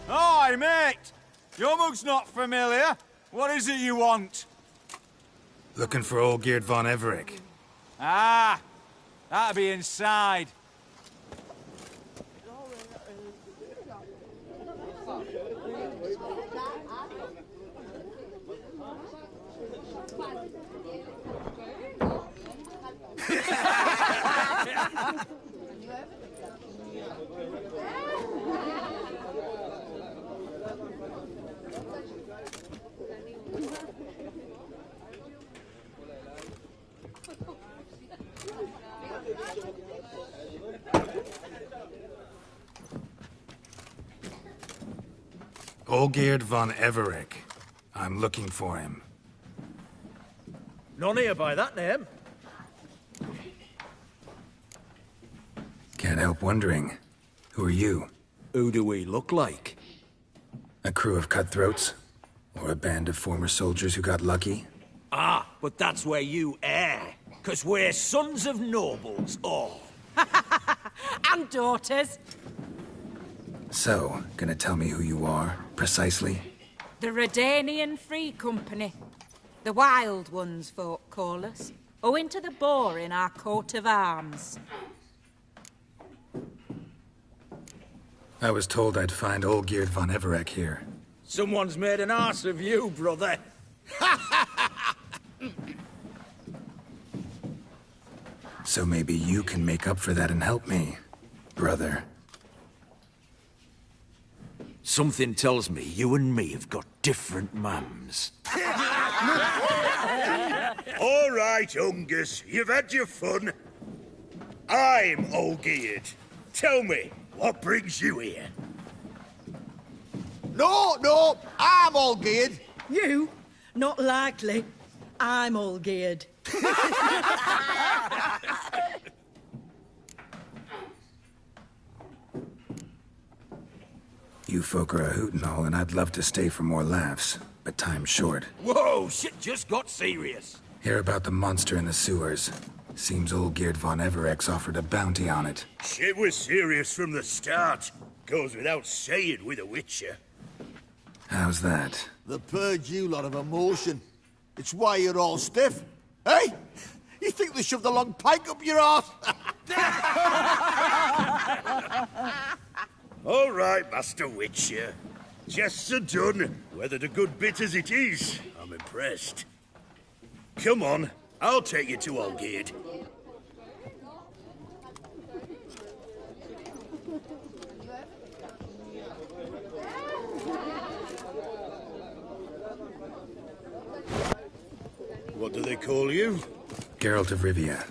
Aye, mate! Your mug's not familiar. What is it you want? Looking for Olgierd von Everec. Ah! That'll be inside. Olgierd von Everec. I'm looking for him. None here by that name. Can't help wondering. Who are you? Who do we look like? A crew of cutthroats? Or a band of former soldiers who got lucky? Ah, but that's where you err. 'Cause we're sons of nobles, all. And daughters. So, gonna tell me who you are, precisely? The Redanian Free Company. The Wild Ones, folk call us. Owing to the boar in our coat of arms. I was told I'd find Olgierd von Everec here. Someone's made an arse of you, brother. So maybe you can make up for that and help me, brother. Something tells me you and me have got different mums. All right, Ungus, you've had your fun. I'm Olgierd. Tell me, what brings you here? No, I'm Olgierd. You? Not likely. I'm all geared. You folk are a hoot and all, and I'd love to stay for more laughs, but time's short. Whoa, shit just got serious. Hear about the monster in the sewers. Seems Olgierd von Everec's offered a bounty on it. Shit was serious from the start. Goes without saying with a Witcher. How's that? They purge you lot of emotion. It's why you're all stiff. Hey? You think they shoved a long pike up your arse? All right, Master Witcher. Jests are done. Whether the good bit as it is, I'm impressed. Come on, I'll take you to Olgierd. What do they call you? Geralt of Rivia.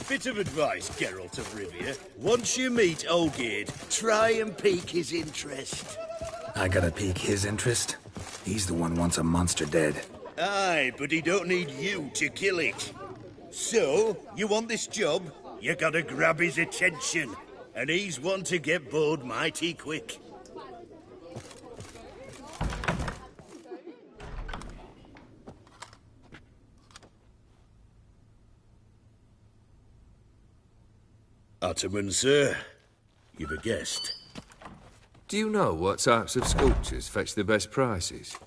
Bit of advice, Geralt of Rivia. Once you meet Olgierd, try and pique his interest. I gotta pique his interest? He's the one wants a monster dead. Aye, but he don't need you to kill it. So, you want this job? You gotta grab his attention. And he's one to get bored mighty quick. Ottoman, sir. You've a guest. Do you know what types of sculptures fetch the best prices?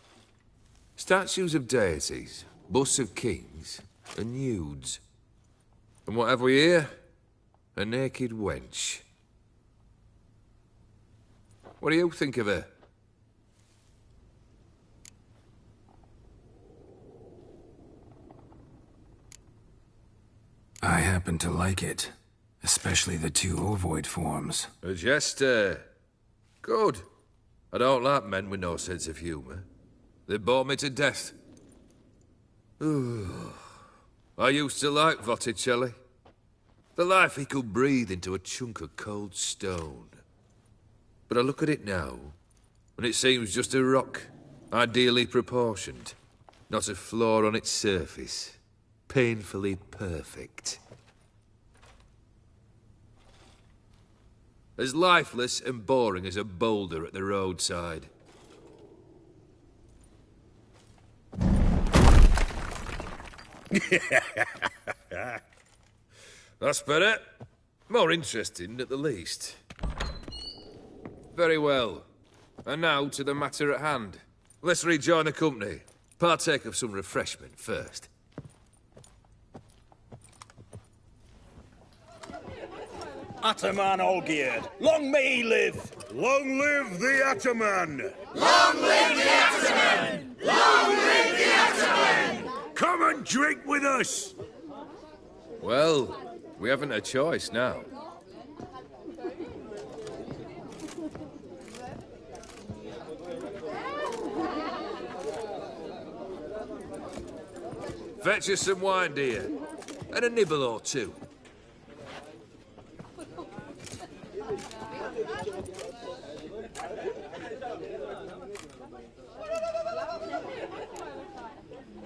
Statues of deities, busts of kings, and nudes. And what have we here? A naked wench. What do you think of her? I happen to like it. Especially the two ovoid forms. A jester. Good. I don't like men with no sense of humour. They bore me to death. I used to like Botticelli. The life he could breathe into a chunk of cold stone. But I look at it now, and it seems just a rock, ideally proportioned. Not a flaw on its surface. Painfully perfect. As lifeless and boring as a boulder at the roadside. That's better. More interesting, at the least. Very well. And now to the matter at hand. Let's rejoin the company. Partake of some refreshment first. Ataman Olgierd, long may he live! Long live the Ataman! Come and drink with us! Well, we haven't a choice now. Fetch us some wine, dear. And a nibble or two.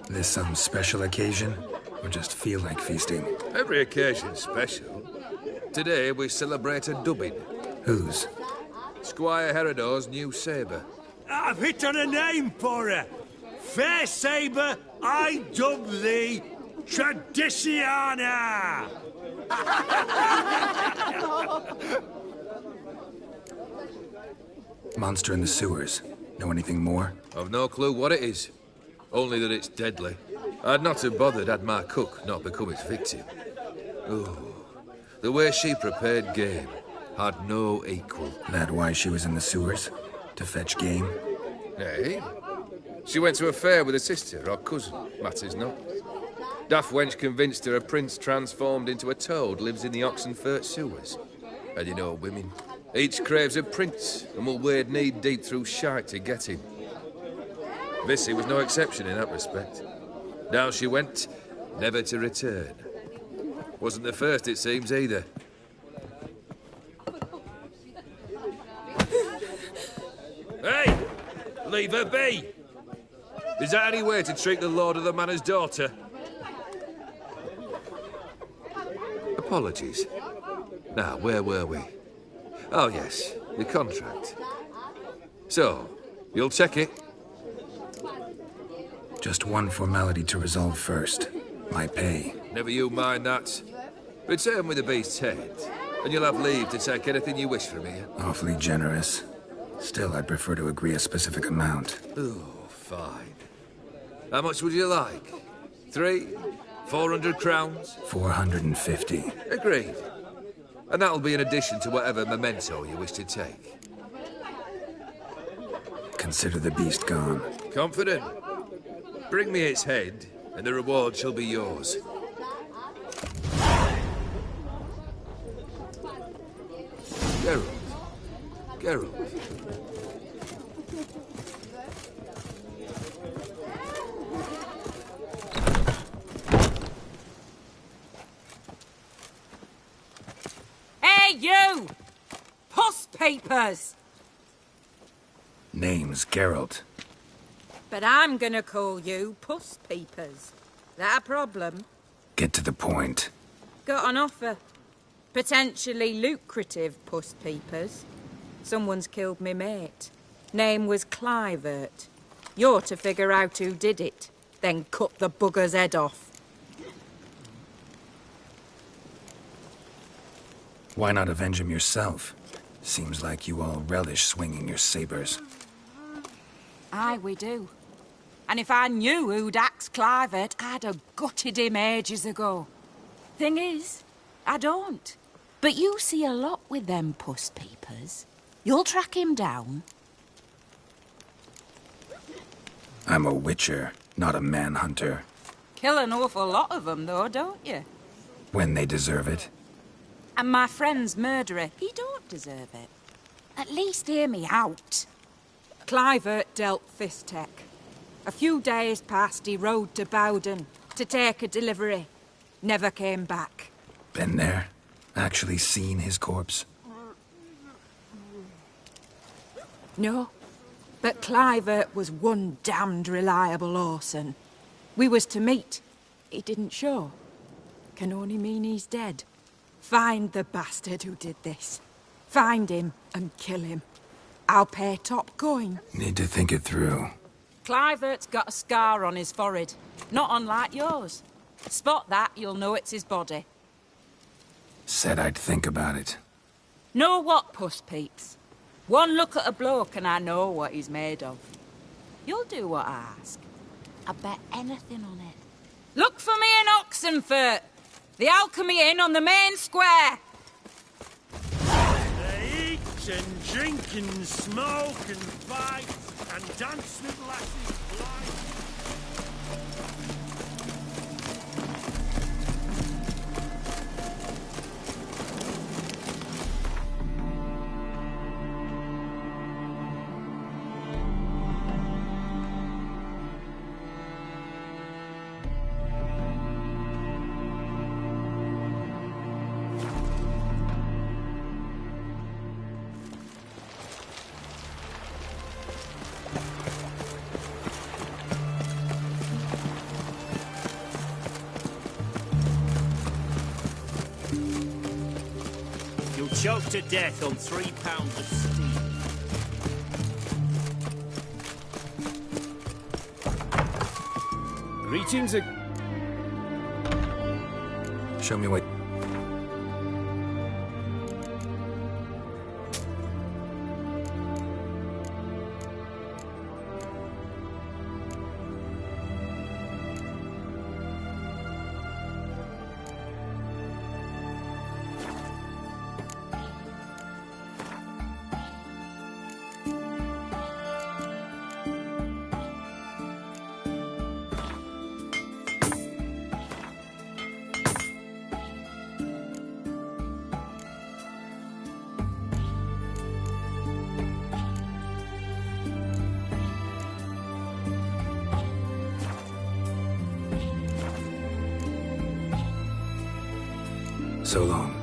This some special occasion? Or just feel like feasting? Every occasion's special. Today we celebrate a dubbing. Whose? Squire Herodor's new sabre. I've hit on a name for her. Fair Sabre, I dub thee Tradiciana! Monster in the sewers. Know anything more? I've no clue what it is. Only that it's deadly. I'd not have bothered had my cook not become its victim. Oh, the way she prepared game had no equal. That why she was in the sewers? To fetch game? Eh? She went to a fair with a sister or cousin, matters not. Daft wench convinced her a prince transformed into a toad lives in the Oxenfurt sewers. And you know women. Each craves a prince and will wade knee-deep through shite to get him. Vissy was no exception in that respect. Down she went, never to return. Wasn't the first, it seems, either. Hey! Leave her be! Is that any way to treat the lord of the manor's daughter? Apologies. Now, where were we? Oh, yes, the contract. So, you'll check it? Just one formality to resolve first. My pay. Never you mind that. Return with the beast's head, and you'll have leave to take anything you wish from here. Awfully generous. Still, I'd prefer to agree a specific amount. Oh, fine. How much would you like? 400 crowns? 450. Agreed. And that'll be in addition to whatever memento you wish to take. Consider the beast gone. Confident? Bring me its head, and the reward shall be yours. Geralt. Hey, you! Puss papers! Name's Geralt. But I'm gonna call you Puss Peepers. That a problem? Get to the point. Got an offer. Potentially lucrative Puss Peepers. Someone's killed me mate. Name was Clivert. You're to figure out who did it, then cut the bugger's head off. Why not avenge him yourself? Seems like you all relish swinging your sabers. Aye, we do. And if I knew who'd axed Clivert, I'd have gutted him ages ago. Thing is, I don't. But you see a lot with them Puss Peepers. You'll track him down. I'm a witcher, not a manhunter. Kill an awful lot of them, though, don't you? When they deserve it. And my friend's murderer, he don't deserve it. At least hear me out. Clivert dealt Fistek. A few days past, he rode to Bowden to take a delivery. Never came back. Been there? Actually seen his corpse? No. But Clivert was one damned reliable horseman. We was to meet. He didn't show. Can only mean he's dead. Find the bastard who did this. Find him and kill him. I'll pay top coin. Need to think it through. Clivert's got a scar on his forehead. Not unlike yours. Spot that, you'll know it's his body. Said I'd think about it. Know what, Puss Peeps? One look at a bloke and I know what he's made of. You'll do what I ask. I bet anything on it. Look for me in Oxenfurt! The Alchemy Inn on the main square! They eat and drink and smoke and fight and dance with lasses blind. Choked to death on 3 pounds of steel. Greetings. Show me what... So long.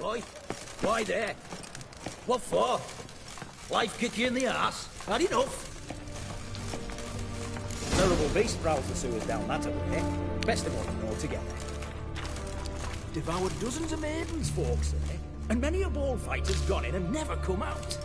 Boy, why there? What for? Life kick you in the arse? Had enough? Terrible beast prowls the sewers down that way. Best of all altogether. Devoured dozens of maidens, folks say, and many a bullfighter's gone in and never come out.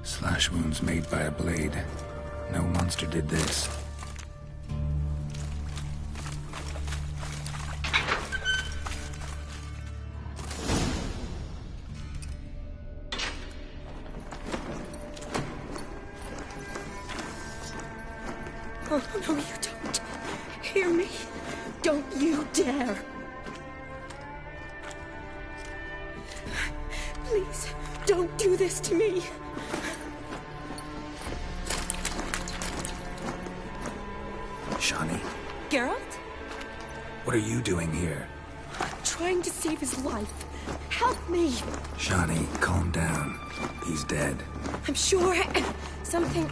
Slash wounds made by a blade. No monster did this. Oh, no, you don't. Hear me? Don't you dare. Please, don't do this to me. Shani, Geralt? what are you doing here? Trying to save his life. Help me. Shani, calm down. He's dead. I'm sure something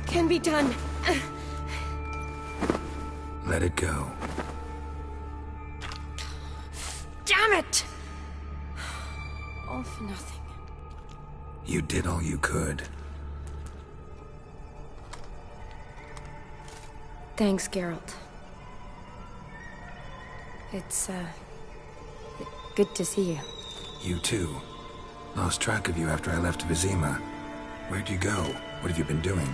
can be done. Let it go. Damn it! All for nothing. You did all you could. Thanks, Geralt. It's, good to see you. You too. Lost track of you after I left Vizima. Where'd you go? What have you been doing?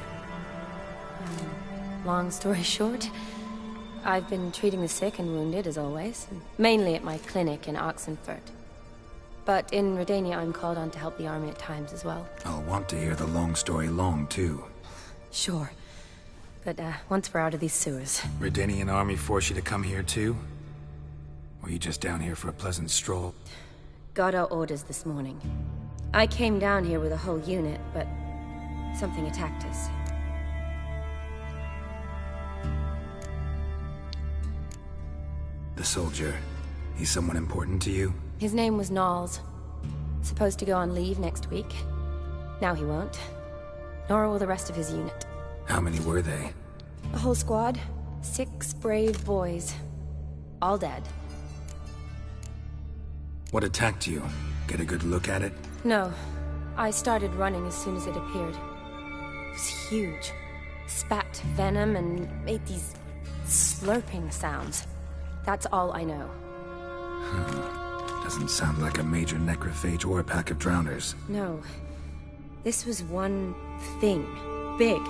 Long story short, I've been treating the sick and wounded, as always. Mainly at my clinic in Oxenfurt. But in Redania, I'm called on to help the army at times as well. I'll want to hear the long story long, too. Sure. But once we're out of these sewers... Redanian army force you to come here, too? Or are you just down here for a pleasant stroll? Got our orders this morning. I came down here with a whole unit, but something attacked us. The soldier. He's someone important to you? His name was Knowles. Supposed to go on leave next week. Now he won't. Nor will the rest of his unit. How many were they? A whole squad. 6 brave boys. All dead. What attacked you? Get a good look at it? No. I started running as soon as it appeared. It was huge. Spat venom and made these slurping sounds. That's all I know. Doesn't sound like a major necrophage or a pack of drowners. No. This was one thing. Big,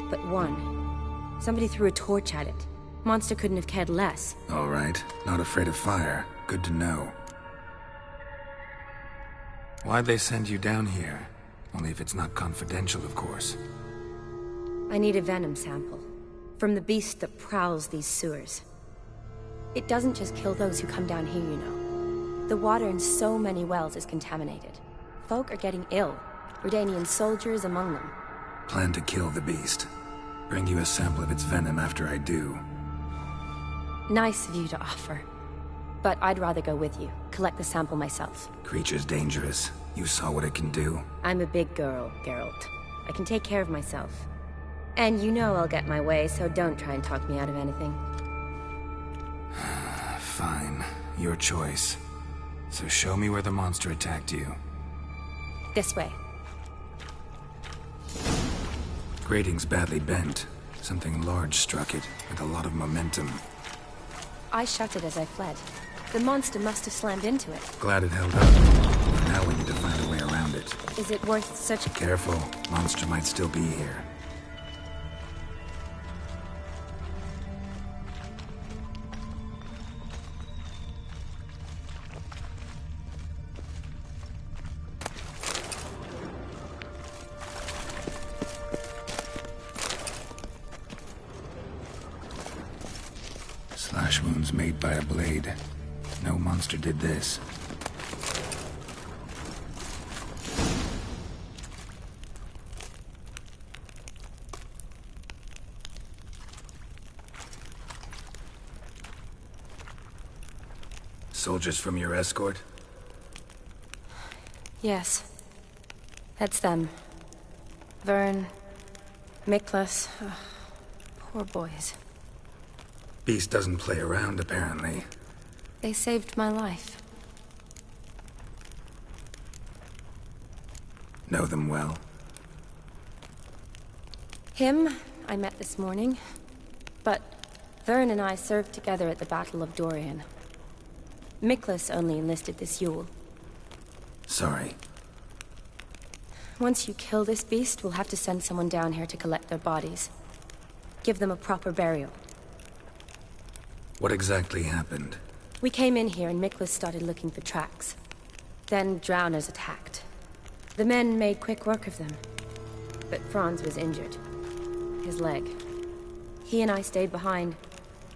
but one. Somebody threw a torch at it. Monster couldn't have cared less. All right. Not afraid of fire. Good to know. Why'd they send you down here? Only if it's not confidential, of course. I need a venom sample. From the beast that prowls these sewers. It doesn't just kill those who come down here, you know. The water in so many wells is contaminated. Folk are getting ill. Redanian soldiers among them. Plan to kill the beast. Bring you a sample of its venom after I do. Nice of you to offer. But I'd rather go with you. Collect the sample myself. Creature's dangerous. You saw what it can do. I'm a big girl, Geralt. I can take care of myself. And you know I'll get my way, so don't try and talk me out of anything. Fine. Your choice. So show me where the monster attacked you. This way. Grating's badly bent. Something large struck it, with a lot of momentum. I shut it as I fled. The monster must have slammed into it. Glad it held up. Now we need to find a way around it. Is it worth such a... Careful. Monster might still be here. Slash wounds made by a blade. No monster did this. Soldiers from your escort? Yes. That's them. Vern, Miklas. Oh, poor boys. Beast doesn't play around, apparently. They saved my life. Know them well? Him, I met this morning. But Vern and I served together at the Battle of Dorian. Miklas only enlisted this Yule. Sorry. Once you kill this beast, we'll have to send someone down here to collect their bodies. Give them a proper burial. What exactly happened? We came in here and Miklas started looking for tracks. Then drowners attacked. The men made quick work of them. But Franz was injured. His leg. He and I stayed behind.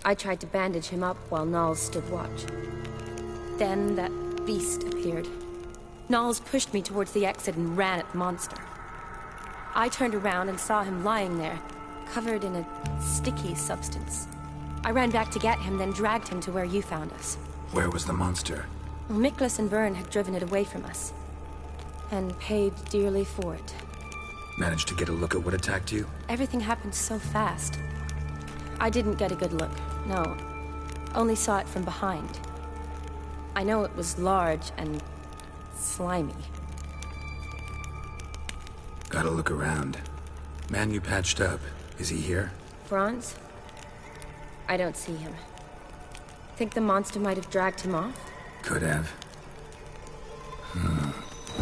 I tried to bandage him up while Knowles stood watch. Then that beast appeared. Knowles pushed me towards the exit and ran at the monster. I turned around and saw him lying there, covered in a sticky substance. I ran back to get him, then dragged him to where you found us. Where was the monster? Well, Miklas and Vern had driven it away from us. And paid dearly for it. Managed to get a look at what attacked you? Everything happened so fast. I didn't get a good look, no. Only saw it from behind. I know it was large and slimy. Gotta look around. Man you patched up, is he here? Franz? I don't see him. Think the monster might have dragged him off? Could have.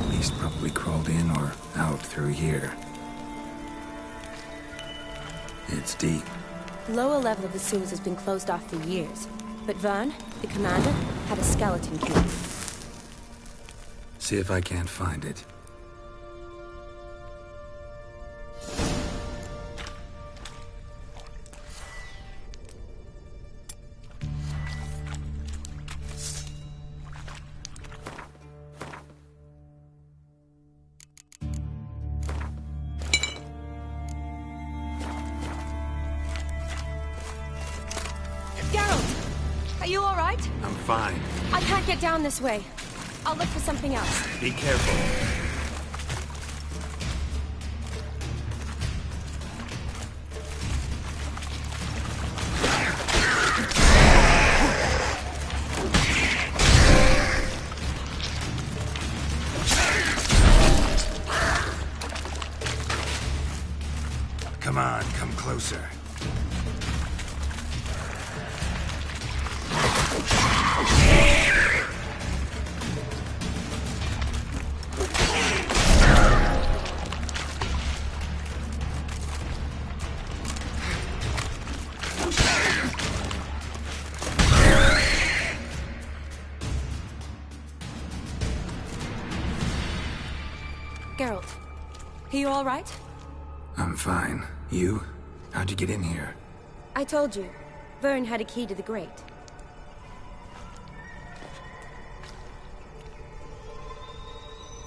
Beast probably crawled in or out through here. It's deep. The lower level of the sewers has been closed off for years, but Vern, the commander, had a skeleton key. See if I can't find it. Geralt! Are you alright? I'm fine. I can't get down this way. I'll look for something else. Be careful. Come on, come closer. Geralt, are you all right? I'm fine. You? How'd you get in here? I told you. Vern had a key to the grate.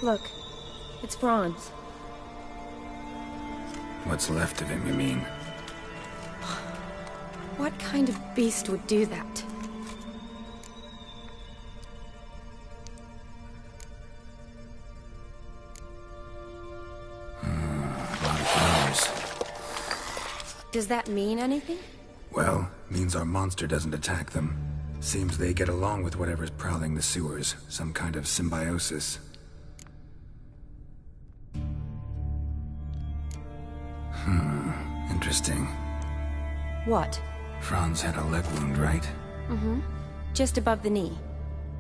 Look, it's Franz. What's left of him, you mean? What kind of beast would do that? Does that mean anything? Well, means our monster doesn't attack them. Seems they get along with whatever's prowling the sewers. Some kind of symbiosis. Interesting. What? Franz had a leg wound, right? Mm-hmm. Just above the knee.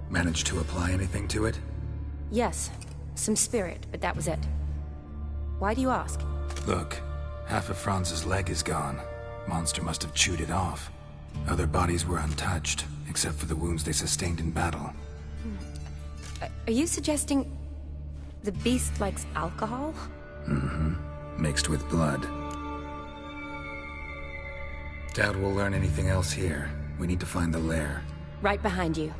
Managed to apply anything to it? Yes. Some spirit, but that was it. Why do you ask? Look, half of Franz's leg is gone. Monster must have chewed it off. Other bodies were untouched, except for the wounds they sustained in battle. Are you suggesting the beast likes alcohol? Mm-hmm. Mixed with blood. Doubt we'll learn anything else here. We need to find the lair. Right behind you.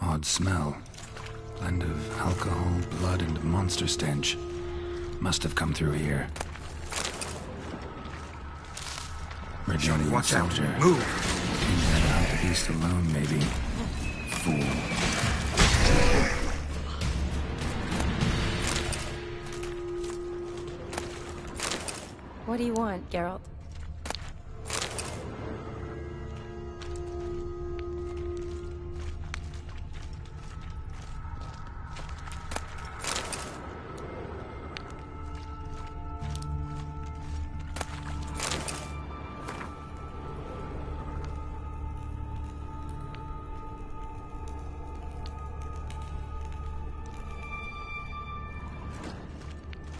Odd smell. Blend of alcohol, blood, and monster stench. Must have come through here. Rajoni, watch out. Move! Let out the beast alone, maybe. Fool. What do you want, Geralt?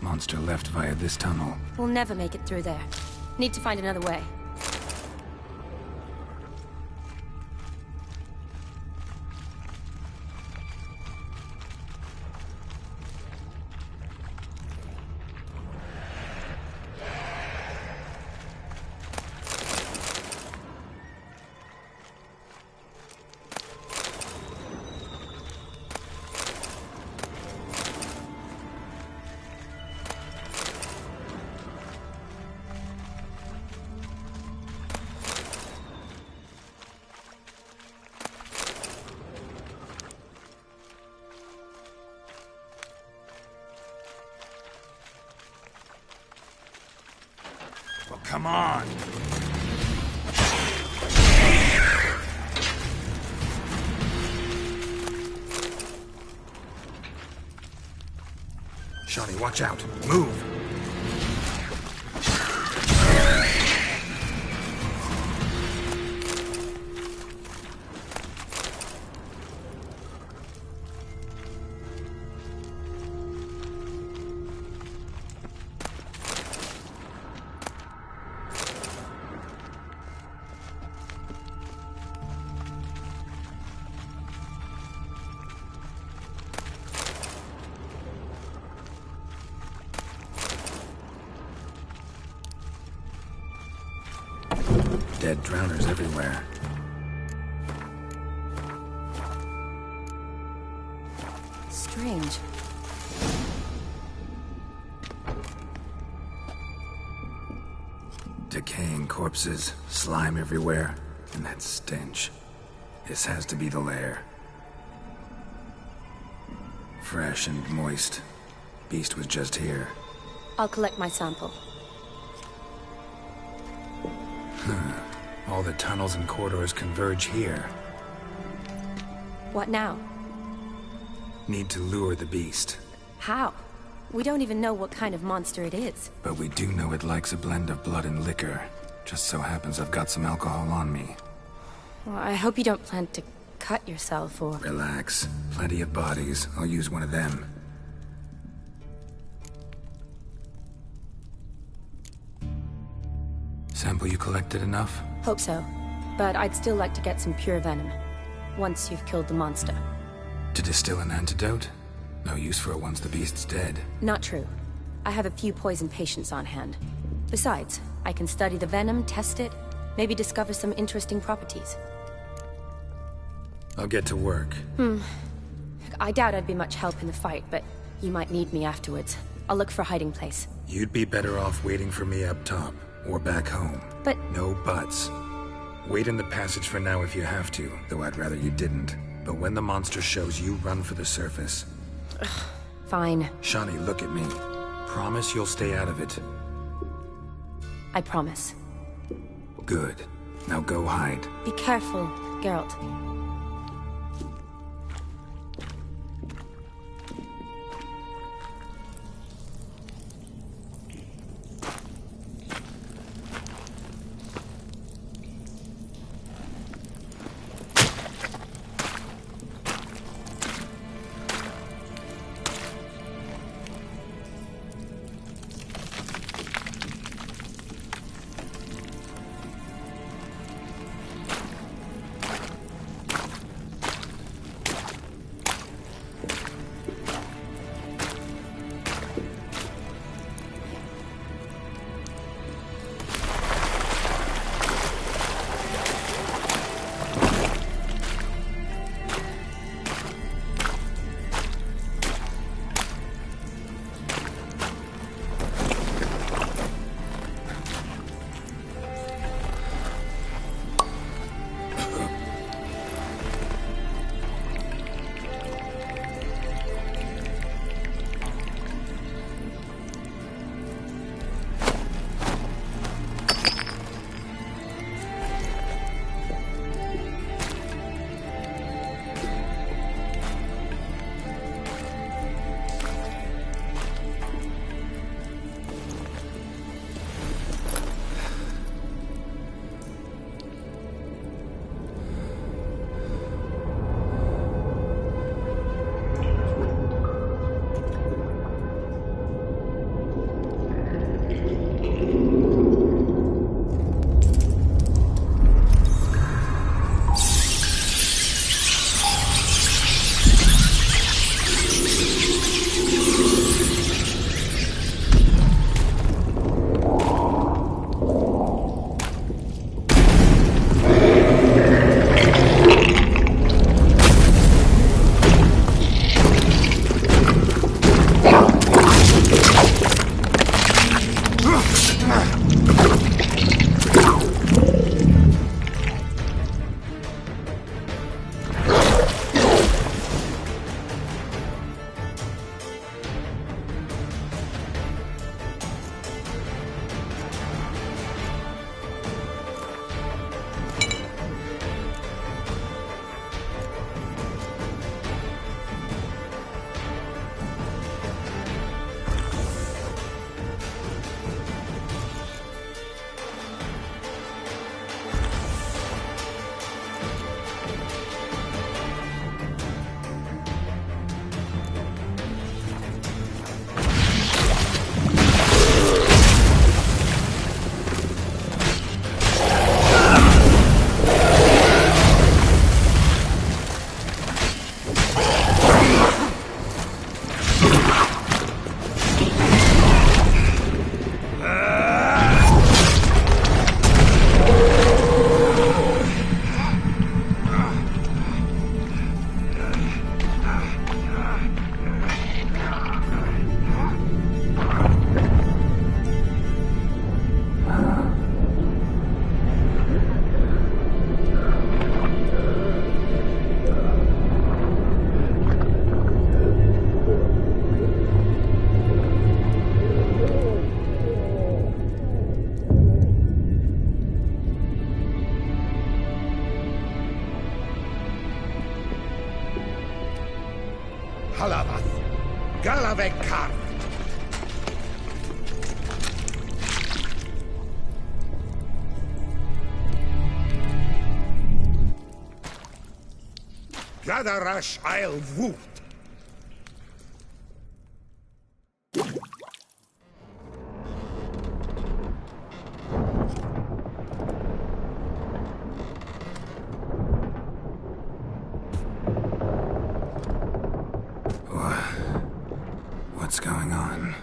Monster left via this tunnel. We'll never make it through there. Need to find another way. Come on! Shawnee, watch out. Move! Dead drowners everywhere. Strange. Decaying corpses, slime everywhere, and that stench. This has to be the lair. Fresh and moist. Beast was just here. I'll collect my sample. All the tunnels and corridors converge here. What now? Need to lure the beast. How? We don't even know what kind of monster it is. But we do know it likes a blend of blood and liquor. Just so happens I've got some alcohol on me. Well, I hope you don't plan to cut yourself or... Relax. Plenty of bodies. I'll use one of them. Sample you collected enough? Hope so. But I'd still like to get some pure venom. Once you've killed the monster. To distill an antidote? No use for it once the beast's dead. Not true. I have a few poison patients on hand. Besides, I can study the venom, test it, maybe discover some interesting properties. I'll get to work. I doubt I'd be much help in the fight, but you might need me afterwards. I'll look for a hiding place. You'd be better off waiting for me up top, or back home. But... No buts. Wait in the passage for now if you have to, though I'd rather you didn't. But when the monster shows, you run for the surface. Fine. Shawnee, look at me. Promise you'll stay out of it. I promise. Good. Now go hide. Be careful, Geralt. Gallavekar. Gadarash I'll woot. What's going on?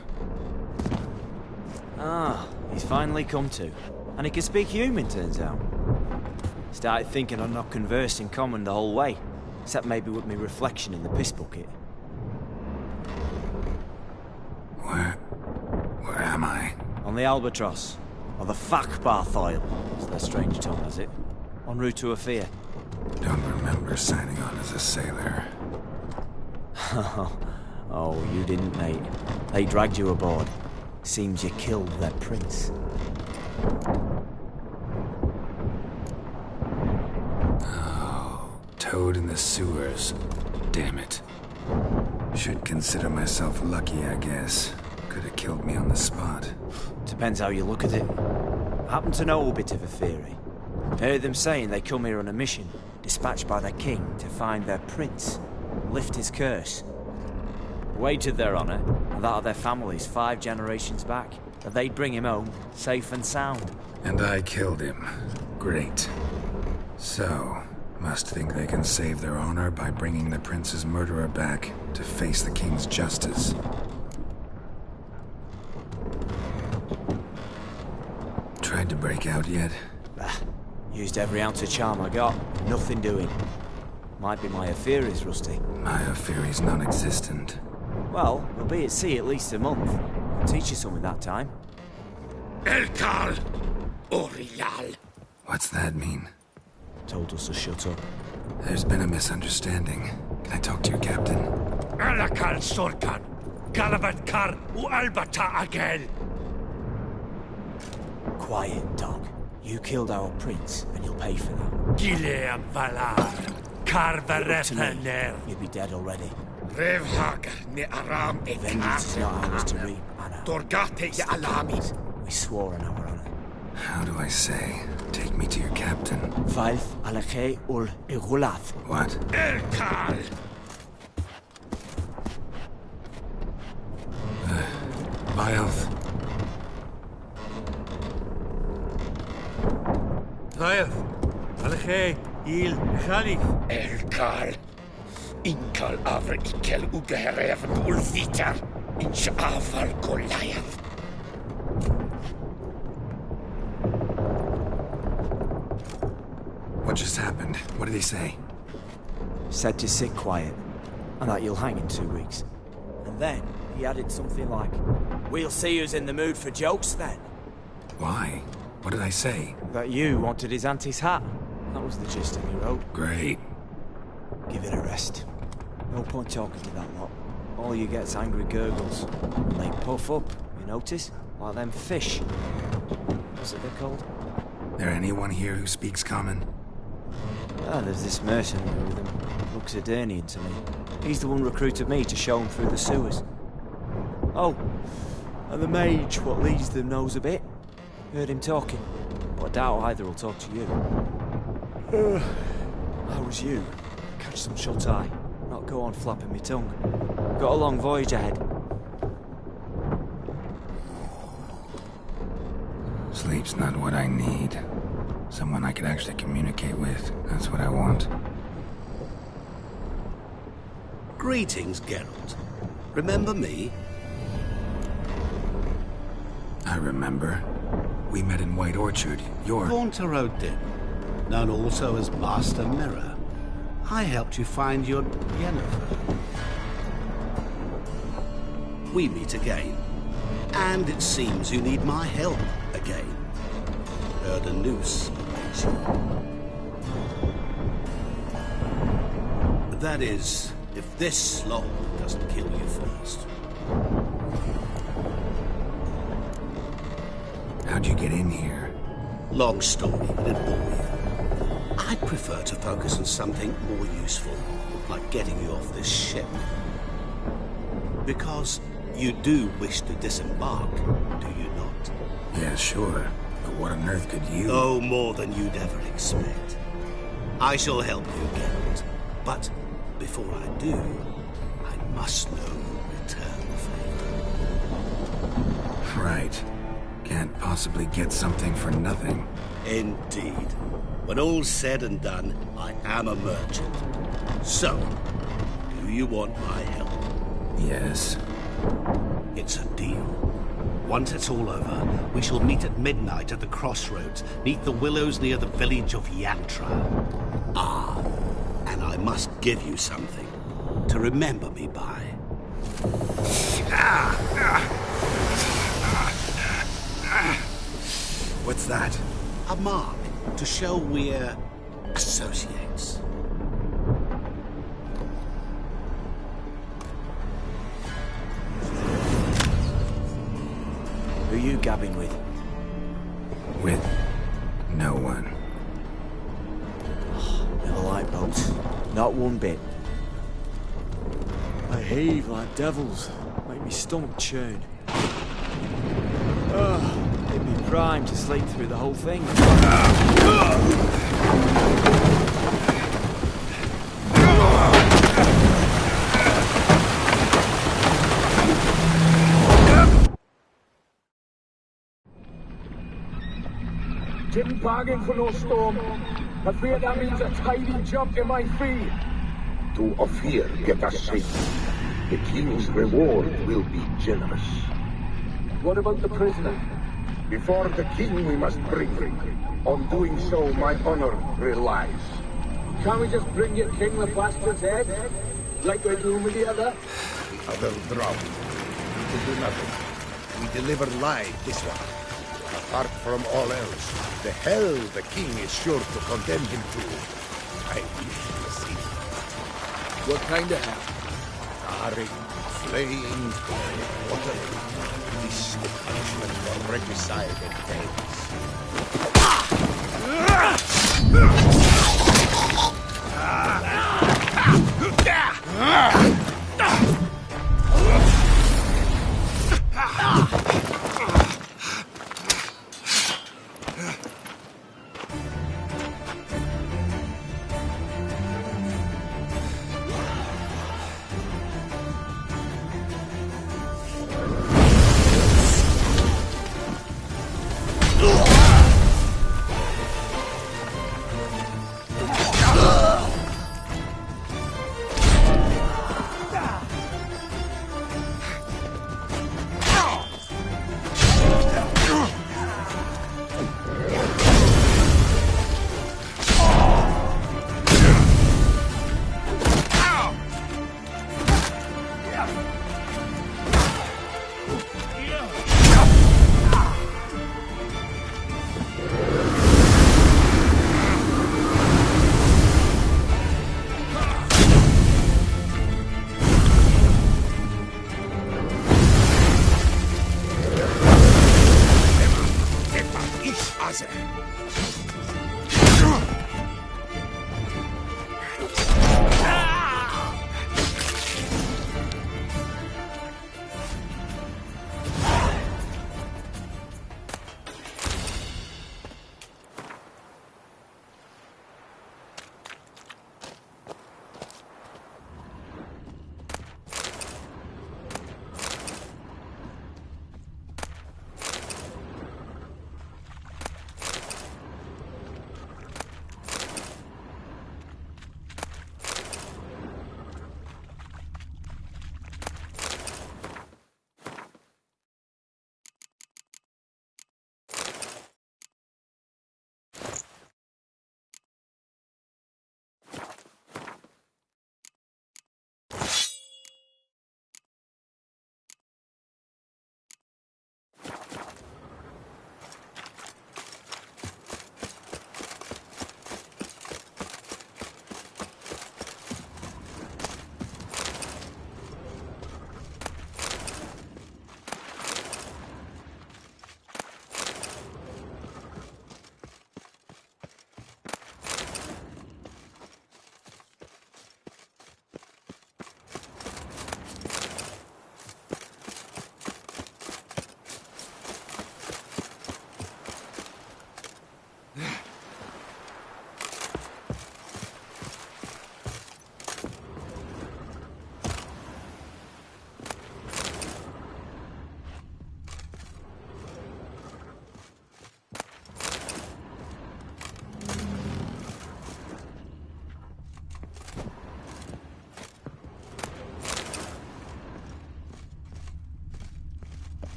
Ah, he's finally come to. And he can speak human, turns out. Started thinking I'd not conversed in common the whole way. Except maybe with me reflection in the piss bucket. Where am I? On the Albatross. Or the Fakbarthoil, as their strange tongue has it. En route to Afir. Don't remember signing on as a sailor. Oh, you didn't, mate. They dragged you aboard. Seems you killed their prince. Toad in the sewers. Damn it. Should consider myself lucky, I guess. Could have killed me on the spot. Depends how you look at it. I happen to know a bit of a theory. Heard them saying they come here on a mission, dispatched by their king to find their prince, lift his curse. Wagered their honor, and that of their families 5 generations back, that they'd bring him home, safe and sound. And I killed him. Great. So, must think they can save their honor by bringing the prince's murderer back to face the king's justice. Tried to break out yet? Bah. Used every ounce of charm I got. Nothing doing. Might be my Afiris, Rusty. My Afiris non-existent. Well, we'll be at sea at least a month. I'll teach you something that time. Elkal! Orial! What's that mean? Told us to shut up. There's been a misunderstanding. Can I talk to your captain? Alakal Sorkan! Galavatkar u Albata Agel! Quiet, dog. You killed our prince, and you'll pay for that. Gileam Valar! Karvarepaner! You'd be dead already. Revhagar ne Aram Vengeance is not ours to reap, Anna. Dorgate ya Alamis! We swore on our honor. How do I say? Take me to your captain. Valf Alakhe ul Igulath. What? Elkal! Vialth. Vialth. Alche, Il, Khalif. Elkal! Inkal Avra Ikel Ugeherev Ulvitar! Inch Aval Goliath! What just happened? What did he say? Said to sit quiet, and that you'll hang in 2 weeks. And then he added something like, "We'll see who's in the mood for jokes then." Why? What did I say? That you wanted his auntie's hat. That was the gist of he wrote. Great. Give it a rest. No point talking to that lot. All you get's angry gurgles. And they puff up, you notice? Like them fish. What's it they're called? There anyone here who speaks common? Ah, there's this mercenary with him. Looks Edirnian to me. He's the one recruited me to show him through the sewers. Oh, and the mage what leads them knows a bit. Heard him talking, but I doubt either will talk to you. How was you? Catch some shut-eye. Not go on flapping me tongue. Got a long voyage ahead. Sleep's not what I need. Someone I could actually communicate with. That's what I want. Greetings, Geralt. Remember me? I remember. We met in White Orchard. You're... Gaunter O'Din, known also as Master Mirror. I helped you find your Yennefer. We meet again. And it seems you need my help again. Heard a noose awaits you. That is, if this slog doesn't kill you first. How'd you get in here? Long story, but it bore you. I'd prefer to focus on something more useful, like getting you off this ship. Because you do wish to disembark, do you not? Yeah, sure. But what on earth could you... Oh, more than you'd ever expect. I shall help you, Geralt. But before I do, I must know you return favor. Right. Can't possibly get something for nothing. Indeed. When all's said and done, I am a merchant. So, do you want my help? Yes. It's a deal. Once it's all over, we shall meet at midnight at the crossroads, neath the willows near the village of Yantra. Ah, and I must give you something to remember me by. What's that? A mark to show we're associates. Who you gabbing with? With no one. Never like boats. Not one bit. They heave like devils. Make me stomach churn. It'd be prime to sleep through the whole thing. Didn't bargain for no storm. I fear that means a tidy jump in my fee. To Ophir get us safe. The king's reward will be generous. What about the prisoner? Before the king we must bring him. On doing so, my honor relies. Can't we just bring your king the bastard's head? Like we're doing with the other? Other drowned. We can do nothing. We deliver live this one. Apart from all else, the hell the king is sure to condemn him to. I wish to see. What kind of hell? Charring, flaying, water. This is the punishment for regicide and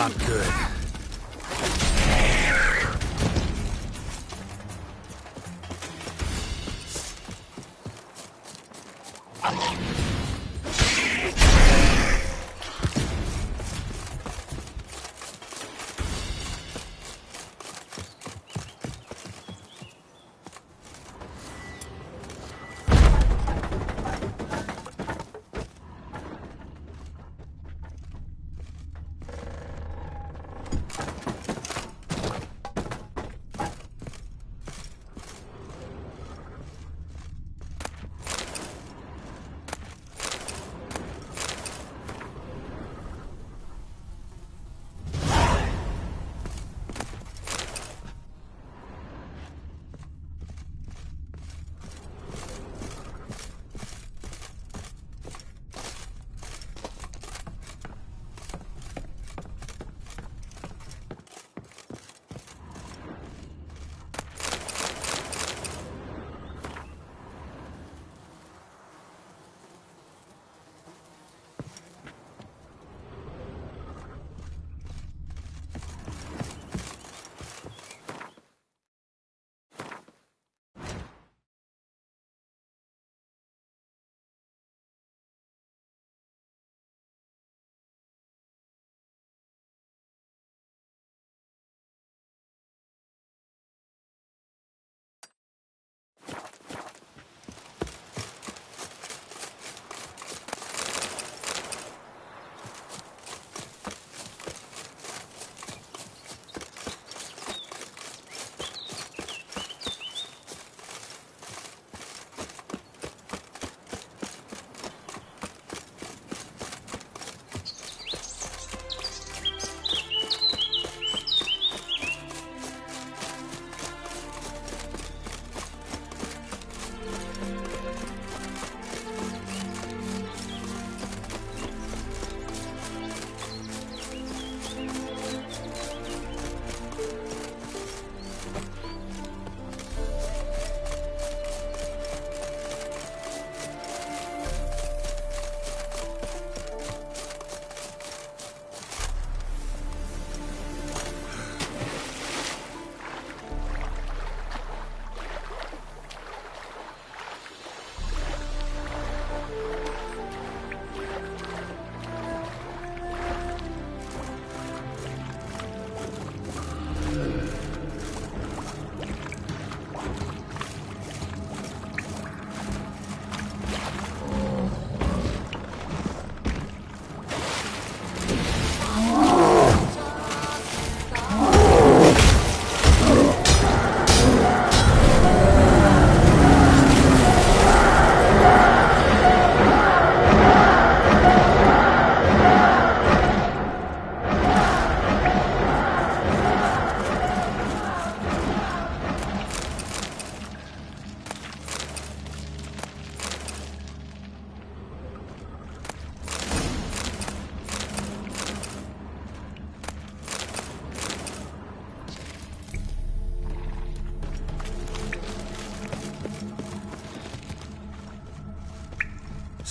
Not good.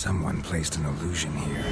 Someone placed an illusion here.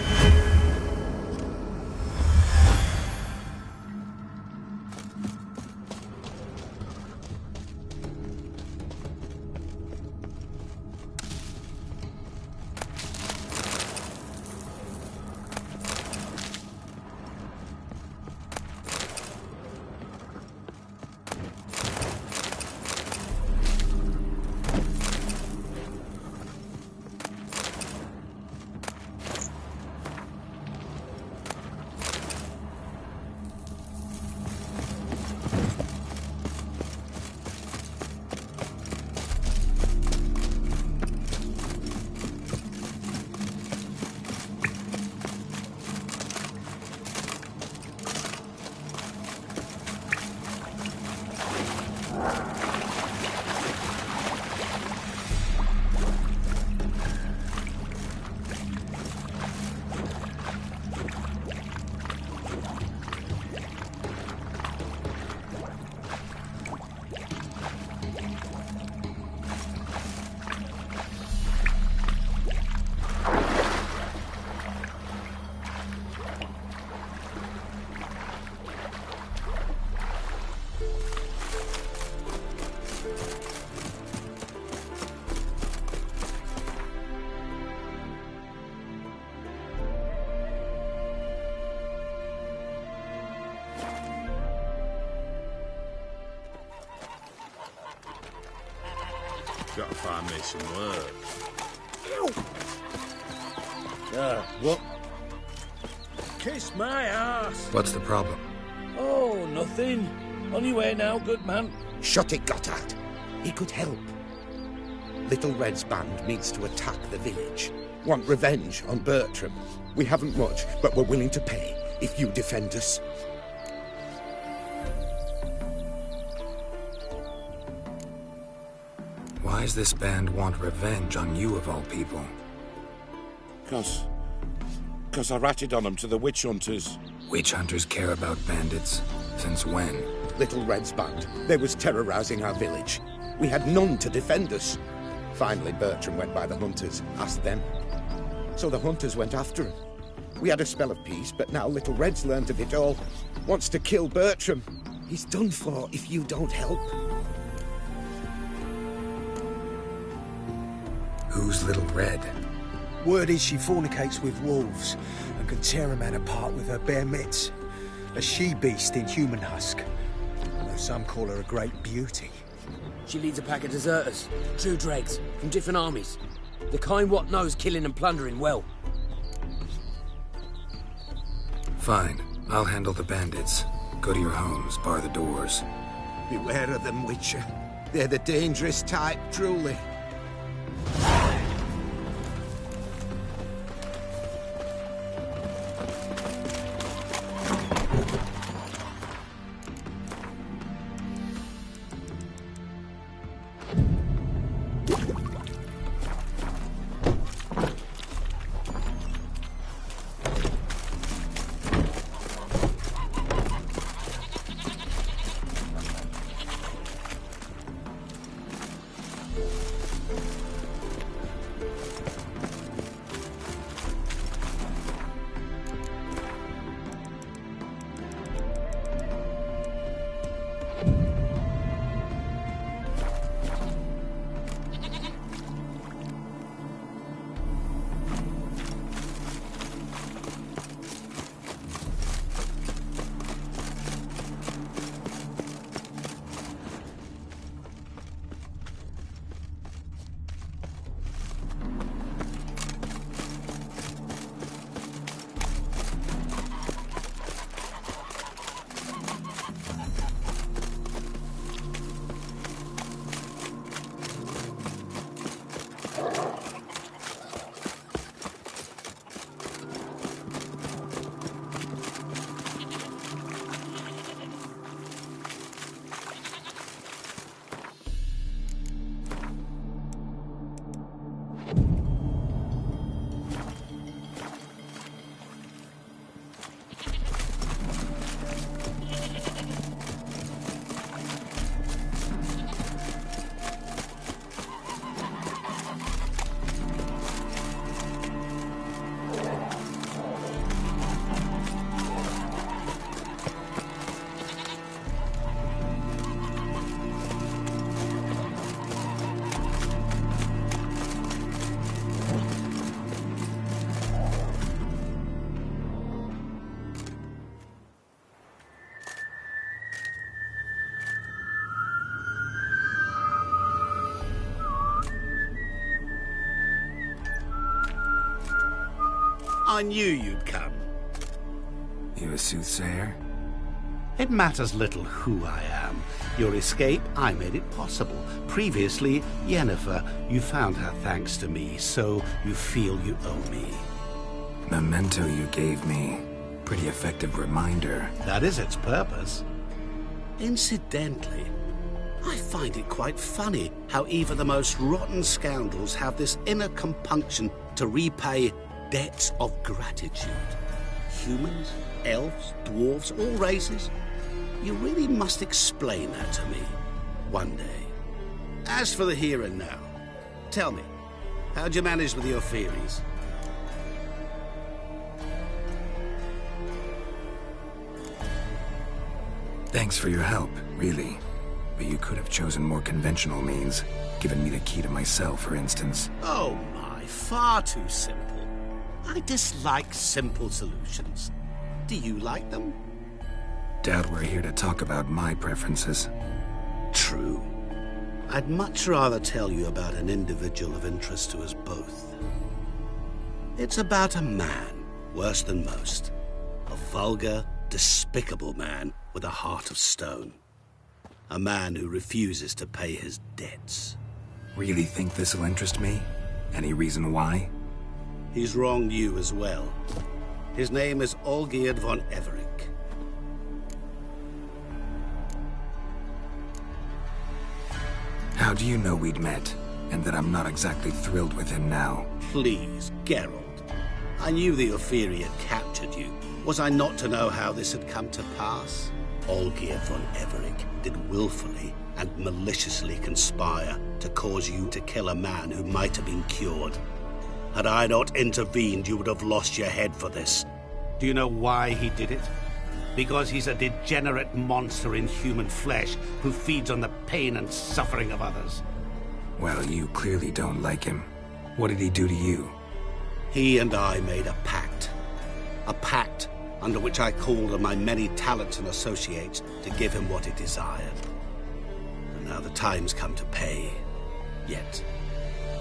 Gotta find me some work. What? Kiss my ass. What's the problem? Oh, nothing. On your way now, good man. Shut it, Gotthard. He could help. Little Red's band means to attack the village. Want revenge on Bertram. We haven't much, but we're willing to pay if you defend us. Why does this band want revenge on you of all people? Cause I ratted on them to the witch hunters. Witch hunters care about bandits? Since when? Little Red's band. They was terrorizing our village. We had none to defend us. Finally, Bertram went by the hunters, asked them. So the hunters went after him. We had a spell of peace, but now Little Red's learned of it all. Wants to kill Bertram. He's done for if you don't help. Who's Little Red? Word is she fornicates with wolves and can tear a man apart with her bare mitts. A she-beast in human husk. Although some call her a great beauty. She leads a pack of deserters, true dregs, from different armies. The kind what knows killing and plundering well. Fine. I'll handle the bandits. Go to your homes, bar the doors. Beware of them, Witcher. They're the dangerous type, truly. I knew you'd come. You a soothsayer? It matters little who I am. Your escape, I made it possible. Previously, Yennefer, you found her thanks to me, so you feel you owe me. Memento you gave me. Pretty effective reminder. That is its purpose. Incidentally, I find it quite funny how even the most rotten scoundrels have this inner compunction to repay debts of gratitude. Humans, elves, dwarves, all races. You really must explain that to me one day. As for the here and now, tell me, how'd you manage with your theories? Thanks for your help, really. But you could have chosen more conventional means. Given me the key to my cell, for instance. Oh my, far too simple. I dislike simple solutions. Do you like them? Doubt we're here to talk about my preferences. True. I'd much rather tell you about an individual of interest to us both. It's about a man, worse than most. A vulgar, despicable man with a heart of stone. A man who refuses to pay his debts. Really think this'll interest me? Any reason why? He's wronged you as well. His name is Olgierd von Everec. How do you know we'd met, and that I'm not exactly thrilled with him now? Please, Geralt. I knew the Ophiri had captured you. Was I not to know how this had come to pass? Olgierd von Everec did willfully and maliciously conspire to cause you to kill a man who might have been cured. Had I not intervened, you would have lost your head for this. Do you know why he did it? Because he's a degenerate monster in human flesh who feeds on the pain and suffering of others. Well, you clearly don't like him. What did he do to you? He and I made a pact. A pact under which I called on my many talents and associates to give him what he desired. And now the time's come to pay. Yet,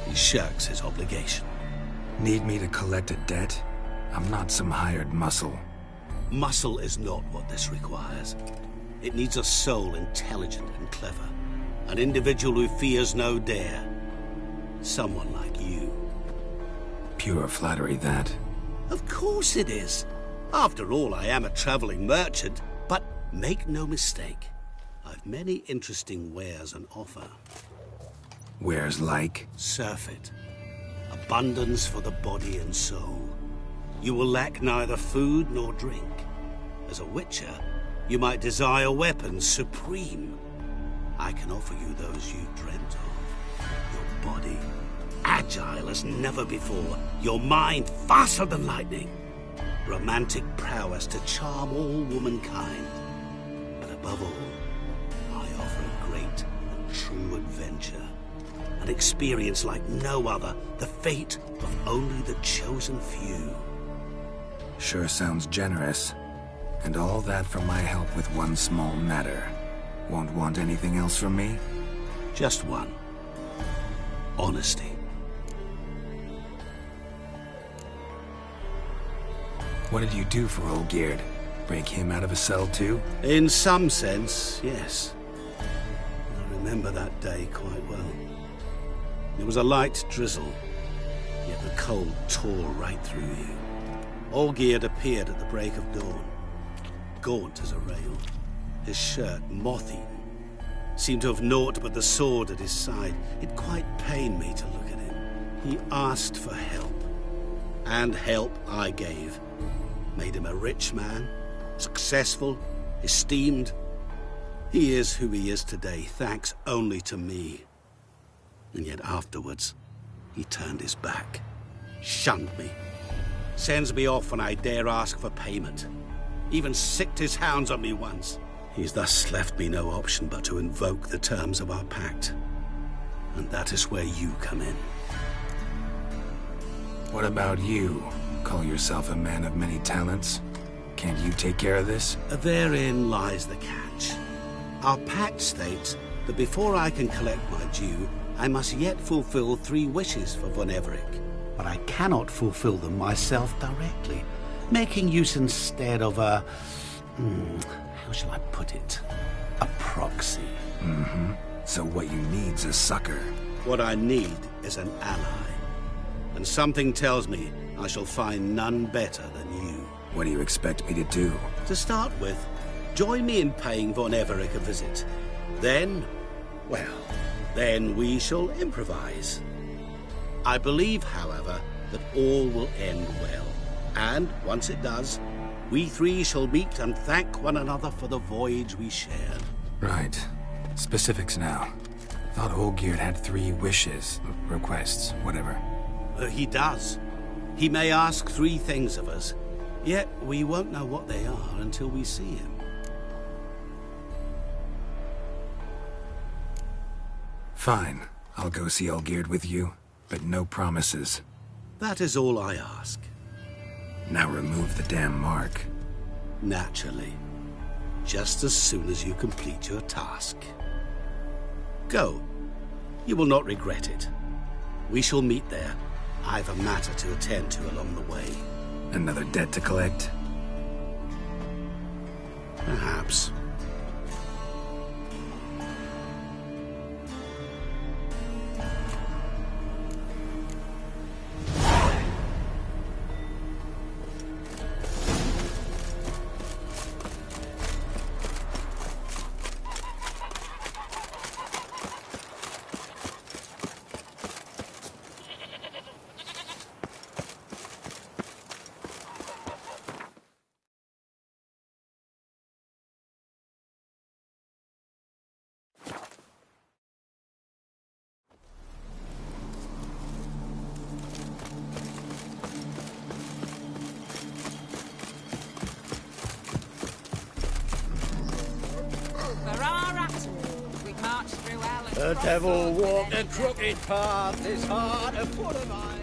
he shirks his obligation. Need me to collect a debt? I'm not some hired muscle. Muscle is not what this requires. It needs a soul intelligent and clever. An individual who fears no dare. Someone like you. Pure flattery, that. Of course it is. After all, I am a traveling merchant. But make no mistake, I've many interesting wares on offer. Wares like? Surfeit. Abundance for the body and soul. You will lack neither food nor drink. As a witcher, you might desire weapons supreme. I can offer you those you dreamt of. Your body, agile as never before. Your mind, faster than lightning. Romantic prowess to charm all womankind. But above all, I offer a great and true adventure. An experience like no other, the fate of only the chosen few. Sure sounds generous. And all that for my help with one small matter. Won't want anything else from me? Just one. Honesty. What did you do for Olgierd? Break him out of a cell too? In some sense, yes. I remember that day quite well. There was a light drizzle, yet the cold tore right through you. Olgierd appeared at the break of dawn, gaunt as a rail, his shirt moth-eaten. Seemed to have naught but the sword at his side. It quite pained me to look at him. He asked for help, and help I gave. Made him a rich man, successful, esteemed. He is who he is today, thanks only to me. And yet afterwards, he turned his back, shunned me, sends me off when I dare ask for payment. Even sicked his hounds on me once. He's thus left me no option but to invoke the terms of our pact. And that is where you come in. What about you? Call yourself a man of many talents? Can't you take care of this? Therein lies the catch. Our pact states that before I can collect my due, I must yet fulfill 3 wishes for von Everec. but I cannot fulfill them myself directly, making use instead of a... how shall I put it? A proxy. Mm-hmm. So what you need's a sucker. What I need is an ally. And something tells me I shall find none better than you. What do you expect me to do? To start with, join me in paying Von Everec a visit. Then, well, then we shall improvise. I believe, however, that all will end well. And once it does, we three shall meet and thank one another for the voyage we shared. Right. Specifics now. Thought Olgierd had 3 wishes, requests, whatever. He does. He may ask 3 things of us, yet we won't know what they are until we see him. Fine. I'll go see Olgierd with you, but no promises. That is all I ask. Now remove the damn mark. Naturally. Just as soon as you complete your task. Go. You will not regret it. We shall meet there. I've a matter to attend to along the way. Another debt to collect? Perhaps. The devil walked a crooked path, his heart a full of iron.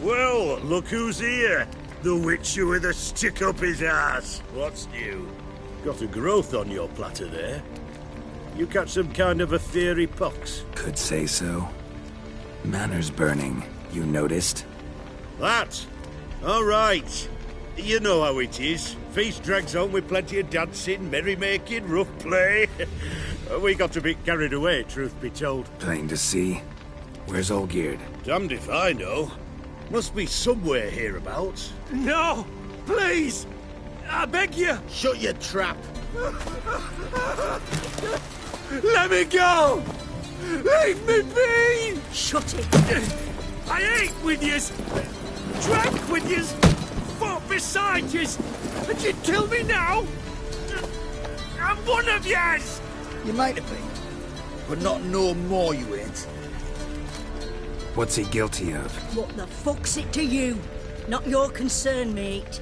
Well, look who's here. The Witcher with a stick up his ass. What's new? Got a growth on your platter there. You catch some kind of a theory pox? Could say so. Manor's burning. You noticed? That? All right. You know how it is. Feast drags on with plenty of dancing, merrymaking, rough play. We got a bit carried away, truth be told. Plain to see. Where's Olgierd? Damned if I know. Must be somewhere hereabouts. No! Please! I beg you! Shut your trap! Let me go! Leave me be! Shut it! I ate with yous! Drank with yous! Fought beside yous! And you'd kill me now? I'm one of yous! You might have been, but not no more you ain't. What's he guilty of? What the fuck's it to you? Not your concern, mate.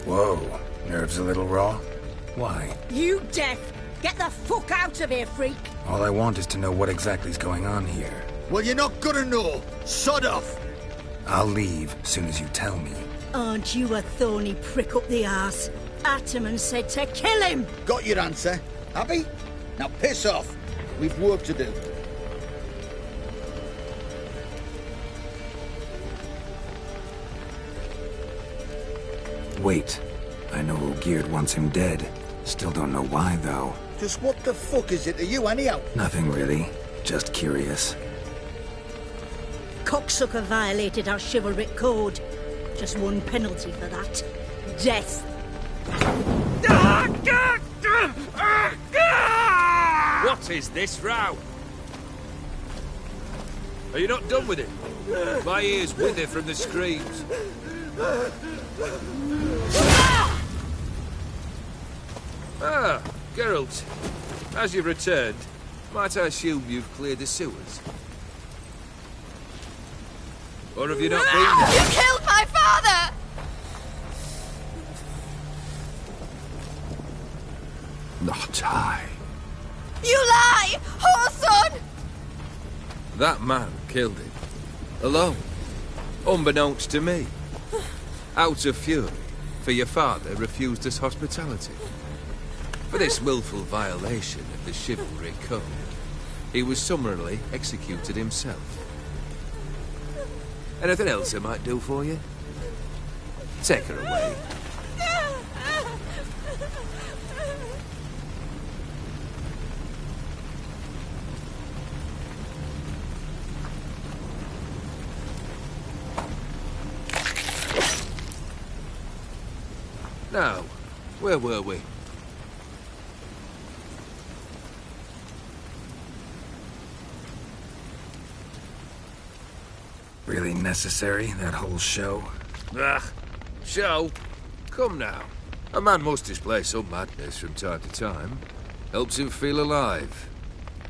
Whoa. Nerves a little raw? Why? You deaf! Get the fuck out of here, freak! All I want is to know what exactly's going on here. Well, you're not gonna know. Sod off! I'll leave soon as you tell me. Aren't you a thorny prick up the arse? Ataman said to kill him! Got your answer. Happy? Now piss off. We've work to do. Wait. I know Olgierd wants him dead. Still don't know why, though. Just what the fuck is it to you, anyhow? Nothing really. Just curious. Cocksucker violated our chivalric code. Just one penalty for that. Death. What is this row? Are you not done with it? My ears wither from the screams. Ah, Geralt. As you've returned, might I assume you've cleared the sewers? Or have you not been there? You killed my father! Not I. You lie! Whoreson! That man killed him. Alone. Unbeknownst to me. Out of fury. for your father refused us hospitality. For this willful violation of the chivalry code, he was summarily executed himself. Anything else I might do for you? Take her away. Now, where were we? Really necessary, that whole show? Ah, show? Come now. A man must display some madness from time to time. Helps him feel alive.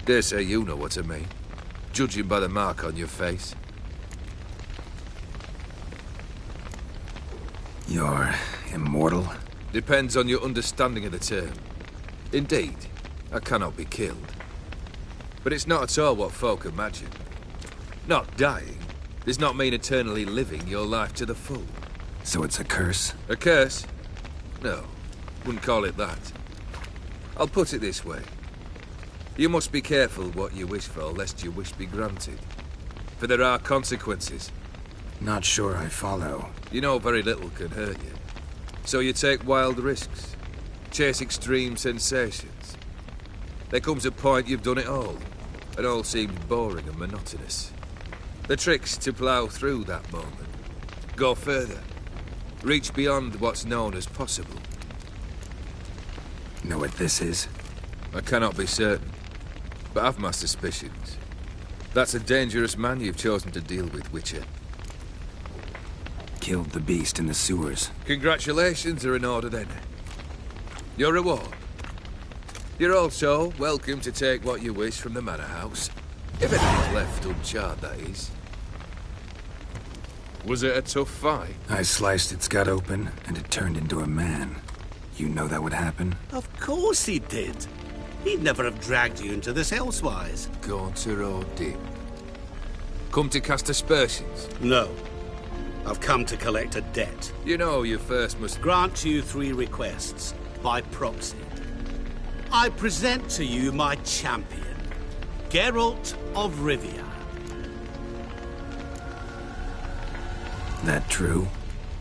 Dare say you know what I mean. Judging by the mark on your face. You're immortal? Depends on your understanding of the term. Indeed, I cannot be killed. But it's not at all what folk imagine. Not dying does not mean eternally living your life to the full. So it's a curse? A curse? No, wouldn't call it that. I'll put it this way. You must be careful what you wish for, lest your wish be granted. For there are consequences. Not sure I follow. You know very little can hurt you. So you take wild risks. Chase extreme sensations. There comes a point you've done it all, and all seems boring and monotonous. The trick's to plough through that moment. Go further. Reach beyond what's known as possible. Know what this is? I cannot be certain, but I've my suspicions. That's a dangerous man you've chosen to deal with, Witcher. Killed the beast in the sewers. Congratulations are in order then. Your reward. You're also welcome to take what you wish from the manor house. If anything's left uncharred, that is. Was it a tough fight? I sliced its gut open, and it turned into a man. You know that would happen? Of course he did. He'd never have dragged you into this elsewise. Gaunter or Dim? Come to cast aspersions? No. I've come to collect a debt. You know you first must grant you 3 requests, by proxy. I present to you my champion, Geralt of Rivia. That true?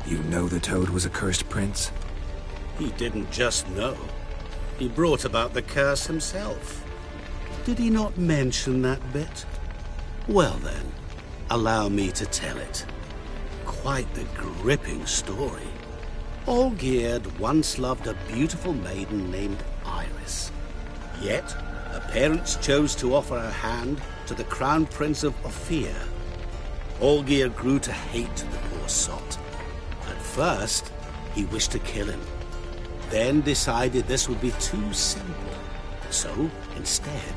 You know the Toad was a cursed prince? He didn't just know. He brought about the curse himself. Did he not mention that bit? Well then, allow me to tell it. Quite the gripping story. Olgierd once loved a beautiful maiden named Iris. Yet, her parents chose to offer her hand to the Crown Prince of Ophir. Olgierd grew to hate the poor sot. At first, he wished to kill him. Then decided this would be too simple. So, instead,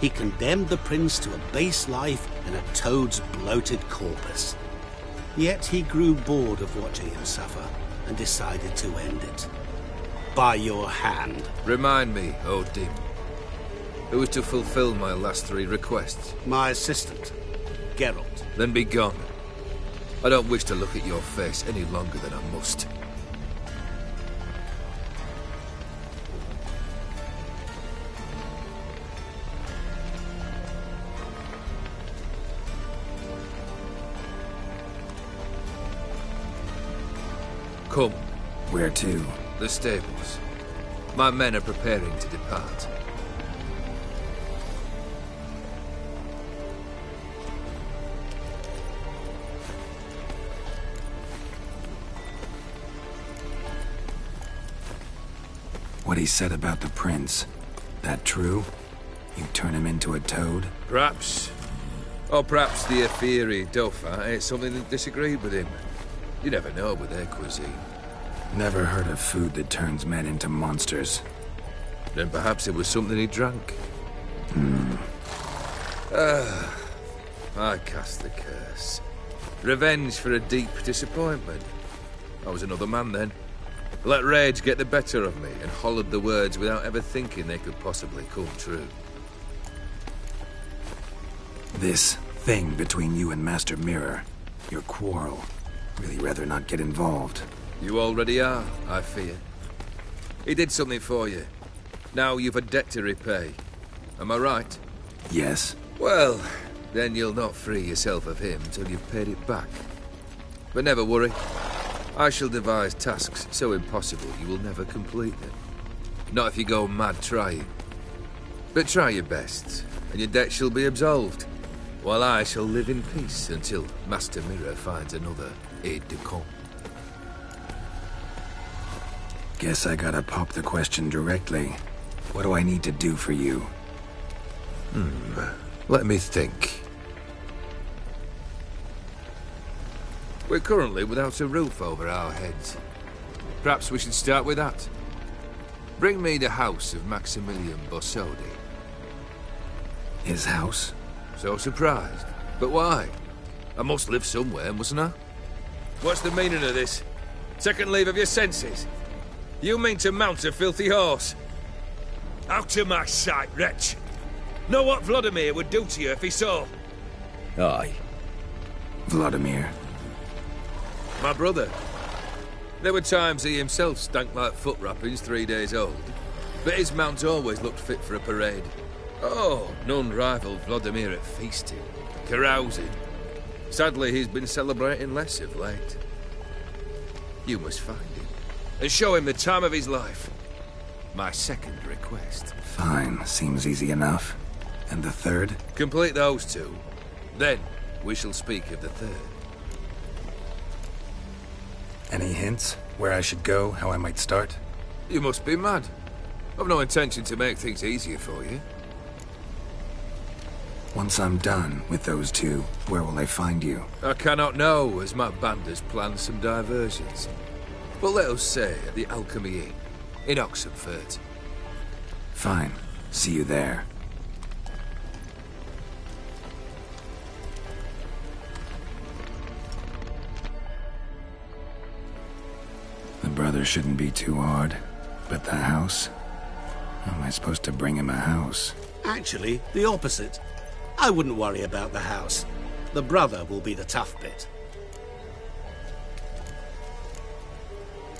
he condemned the prince to a base life in a toad's bloated corpus. Yet he grew bored of watching him suffer and decided to end it. By your hand. Remind me, O Dim. Who is to fulfill my last 3 requests? My assistant, Geralt. Then be gone. I don't wish to look at your face any longer than I must. Come. Where to? The stables. My men are preparing to depart. What he said about the prince, that true? You turn him into a toad? Perhaps. Or perhaps the Aetheri Dauphin ate something that disagreed with him. You never know with their cuisine. Never heard of food that turns men into monsters. Then perhaps it was something he drank. I cast the curse. Revenge for a deep disappointment. I was another man then. Let rage get the better of me and hollered the words without ever thinking they could possibly come true. This thing between you and Master Mirror, your quarrel, really rather not get involved. You already are, I fear. He did something for you. Now you've a debt to repay. Am I right? Yes. Well, then you'll not free yourself of him till you've paid it back. But never worry. I shall devise tasks so impossible you will never complete them. Not if you go mad trying. But try your best, and your debt shall be absolved, while I shall live in peace until Master Mirror finds another aide-de-camp. Guess I gotta pop the question directly. What do I need to do for you? Let me think. We're currently without a roof over our heads. Perhaps we should start with that. Bring me the house of Maximilian Borsodi. His house? So surprised. But why? I must live somewhere, mustn't I? What's the meaning of this? Second leave of your senses? You mean to mount a filthy horse? Out of my sight, wretch! Know what Vladimir would do to you if he saw? Aye. Vladimir. My brother. There were times he himself stank like foot wrappings 3 days old, but his mount always looked fit for a parade. Oh, none rivaled Vladimir at feasting, carousing. Sadly, he's been celebrating less of late. You must find him, and show him the time of his life. My second request. Fine, seems easy enough. And the third? Complete those two. Then, we shall speak of the third. Any hints? Where I should go, how I might start? You must be mad. I've no intention to make things easier for you. Once I'm done with those two, where will I find you? I cannot know, as my band has planned some diversions. But let us say at the Alchemy Inn, in Oxenfurt. Fine. See you there. The brother shouldn't be too hard. But the house? How am I supposed to bring him a house? Actually, the opposite. I wouldn't worry about the house. The brother will be the tough bit.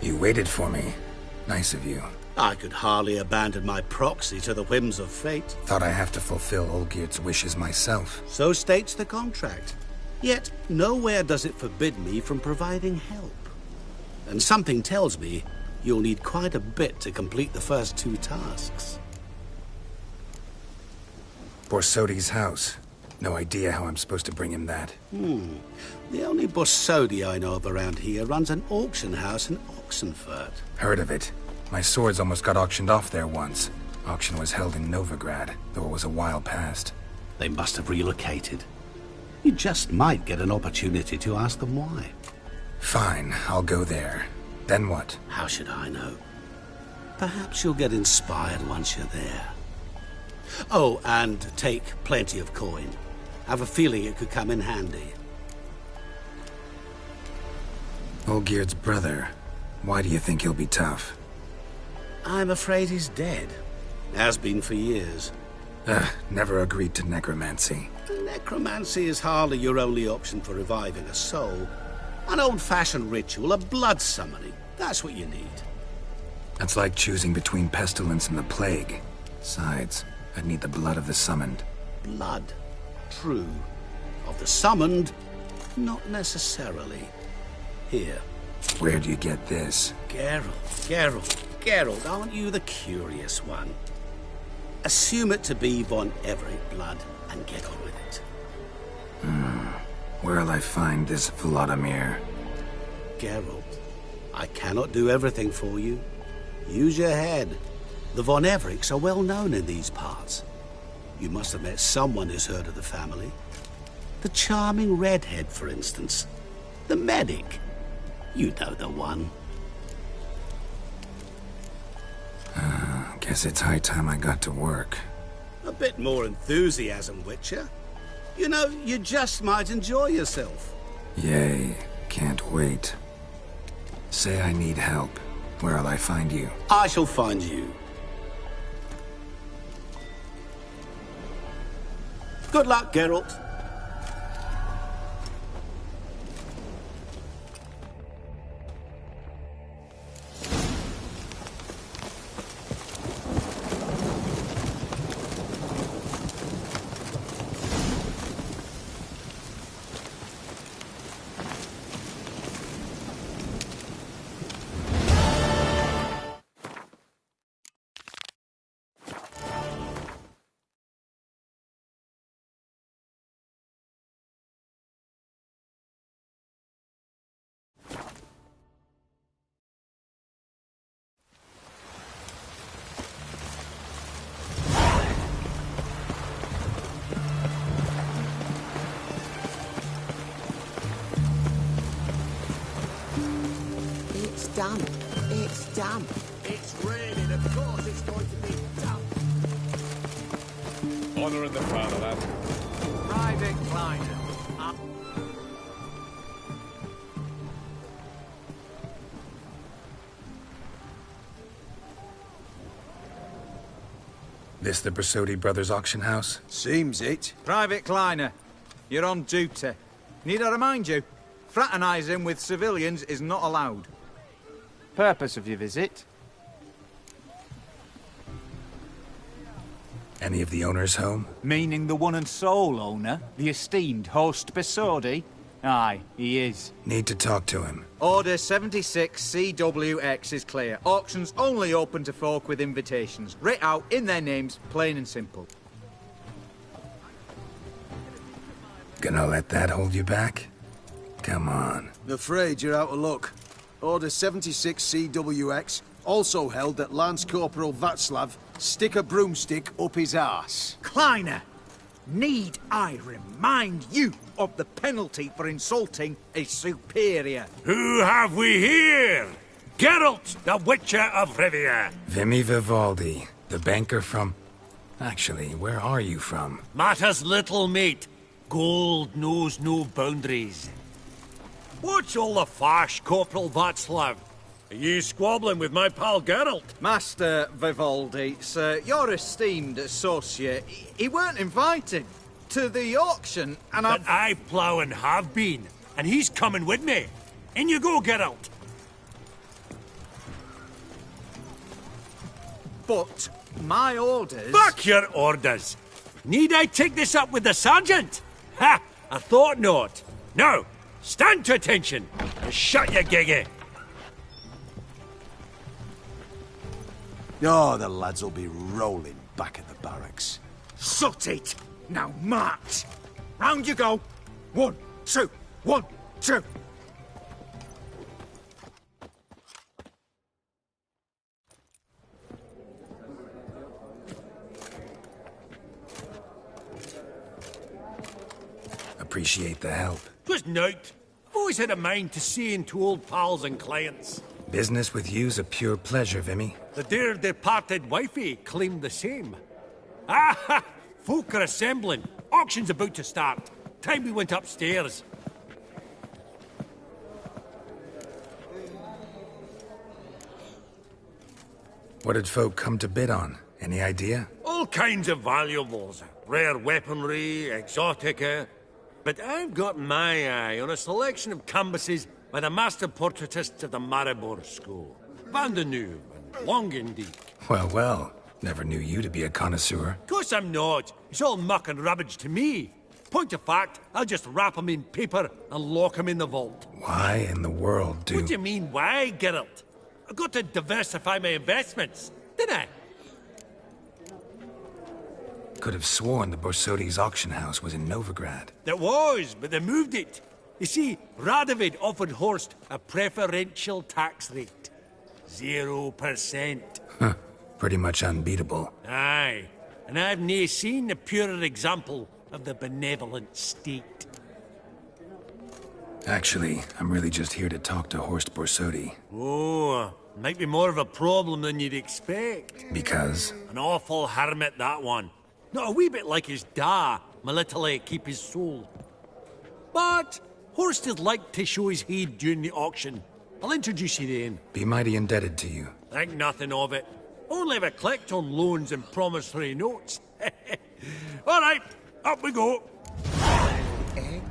You waited for me. Nice of you. I could hardly abandon my proxy to the whims of fate. Thought I have to fulfill Olgierd's wishes myself. So states the contract. Yet, nowhere does it forbid me from providing help. And something tells me you'll need quite a bit to complete the first two tasks. Borsodi's house. No idea how I'm supposed to bring him that. The only Borsodi I know of around here runs an auction house in Oxenfurt. Heard of it. My swords almost got auctioned off there once. Auction was held in Novigrad, though it was a while past. They must have relocated. You just might get an opportunity to ask them why. Fine, I'll go there. Then what? How should I know? Perhaps you'll get inspired once you're there. Oh, and take plenty of coin. Have a feeling it could come in handy. Olgierd's brother. Why do you think he'll be tough? I'm afraid he's dead. Has been for years. Never agreed to necromancy. Necromancy is hardly your only option for reviving a soul. An old-fashioned ritual, a blood summoning. That's what you need. That's like choosing between pestilence and the plague. Besides, I'd need the blood of the summoned. Blood. True. Of the summoned, not necessarily. Here. Where do you get this? Geralt, aren't you the curious one? Assume it to be von Everett blood and get on with it. Where'll I find this Vladimir? Geralt, I cannot do everything for you. Use your head. The von Evericks are well known in these parts. You must have met someone who's heard of the family. The charming redhead, for instance. The medic. You know the one. Guess it's high time I got to work. A bit more enthusiasm, Witcher. You know, you just might enjoy yourself. Yay. Can't wait. Say I need help. Where'll I find you? I shall find you. Good luck, Geralt. damp. It's damp. It's raining, of course it's going to be damp. Honour in the crown, lad. Private Kleiner. This the Bersodi Brothers auction house? Seems it. Private Kleiner, you're on duty. Need I remind you, fraternising with civilians is not allowed. Purpose of your visit? Any of the owners home? Meaning the one and sole owner, the esteemed host Bersodi? Aye, he is. Need to talk to him. Order 76 CWX is clear. Auctions only open to folk with invitations. Writ out in their names, plain and simple. Gonna let that hold you back? Come on. I'm afraid you're out of luck. Order 76 CWX also held that Lance Corporal Václav stick a broomstick up his arse. Kleiner, need I remind you of the penalty for insulting a superior? Who have we here? Geralt, the Witcher of Rivia. Vimy Vivaldi, the banker from... Actually, where are you from? Matters little, mate. Gold knows no boundaries. What's all the fash, Corporal Václav? Are you squabbling with my pal Geralt? Master Vivaldi, sir, your esteemed associate, he weren't invited to the auction, and But I plough and have been, and he's coming with me. In you go, Geralt. But my orders... Fuck your orders! Need I take this up with the sergeant? Ha! I thought not. Now, stand to attention and shut your giggy. Oh, the lads will be rolling back at the barracks. Sot it! Now march! Round you go! 1, 2, 1, 2! Appreciate the help. 'Twas nowt. I've always had a mind to see into old pals and clients. Business with you's a pure pleasure, Vimy. The dear departed wifey claimed the same. Ah! Folk are assembling. Auction's about to start. Time we went upstairs. What did folk come to bid on? Any idea? All kinds of valuables. Rare weaponry, exotica. But I've got my eye on a selection of canvases by the master portraitists of the Maribor School. Van de Neuve and Longendijk. Well, well. Never knew you to be a connoisseur. Of course I'm not. It's all muck and rubbish to me. Point of fact, I'll just wrap 'em in paper and lock 'em in the vault. Why in the world do... What do you mean, why, Geralt? I've got to diversify my investments, didn't I? Could have sworn the Borsodi's auction house was in Novigrad. There was, but they moved it. You see, Radovid offered Horst a preferential tax rate. 0%. Huh. Pretty much unbeatable. Aye. And I've nae seen a purer example of the benevolent state. Actually, I'm really just here to talk to Horst Borsodi. Oh, might be more of a problem than you'd expect. Because? An awful hermit, that one. Not a wee bit like his da, Melitele keep his soul. But Horst is like to show his head during the auction. I'll introduce you to him. Be mighty indebted to you. Think nothing of it. Only if I collect on loans and promissory notes. All right, up we go. Egg,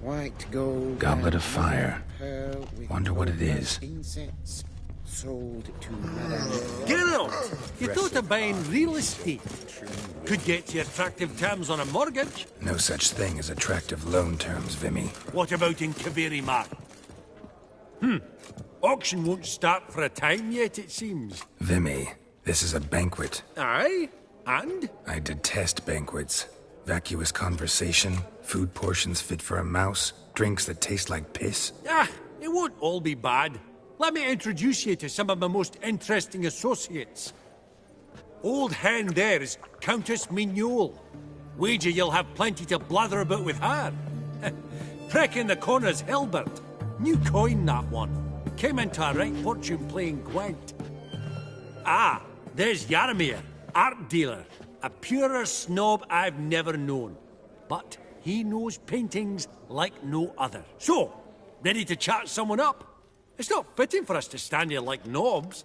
white gold. Goblet of fire. Pearl with Wonder what it is. Insects sold to Madame. Geralt, you thought of buying real estate. Could get you attractive terms on a mortgage. No such thing as attractive loan terms, Vimy. What about in Kaveri Mark? Auction won't start for a time yet, it seems. Vimy, this is a banquet. Aye? And? I detest banquets. Vacuous conversation, food portions fit for a mouse, drinks that taste like piss. Ah, it won't all be bad. Let me introduce you to some of my most interesting associates. Old hen there is Countess Mignol. Wager you'll have plenty to blather about with her. Prick in the corner's Hilbert. New coin, that one. came into a right fortune playing Gwent. Ah, there's Yaramir, art dealer. A purer snob I've never known. But he knows paintings like no other. So, ready to chat someone up? It's not fitting for us to stand here like knobs.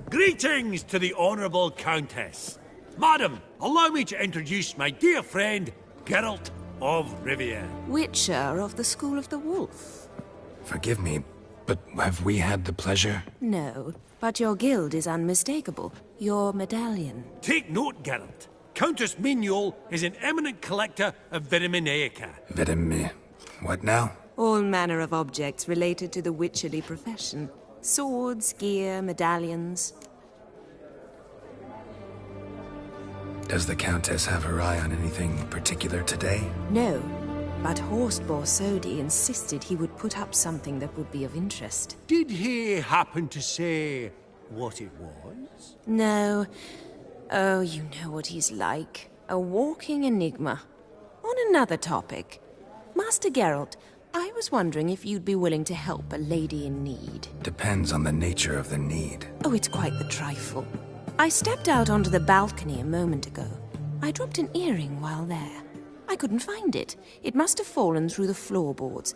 Greetings to the Honourable Countess. Madam, allow me to introduce my dear friend, Geralt of Rivia. Witcher of the School of the Wolf. Forgive me, but have we had the pleasure? No, but your guild is unmistakable. Your medallion. Take note, Geralt. Countess Mignol is an eminent collector of Vitaminaica. What now? All manner of objects related to the witcherly profession. Swords, gear, medallions. Does the Countess have her eye on anything particular today? No, but Horst Borsodi insisted he would put up something that would be of interest. Did he happen to say what it was? No. Oh, you know what he's like. A walking enigma. On another topic. Master Geralt, I was wondering if you'd be willing to help a lady in need. Depends on the nature of the need. Oh, it's quite the trifle. I stepped out onto the balcony a moment ago. I dropped an earring while there. I couldn't find it. It must have fallen through the floorboards.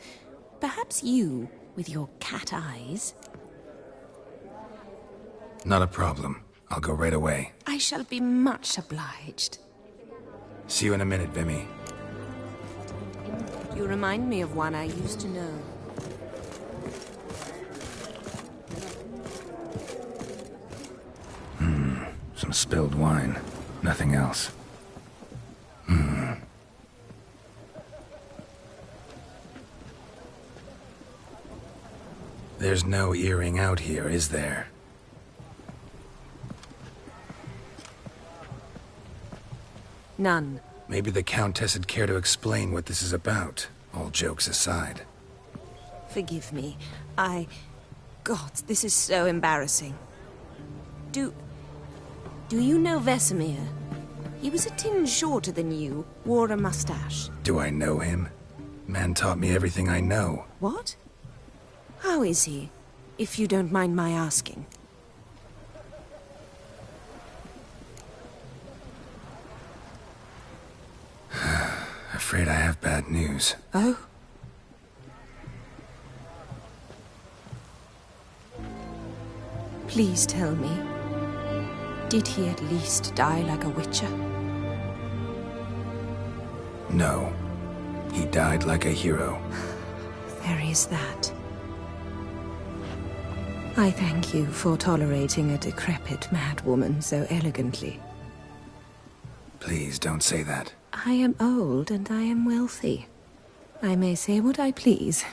Perhaps you, with your cat eyes... Not a problem. I'll go right away. I shall be much obliged. See you in a minute, Vimy. You remind me of one I used to know. Some spilled wine. Nothing else. There's no earring out here, is there? None. Maybe the Countess would care to explain what this is about, all jokes aside. Forgive me. God, this is so embarrassing. Do you know Vesemir? He was a tinge shorter than you, wore a mustache. Do I know him? Man taught me everything I know. What? How is he, if you don't mind my asking? Afraid I have bad news. Oh? Please tell me. Did he at least die like a witcher? No. He died like a hero. There is that. I thank you for tolerating a decrepit madwoman so elegantly. Please don't say that. I am old and I am wealthy. I may say what I please.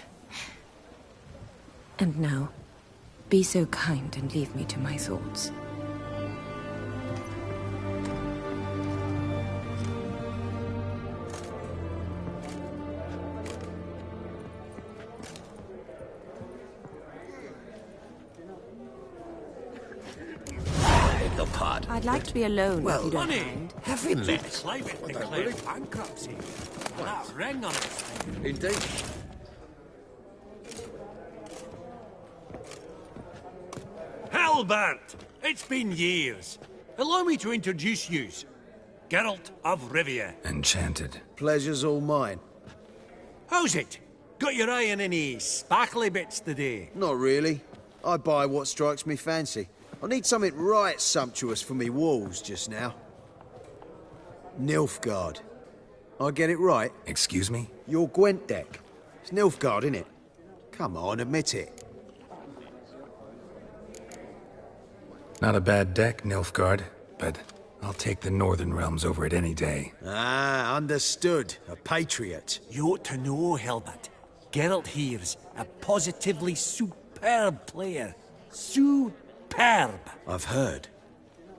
And now, be so kind and leave me to my thoughts. I'd like to be alone if you don't mind. Heaven let climate declare bankruptcy. With that ring on it. Indeed. Halbert! It's been years. Allow me to introduce yous. Geralt of Rivia. Enchanted. Pleasure's all mine. How's it? Got your eye on any sparkly bits today? Not really. I buy what strikes me fancy. I need something right sumptuous for me walls just now. Nilfgaard. I get it right? Excuse me? Your Gwent deck. It's Nilfgaard, innit? Come on, admit it. Not a bad deck, Nilfgaard, but I'll take the Northern Realms over it any day. Ah, understood. A patriot. You ought to know, Hilbert. Geralt here's a positively superb player. Superb. I've heard.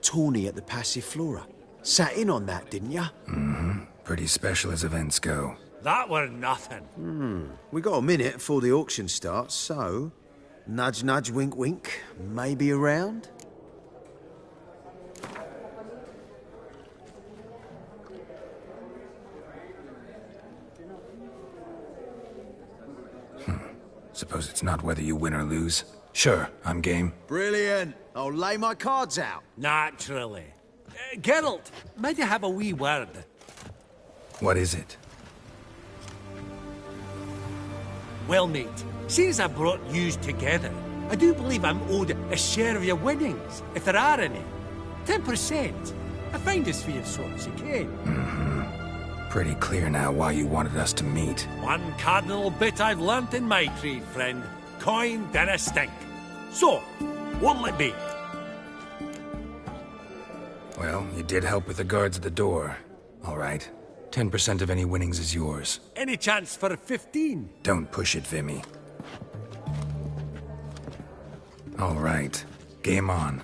Tawny at the Passiflora. Sat in on that, didn't ya? Mm-hmm. Pretty special as events go. That were nothing. We got a minute before the auction starts, so... Nudge, nudge, wink, wink. Maybe around? Suppose it's not whether you win or lose. Sure, I'm game. Brilliant. I'll lay my cards out. Naturally. Geralt, might you have a wee word? What is it? Well, mate, seeing as I brought yous together, I do believe I'm owed a share of your winnings, if there are any. 10%. I find this for your sorts, you can. Pretty clear now why you wanted us to meet. One cardinal bit I've learnt in my trade, friend. Coin dinna stink. So, what'll it be? Well, you did help with the guards at the door. All right. 10% of any winnings is yours. Any chance for 15? Don't push it, Vimy. All right. Game on.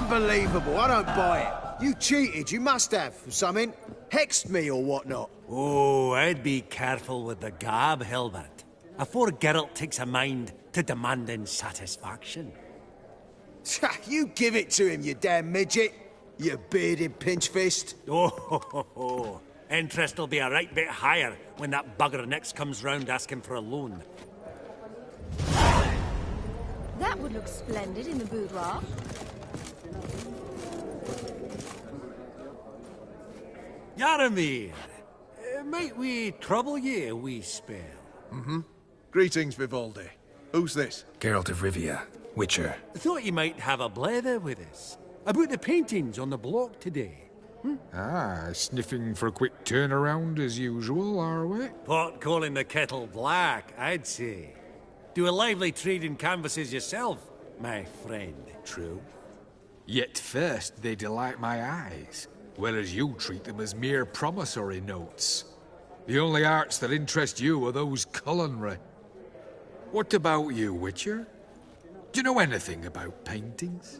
Unbelievable, I don't buy it. You cheated, you must have, for something. Hexed me or whatnot. Oh, I'd be careful with the gab, Hilbert. Afore Geralt takes a mind to demanding satisfaction. You give it to him, you damn midget. you bearded pinch-fist. Oh, interest will be a right bit higher when that bugger next comes round asking for a loan. That would look splendid in the boudoir. Yaramir, might we trouble ye a wee spell? Mm-hmm. Greetings, Vivaldi. Who's this? Geralt of Rivia, Witcher. Thought you might have a blether with us. About the paintings on the block today. Ah, sniffing for a quick turnaround as usual, are we? Pot calling the kettle black, I'd say. Do a lively trade in canvases yourself, my friend. True. Yet first they delight my eyes, whereas you treat them as mere promissory notes. The only arts that interest you are those culinary. What about you, Witcher? Do you know anything about paintings?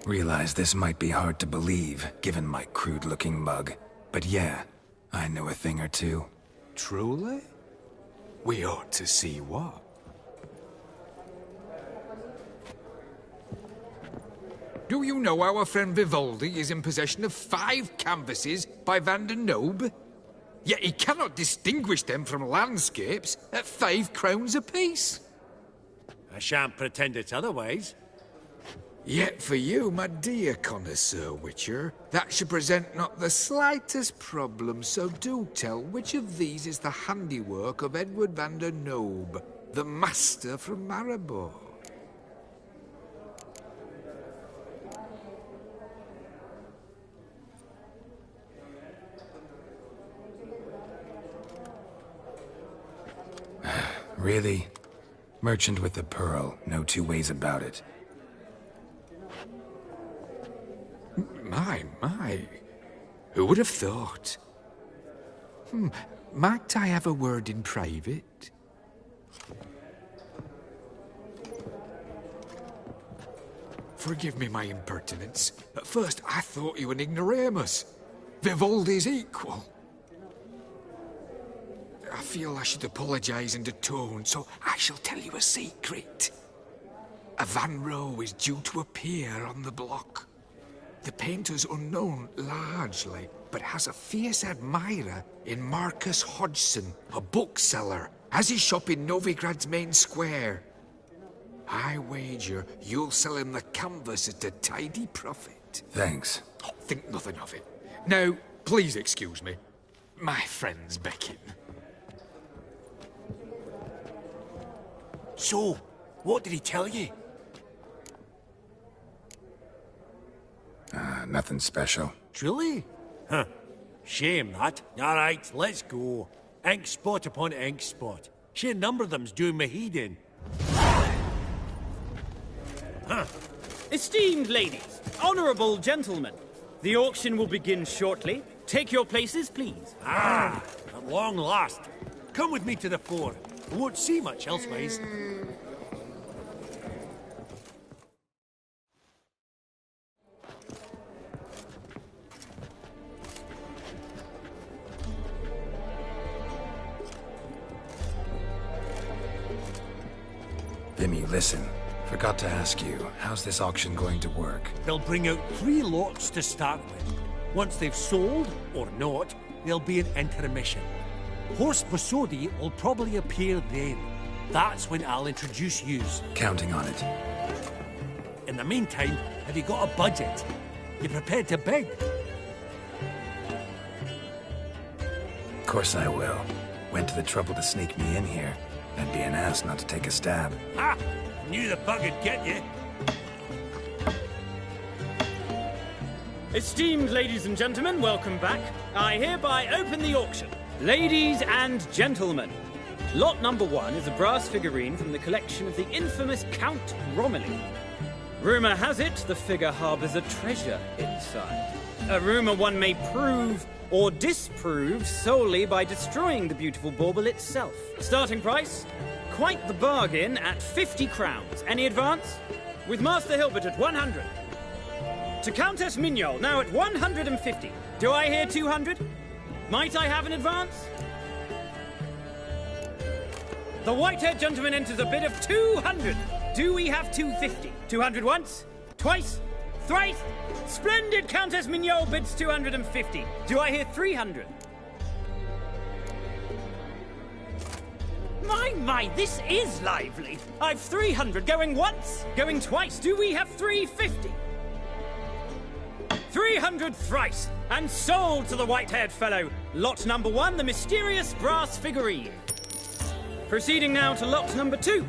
Realize this might be hard to believe, given my crude-looking mug. But yeah, I know a thing or two. Truly? We ought to see what. Do you know our friend Vivaldi is in possession of 5 canvases by Van der Nobe? Yet he cannot distinguish them from landscapes at 5 crowns apiece. I shan't pretend it's otherwise. Yet for you, my dear connoisseur Witcher, that should present not the slightest problem, so do tell which of these is the handiwork of Edward van der Nobe, the master from Maribor. Really? Merchant with the pearl, no two ways about it. My. Who would have thought? Might I have a word in private? Forgive me my impertinence. At first I thought you an ignoramus. Vivaldi's equal. I feel I should apologize and atone, so I shall tell you a secret. A Van Rohe is due to appear on the block. The painter's unknown, largely, but has a fierce admirer in Marcus Hodgson, a bookseller, has his shop in Novigrad's main square. I wager you'll sell him the canvas at a tidy profit. Thanks. Oh, think nothing of it. Now, please excuse me. My friend's beckon. So, what did he tell you? Nothing special. Truly? Huh. Shame that. All right, let's go. Ink spot upon ink spot. Sheer number of them's doing me heed in. Huh. Esteemed ladies, honorable gentlemen, the auction will begin shortly. Take your places, please. At long last. Come with me to the fore. We won't see much elsewise. Vimy, listen. Forgot to ask you, how's this auction going to work? They'll bring out 3 lots to start with. Once they've sold, or not, there'll be an intermission. Horst Bosodi will probably appear then. That's when I'll introduce yous. Counting on it. In the meantime, have you got a budget? You prepared to bid? Of course I will. Went to the trouble to sneak me in here. I'd be an ass not to take a stab. Ha! Knew the bug'd get you. Esteemed ladies and gentlemen, welcome back. I hereby open the auction. Ladies and gentlemen, lot number 1 is a brass figurine from the collection of the infamous Count Romilly. Rumour has it the figure harbours a treasure inside. A rumour one may prove or disprove solely by destroying the beautiful bauble itself. Starting price? Quite the bargain at 50 crowns. Any advance? With Master Hilbert at 100. To Countess Mignol, now at 150. Do I hear 200? Might I have an advance? The white-haired gentleman enters a bid of 200. Do we have 250? 200 once? Twice? Thrice! Splendid! Countess Mignot bids 250. Do I hear 300? My, this is lively. I've 300 going once, going twice. Do we have 350? 300 thrice, and sold to the white-haired fellow. Lot number 1, the mysterious brass figurine. Proceeding now to lot number 2.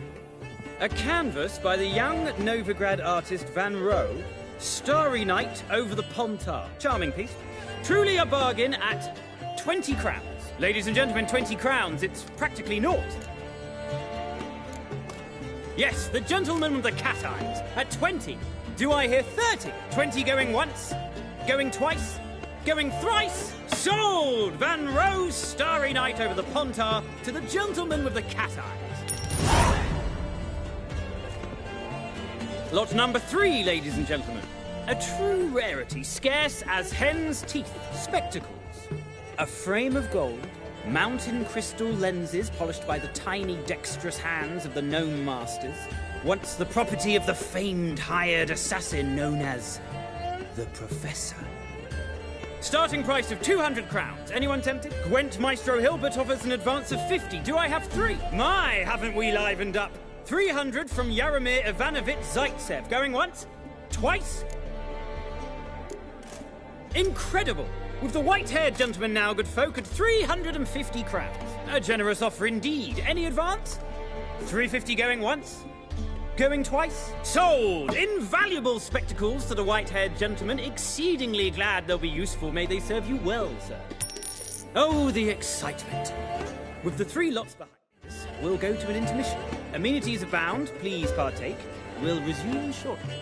A canvas by the young Novigrad artist Van Rohe, Starry Night over the Pontar. Charming piece. Truly a bargain at 20 crowns. Ladies and gentlemen, 20 crowns, it's practically naught. Yes, the gentleman with the cat eyes, at 20. Do I hear 30? 20 going once, going twice, going thrice. Sold! Van Rohe's Starry Night over the Pontar to the gentleman with the cat eyes. Lot number 3, ladies and gentlemen. A true rarity, scarce as hen's teeth. Spectacles. A frame of gold, mountain crystal lenses polished by the tiny, dexterous hands of the gnome masters. Once the property of the famed hired assassin known as the Professor. Starting price of 200 crowns. Anyone tempted? Gwent Maestro Hilbert offers an advance of 50. Do I have 3? My, haven't we livened up? 300 from Yaromir Ivanovich Zaitsev. Going once? Twice? Incredible! With the white-haired gentleman now, good folk, at 350 crowns. A generous offer indeed. Any advance? 350 going once? Going twice? Sold! Invaluable spectacles to the white-haired gentleman. Exceedingly glad they'll be useful. May they serve you well, sir. Oh, the excitement. With the 3 lots behind us, we'll go to an intermission. Amenities abound. Please partake. We'll resume shortly.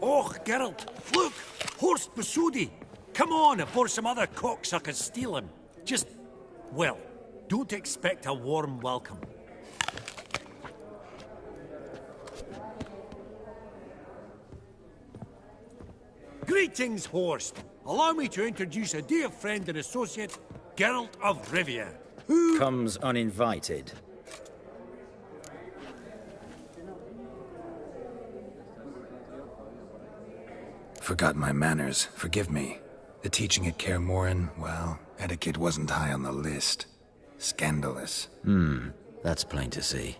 Oh, Geralt, look! Horst Besudi! Come on, before some other cocksuckers steal him. Just, well, don't expect a warm welcome. Greetings, Horst. Allow me to introduce a dear friend and associate, Geralt of Rivia. Who comes uninvited? Forgot my manners. Forgive me. The teaching at Kaer Morhen, well, etiquette wasn't high on the list. Scandalous. That's plain to see.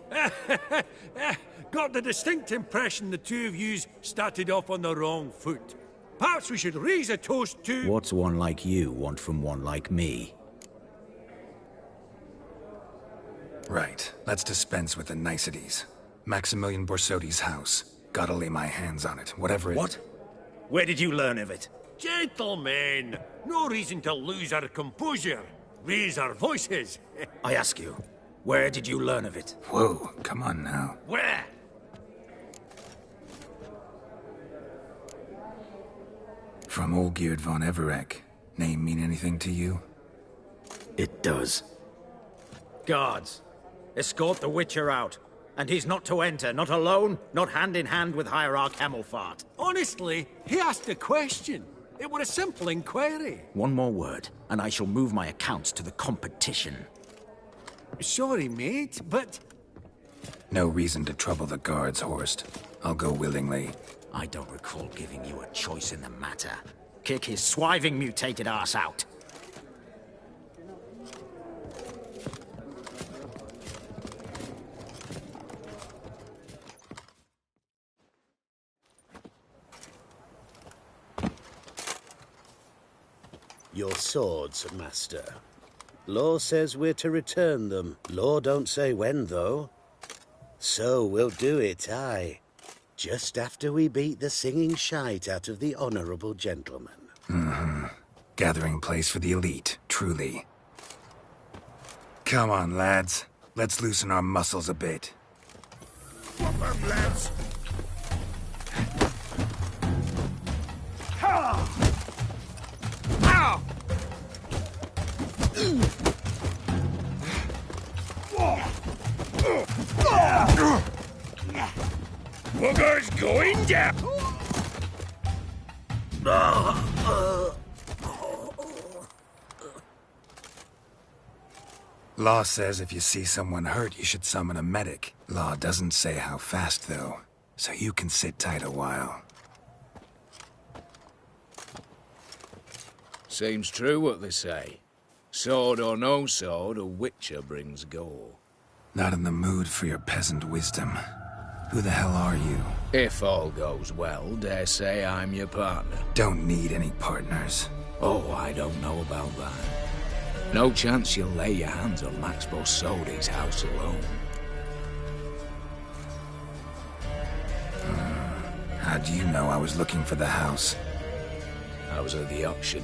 Got the distinct impression the two of yous started off on the wrong foot. Perhaps we should raise a toast to... What's one like you want from one like me? Right. Let's dispense with the niceties. Maximilian Borsodi's house. Gotta lay my hands on it, whatever it... What? Where did you learn of it? Gentlemen, no reason to lose our composure. Raise our voices. I ask you, where did you learn of it? Whoa, come on now. Where? From Olgierd von Everec. Name mean anything to you? It does. Guards, escort the Witcher out. And he's not to enter, not alone, not hand in hand with Hierarch Hamilfart. Honestly, he asked a question. It were a simple inquiry. One more word, and I shall move my accounts to the competition. Sorry, mate, but... No reason to trouble the guards, Horst. I'll go willingly. I don't recall giving you a choice in the matter. Kick his swiving mutated ass out. Your swords, master. Law says we're to return them. Law don't say when, though. So we'll do it, aye. Just after we beat the singing shite out of the honourable gentleman. Gathering place for the elite, truly. Come on, lads. Let's loosen our muscles a bit. Whoop 'em, lads! Booger's going down! Law says if you see someone hurt, you should summon a medic. Law doesn't say how fast, though, so you can sit tight a while. Seems true what they say. Sword or no sword, a witcher brings gore. Not in the mood for your peasant wisdom. Who the hell are you? If all goes well, dare say I'm your partner. Don't need any partners. Oh, I don't know about that. No chance you'll lay your hands on Max Borsodi's house alone. How do you know I was looking for the house? I was at the auction.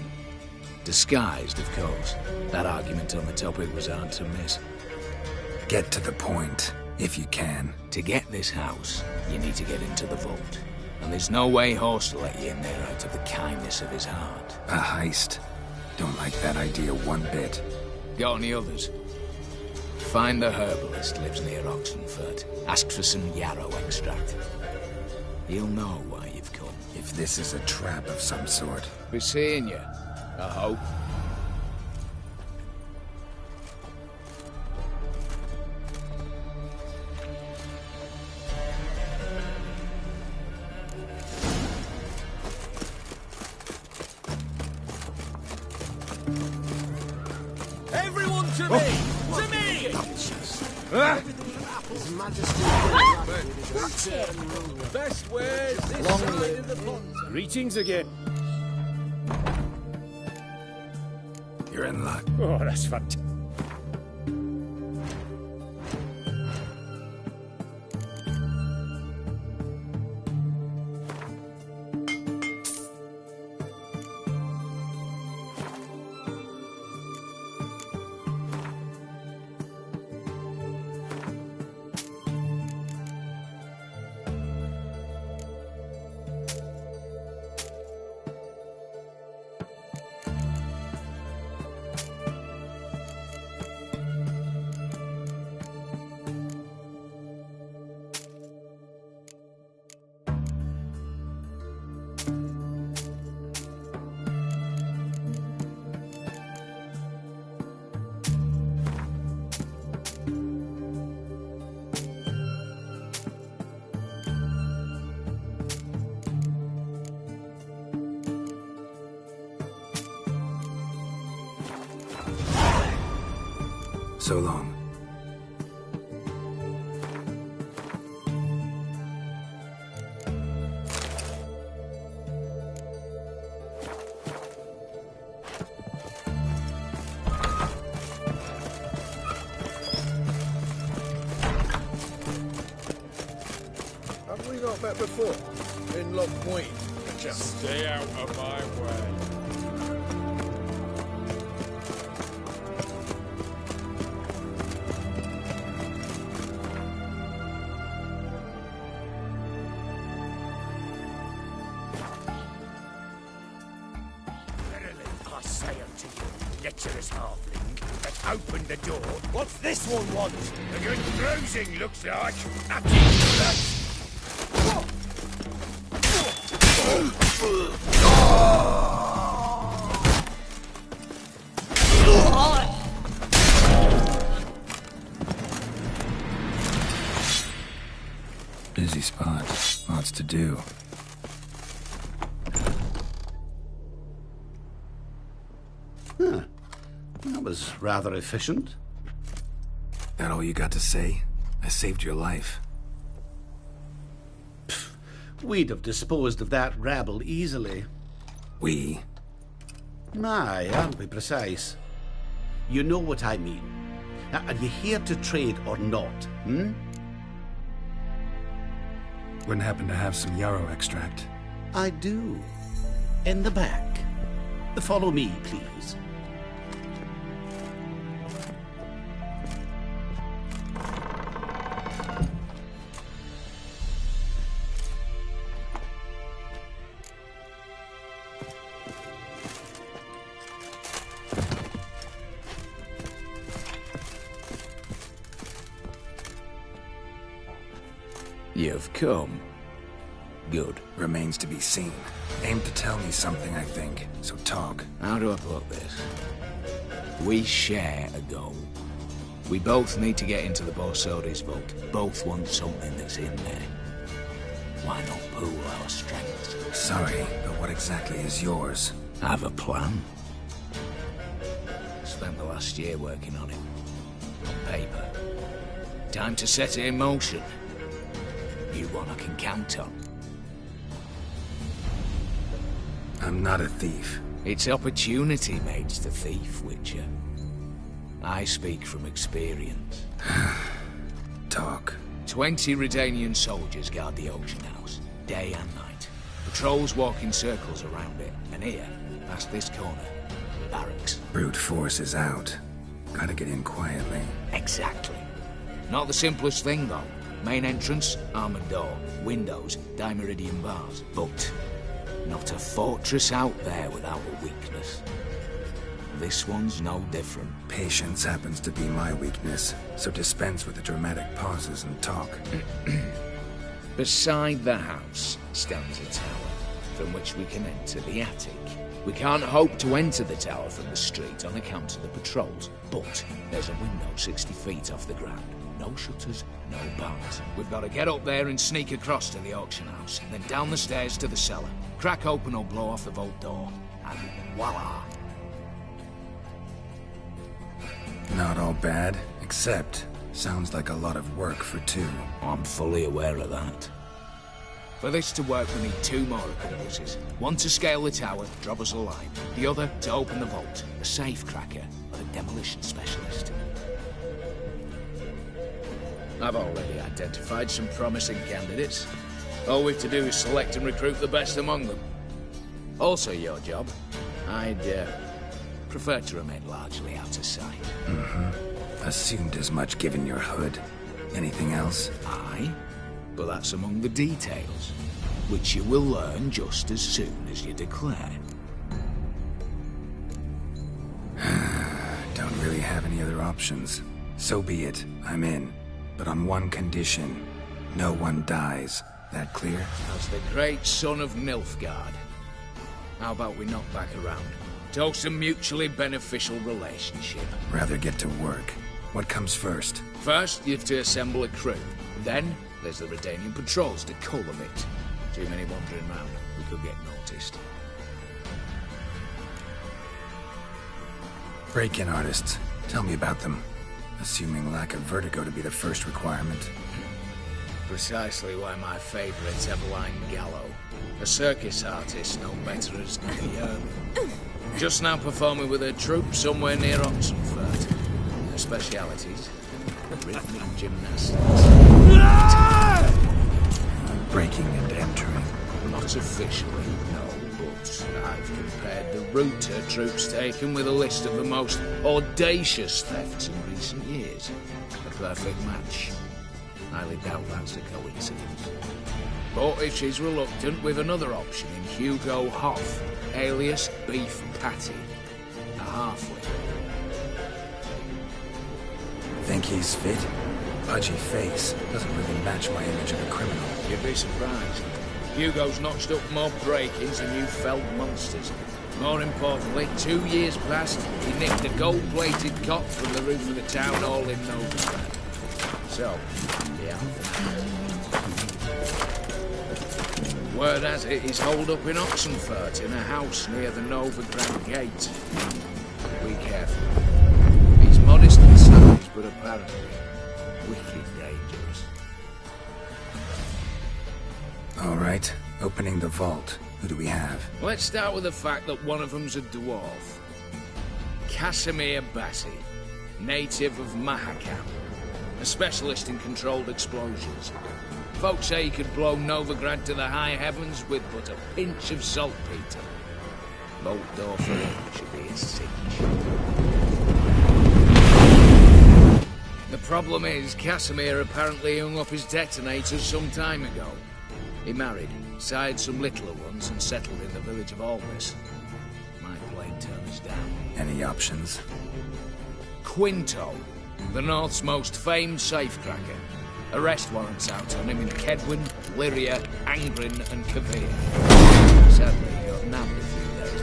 Disguised, of course. That argument on the topic was hard to miss. Get to the point, if you can. To get this house, you need to get into the vault. And there's no way Horst will let you in there out of the kindness of his heart. A heist? Don't like that idea one bit. Got any others? Find the herbalist lives near Oxenfurt. Ask for some yarrow extract. He'll know why you've come. If this is a trap of some sort. Be seeing you, I hope. Everyone to me! To me! His Majesty. Best wares this side of the pond. Greetings again. You're in luck. Oh, that's fantastic. So long. Have we not met before? In Loch Point, just stay out of my way. I say unto you, lecherous halfling, that opened the door. What's this one want? A good bruising, looks like. Up you, Busy spot. Lots to do. Huh. That was rather efficient. That all you got to say? I saved your life. We'd have disposed of that rabble easily. We? Aye, aren't we precise? You know what I mean. Now, are you here to trade or not, hmm? Wouldn't happen to have some yarrow extract. I do. In the back. Follow me, please. You've come. Good. Remains to be seen. Aim to tell me something, I think. So talk. How do I put this? We share a goal. We both need to get into the Borsodi's vault. Both want something that's in there. Why not pool our strengths? Sorry, but what exactly is yours? I have a plan. Spent the last year working on it. On paper. Time to set it in motion. You one I can count on. I'm not a thief. It's opportunity makes the thief, Witcher. I speak from experience. Talk. 20 Redanian soldiers guard the auction house, day and night. Patrols walk in circles around it, and here, past this corner, barracks. Brute force is out. Gotta get in quietly. Exactly. Not the simplest thing, though. Main entrance, armored door, windows, dimeridian bars. But not a fortress out there without a weakness. This one's no different. Patience happens to be my weakness, so dispense with the dramatic pauses and talk. Beside the house stands a tower, from which we can enter the attic. We can't hope to enter the tower from the street on account of the patrols, but there's a window 60 feet off the ground. No shutters, no bars. We've got to get up there and sneak across to the auction house, then down the stairs to the cellar. Crack open or blow off the vault door, and voila! Not all bad, except sounds like a lot of work for two. I'm fully aware of that. For this to work, we need two more accomplices. One to scale the tower, drop us a line. The other to open the vault, a safe cracker or a demolition specialist. I've already identified some promising candidates. All we've to do is select and recruit the best among them. Also your job. I'd prefer to remain largely out of sight. Assumed as much given your hood. Anything else? Aye, but that's among the details, which you will learn just as soon as you declare. Don't really have any other options. So be it, I'm in. But on one condition. No one dies. That clear? As the great son of Nilfgaard. How about we knock back around? Toast a mutually beneficial relationship. Rather get to work. What comes first? First, you have to assemble a crew. Then, there's the Redanian patrols to cull a bit. Too many wandering round. We could get noticed. Break-in artists. Tell me about them. Assuming lack of vertigo to be the first requirement. Precisely why my favorite's Eveline Gallo. A circus artist no better as the just now performing with her troupe somewhere near Oxenfurt. Her specialities, rhythmic gymnastics. Breaking and entering. Not officially, no, but I've compared the route her troope's taken with a list of the most audacious thefts in recent years. A perfect match. Highly doubt that's a coincidence. But if she's reluctant, we've another option in Hugo Hoff, alias Beef Patty, a halfling. Think he's fit? Pudgy face doesn't really match my image of a criminal. You'd be surprised. Hugo's notched up more break-ins than you felled monsters. More importantly, 2 years past, he nicked a gold-plated cot from the roof of the town hall in Novigrad. So, yeah. Word has it he's holed up in Oxenfurt in a house near the Novigrad gate. Be careful. He's modest in size, but apparently wicked dangerous. All right, opening the vault. Who do we have? Let's start with the fact that one of them's a dwarf. Casimir Bassi, native of Mahakam. A specialist in controlled explosions. Folks say he could blow Novigrad to the high heavens with but a pinch of saltpeter. Vault door for him should be a cinch. The problem is, Casimir apparently hung up his detonators some time ago. He married, sired some littler ones, and settled in the village of Almas. Might plain turn us down. Any options? Quinto, the North's most famed safecracker. Arrest warrants out on him in Kedwin, Lyria, Angrin, and Kavir. Sadly, he got nabbed a few days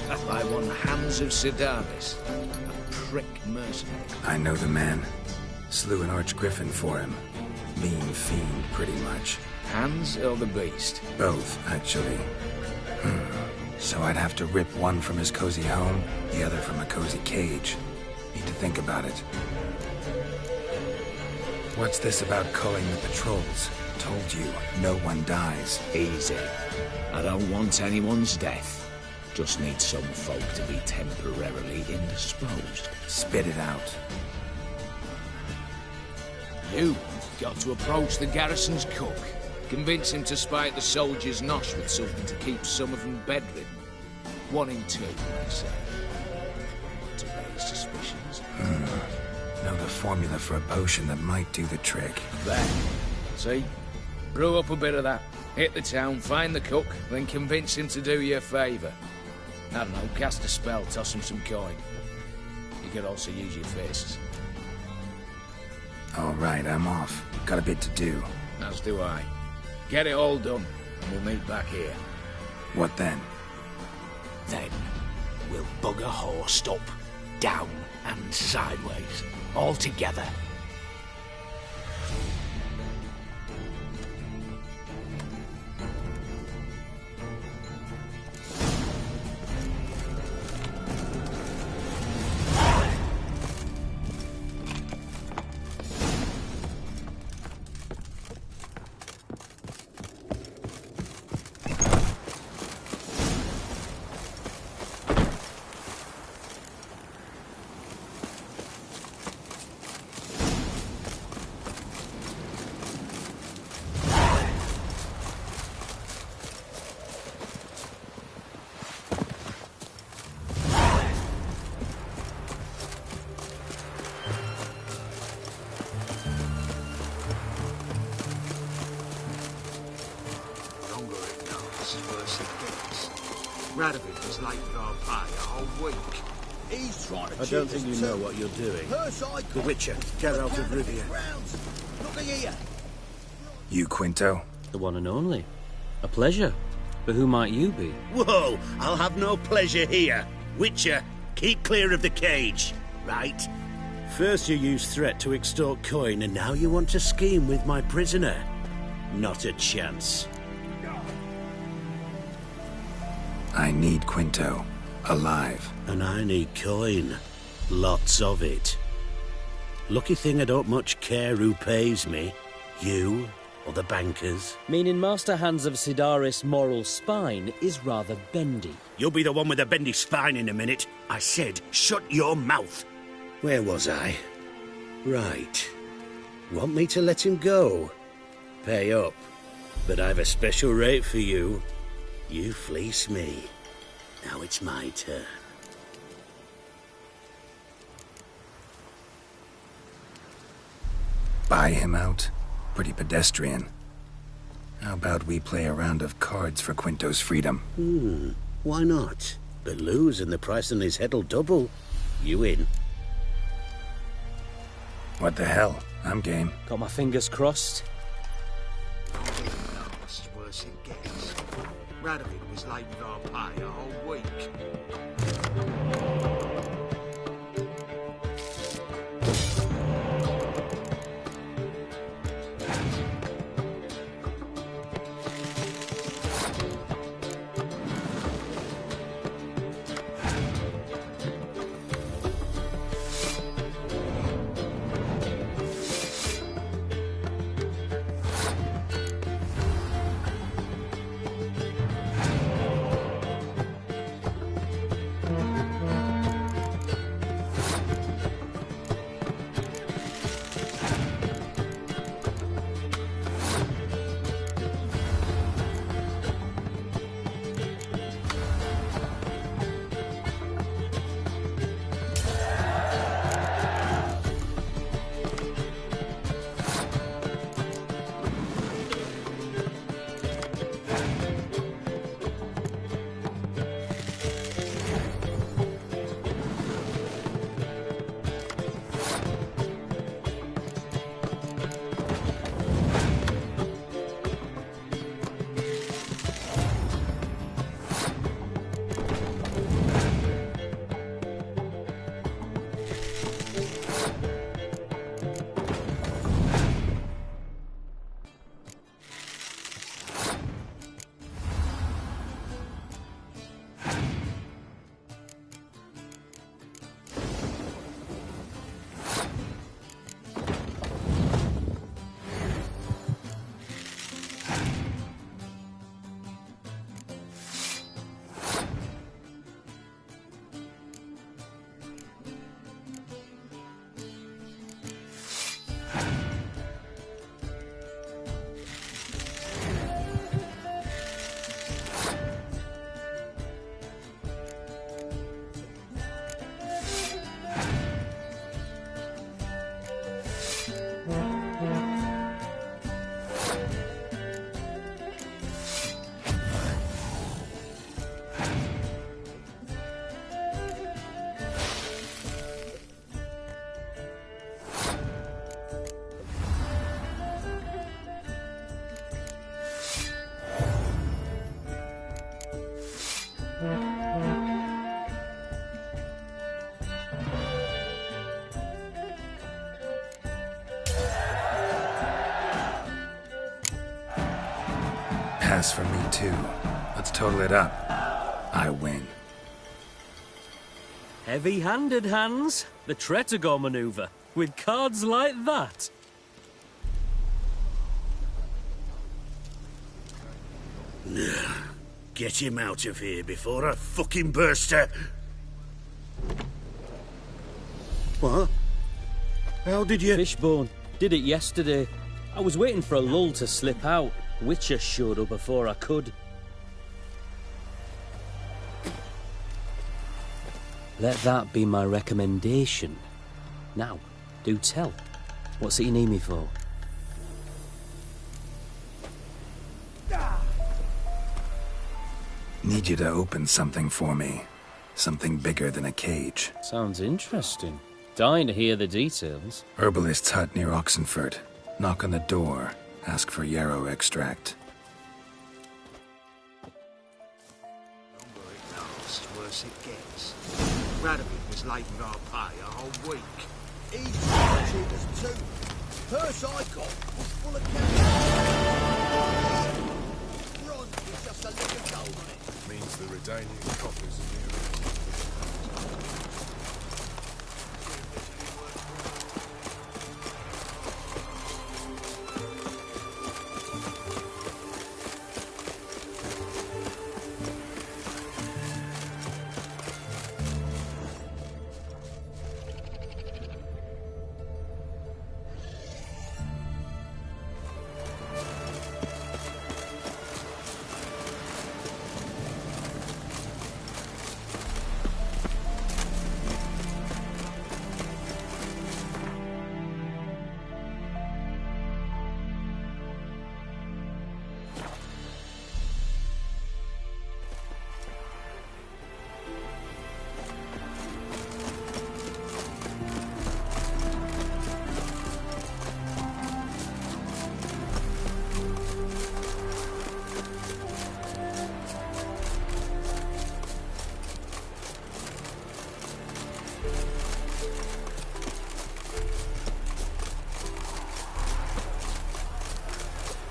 back by one Hans of Sedaris, a prick mercenary. I know the man. Slew an archgriffin for him. Mean fiend, pretty much. Hans or the beast? Both, actually. So I'd have to rip one from his cozy home, the other from a cozy cage. Need to think about it. What's this about culling the patrols? Told you, no one dies. Easy. I don't want anyone's death. Just need some folk to be temporarily indisposed. Spit it out. You've got to approach the garrison's cook. Convince him to spike the soldiers' nosh with something to keep some of them bedridden. 1 in 2, I say. To raise suspicions. Know the formula for a potion that might do the trick. There. See? Brew up a bit of that. Hit the town, find the cook, then convince him to do you a favour. I don't know, cast a spell, toss him some coin. You could also use your fists. All right, I'm off. Got a bit to do. As do I. Get it all done, and we'll meet back here. What then? Then, we'll bugger horsed up, down and sideways, all together. Radovid was late for our pay a whole week. He's trying to I don't think you know what you're doing. The Witcher, Geralt of Rivia. Look here. You, Quinto? The one and only. A pleasure. But who might you be? Whoa! I'll have no pleasure here. Witcher, keep clear of the cage, right? First you used threat to extort coin, and now you want to scheme with my prisoner. Not a chance. I need Quinto. Alive. And I need coin. Lots of it. Lucky thing I don't much care who pays me. You or the bankers. Meaning Master Hans of Sidaris' moral spine is rather bendy. You'll be the one with the bendy spine in a minute. I said, shut your mouth. Where was I? Right. Want me to let him go? Pay up. But I've a special rate for you. You fleece me. Now it's my turn. Buy him out? Pretty pedestrian. How about we play a round of cards for Quinto's freedom? Why not? But lose and the price on his head'll double. You in? What the hell? I'm game. Got my fingers crossed. It's worse it gets. Radovid was late with our pay a whole week. pass for me, too. Let's total it up. I win. Heavy-handed, Hans. The Tretogor maneuver. With cards like that. Get him out of here before I fucking burst out. What? How did you... Fishbone. Did it yesterday. I was waiting for a lull to slip out. Witcher showed up before I could. Let that be my recommendation. Now, do tell. What's it you need me for? Need you to open something for me. Something bigger than a cage. Sounds interesting. Dying to hear the details. Herbalist's hut near Oxenford. Knock on the door. Ask for yarrow extract. Worse it gets. Radovid was late with our pay a whole week. He cheated us too. Purse I got was full of cash. Bronze with just a lick of gold on it. Means the Redanian coffers are near.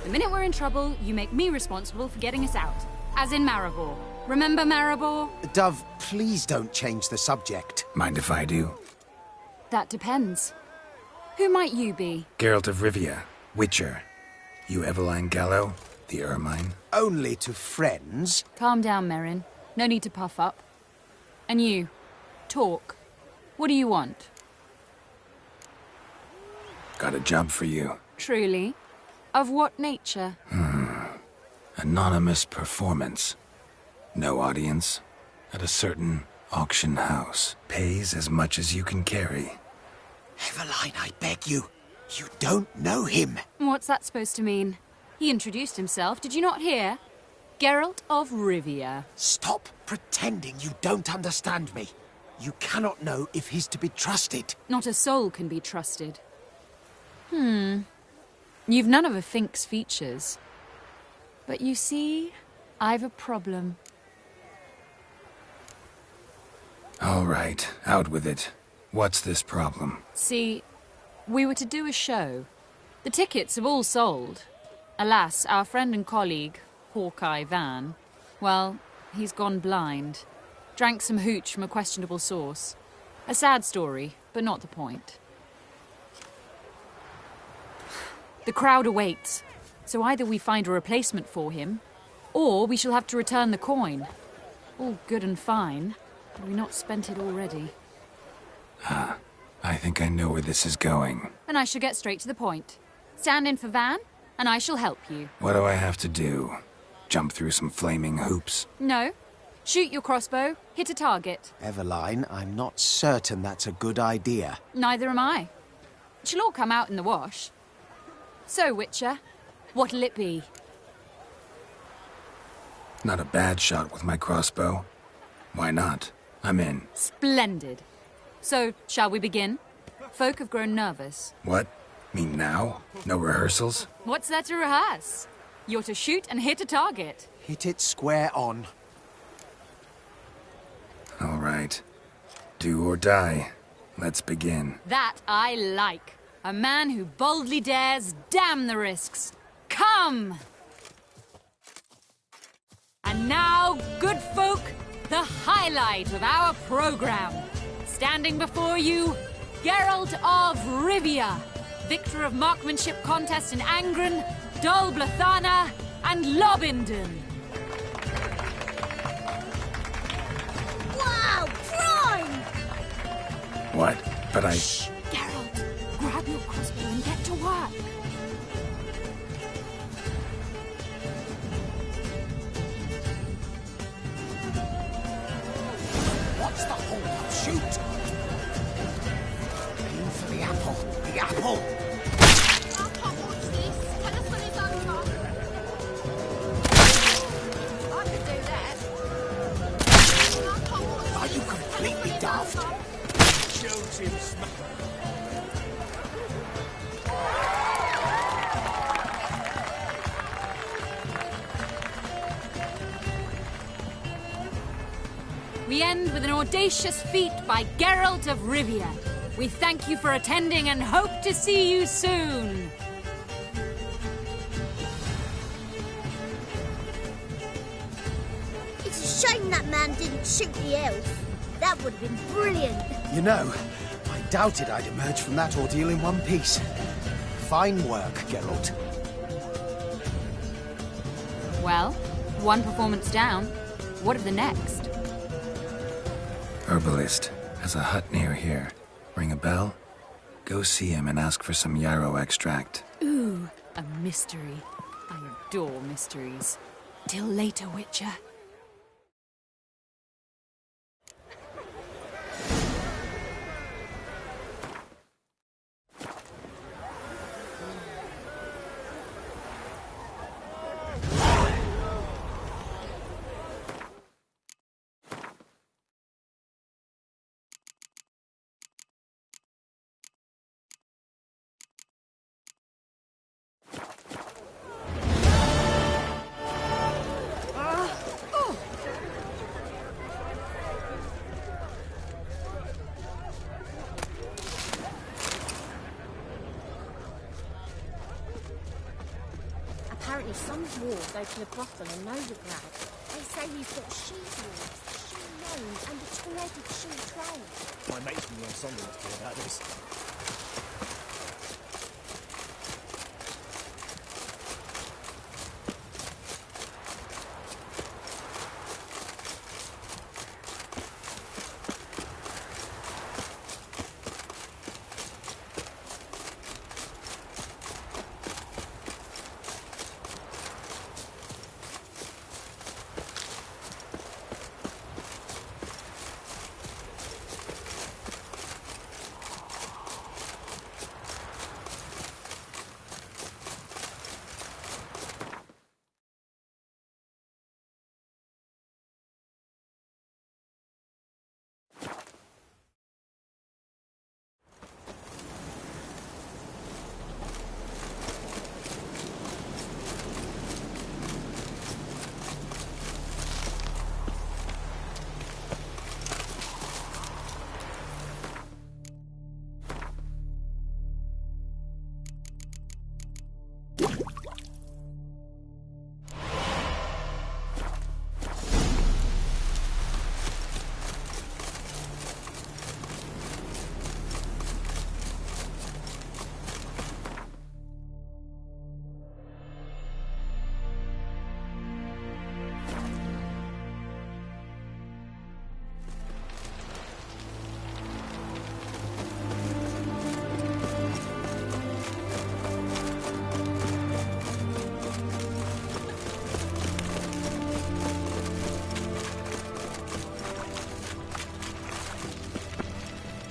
The minute we're in trouble, you make me responsible for getting us out. As in Maribor. Remember Maribor? Dove, please don't change the subject. Mind if I do? That depends. Who might you be? Geralt of Rivia, Witcher. You Eveline Gallo, the Ermine? Only to friends. Calm down, Merrin. No need to puff up. And you, talk. What do you want? Got a job for you. Truly? Of what nature? Anonymous performance. No audience. At a certain auction house. Pays as much as you can carry. Eveline, I beg you. You don't know him. What's that supposed to mean? He introduced himself, did you not hear? Geralt of Rivia. Stop pretending you don't understand me. You cannot know if he's to be trusted. Not a soul can be trusted. You've none of a Fink's features. But you see, I've a problem. All right, out with it. What's this problem? See, we were to do a show. The tickets have all sold. Alas, our friend and colleague, Hawkeye Van, well, he's gone blind. Drank some hooch from a questionable source. A sad story, but not the point. The crowd awaits, so either we find a replacement for him, or we shall have to return the coin. All good and fine, have we not spent it already? I think I know where this is going. And I shall get straight to the point. Stand in for Van, and I shall help you. What do I have to do? Jump through some flaming hoops? No. Shoot your crossbow, hit a target. Eveline, I'm not certain that's a good idea. Neither am I. It shall all come out in the wash. So, Witcher, what'll it be? Not a bad shot with my crossbow. Why not? I'm in. Splendid. So, shall we begin? Folk have grown nervous. What? Me now? No rehearsals? What's there to rehearse? You're to shoot and hit a target. Hit it square on. All right. Do or die. Let's begin. That I like. A man who boldly dares, damn the risks. Come! And now, good folk, the highlight of our program. Standing before you, Geralt of Rivia, victor of marksmanship contest in Angren, Dol Blathana, and Lobindon. Wow, prime! What? But I... Shh, Geralt, grab your crossbow and get to work. What's the hold up? Shoot! Aim for the apple. The apple! I can't watch this. Tell us when it's over. I could do that. I can't watch this. Are you completely daft? Shoot him, smack. We end with an audacious feat by Geralt of Rivia. We thank you for attending and hope to see you soon. It's a shame that man didn't shoot the elf. That would have been brilliant. You know, I doubted I'd emerge from that ordeal in one piece. Fine work, Geralt. Well, one performance down. What of the next? Herbalist has a hut near here. Ring a bell? Go see him and ask for some yarrow extract. Ooh, a mystery. I adore mysteries. Till later, Witcher. Apparently some dwarves open a brothel in Novigrad. They say he's got she-dwarves, she-gnomes and a two-headed she-troll. My mate's been on something up here about this.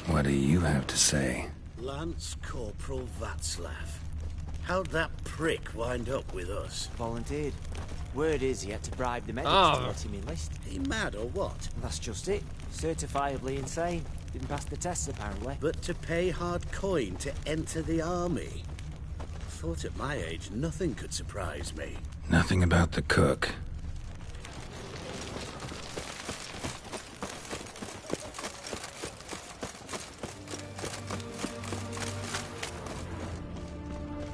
What do you have to say? Lance Corporal Václav. How'd that prick wind up with us? Volunteered. Word is he had to bribe the medics to let him enlist. He mad or what? That's just it. Certifiably insane. Didn't pass the tests, apparently. But to pay hard coin to enter the army? Thought at my age nothing could surprise me. Nothing about the cook.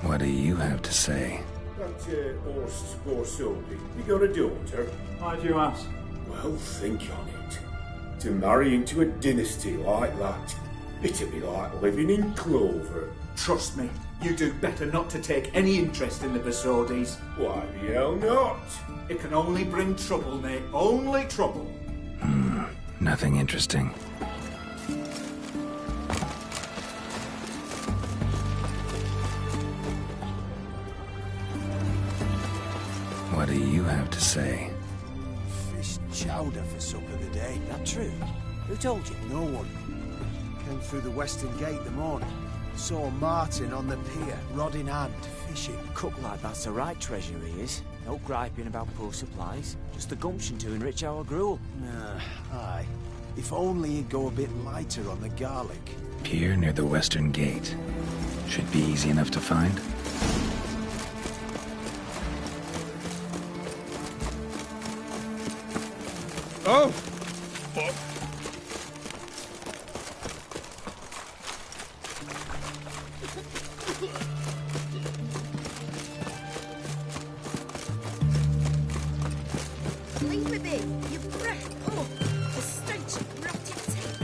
What do you have to say? Horst Borsodi, you got a daughter? Why do you ask? Well, think on it. To marry into a dynasty like that, it'd be like living in clover. Trust me, you do better not to take any interest in the Borsodis. Why the hell not? It can only bring trouble, mate. Only trouble. Nothing interesting. What do you have to say? Fish chowder for supper today. That true? Who told you? No one. Came through the western gate the morning. Saw Martin on the pier, rod in hand, fishing. Cook like that's the right treasure he is. No griping about poor supplies. Just the gumption to enrich our gruel. Aye. If only he'd go a bit lighter on the garlic. Pier near the western gate. Should be easy enough to find. Oh! Fuck. Leave me be. Your breath. Oh, the stench of rotted teeth.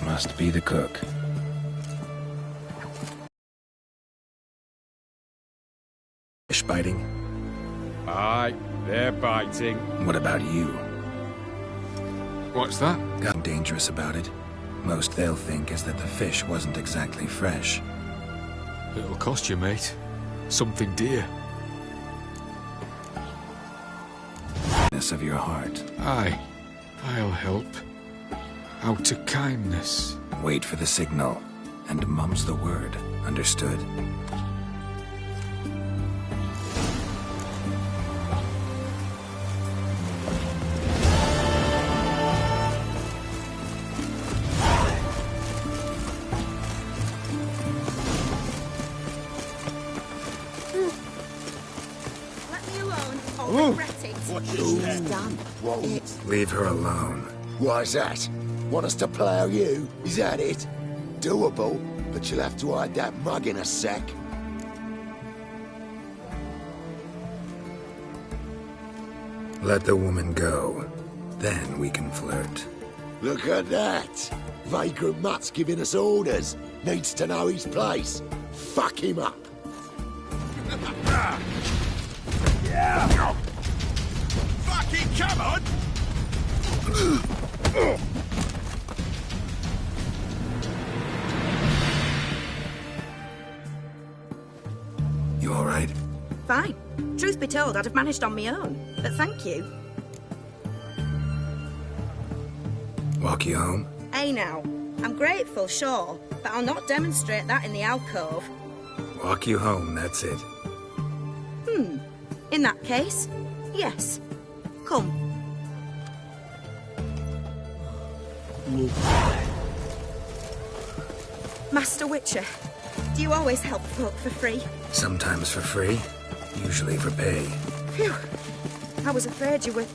Must be the cook. Fish biting? Aye, they're biting. What about you? What's that? Nothing dangerous about it. Most they'll think is that the fish wasn't exactly fresh. It'll cost you, mate. Something dear. Of your heart. Aye, I'll help. Out to kindness. Wait for the signal, and mum's the word. Understood? Let me alone. I'll regret it. What's this then? Whoa. Leave her alone. Why's that? Want us to plough you? Is that it? Doable, but you'll have to hide that mug in a sec. Let the woman go. Then we can flirt. Look at that! Vagrant Mutt's giving us orders. Needs to know his place. Fuck him up. Yeah! Fucking come on! You all right? Fine. Truth be told, I'd have managed on my own. But thank you. Walk you home? Hey now. I'm grateful, sure, but I'll not demonstrate that in the alcove. Walk you home, that's it. In that case, yes. Come. Master Witcher, do you always help folk for free? Sometimes for free, usually for pay. Phew. I was afraid you were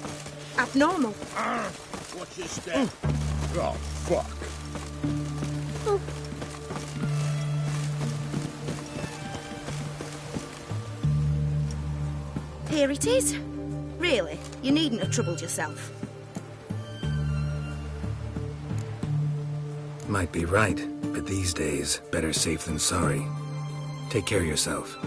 abnormal. What's your step? Oh, fuck. Oh. Here it is. Really, you needn't have troubled yourself. Might be right, but these days, better safe than sorry. Take care of yourself.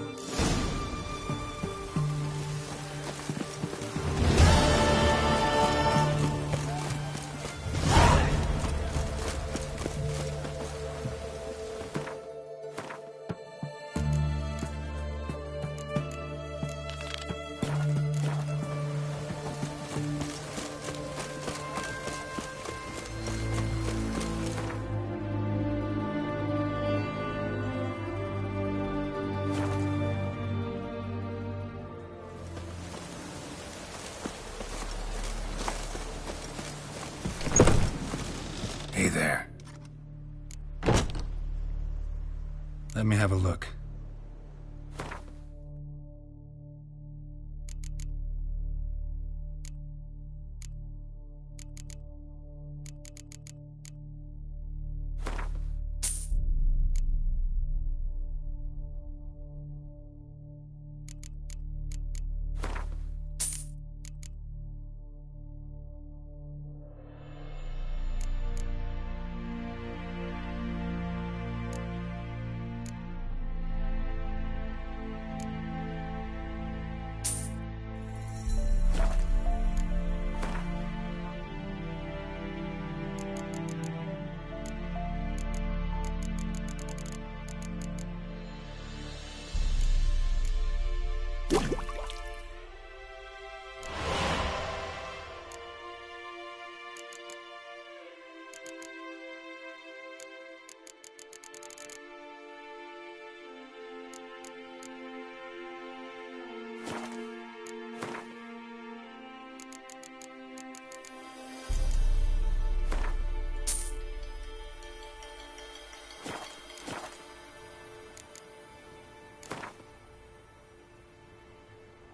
have a look.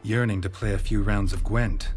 Yearning to play a few rounds of Gwent.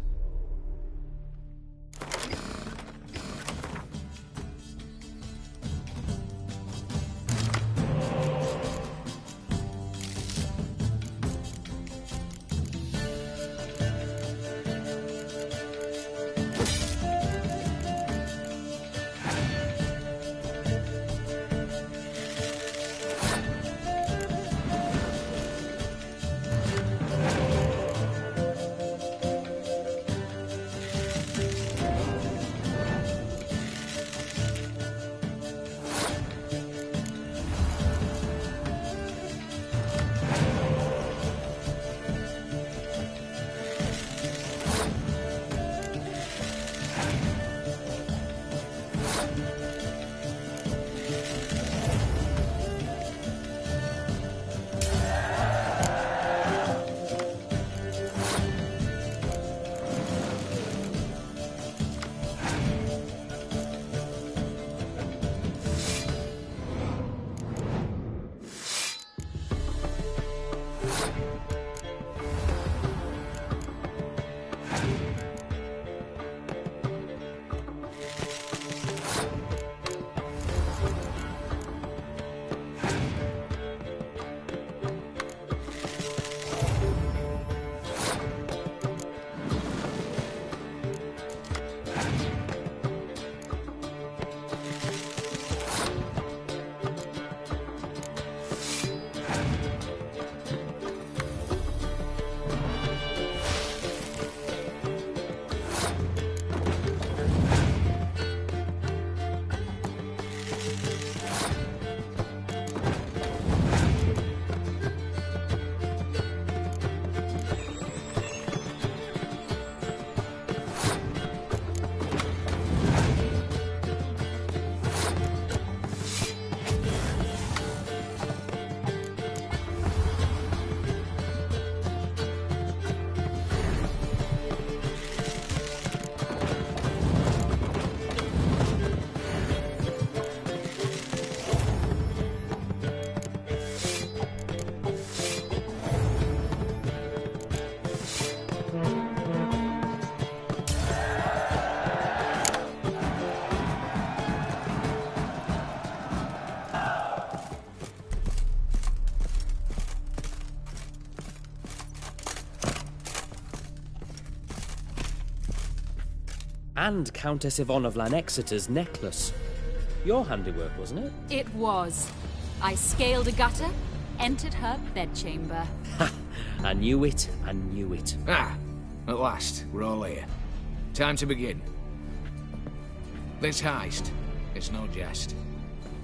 And Countess Yvonne of Lanexeter's necklace. Your handiwork, wasn't it? It was. I scaled a gutter, entered her bedchamber. Ha! I knew it, I knew it. Ah! At last, we're all here. Time to begin. This heist, it's no jest.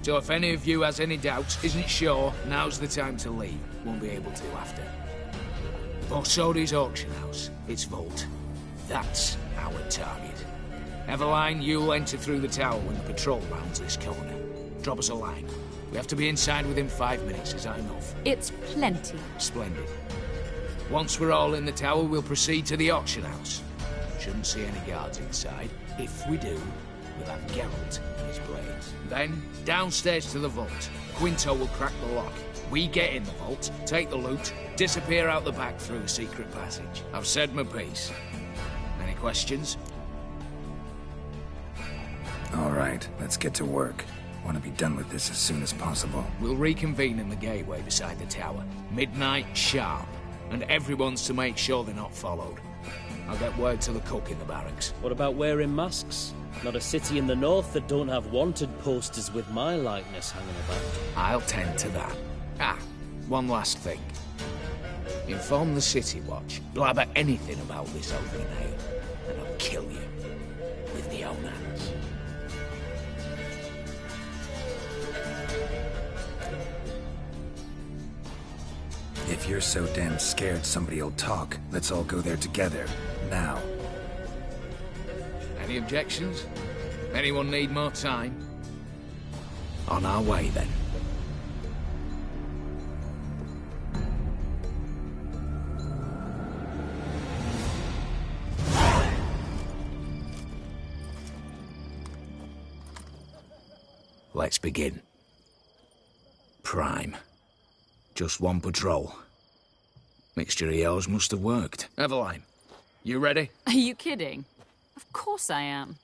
So if any of you has any doubts, isn't sure, now's the time to leave. Won't be able to after. Borsodi's auction house, its vault. That's our target. Eveline, you'll enter through the tower when the patrol rounds this corner. Drop us a line. We have to be inside within 5 minutes, is that enough? It's plenty. Splendid. Once we're all in the tower, we'll proceed to the auction house. Shouldn't see any guards inside. If we do, we'll have Geralt and his blades. Then, downstairs to the vault. Quinto will crack the lock. We get in the vault, take the loot, disappear out the back through a secret passage. I've said my piece. Any questions? All right, let's get to work. Want to be done with this as soon as possible. We'll reconvene in the gateway beside the tower. Midnight sharp. And everyone's to make sure they're not followed. I'll get word to the cook in the barracks. What about wearing masks? Not a city in the north that don't have wanted posters with my likeness hanging about. I'll tend to that. Ah, one last thing. Inform the City Watch. Blabber anything about this open ale, and I'll kill you with my own hands. If you're so damn scared somebody'll talk, let's all go there together. Now. Any objections? Anyone need more time? On our way, then. Let's begin. Prime. Just one patrol. Mixture of yours must have worked. Eveline, you ready? Are you kidding? Of course I am.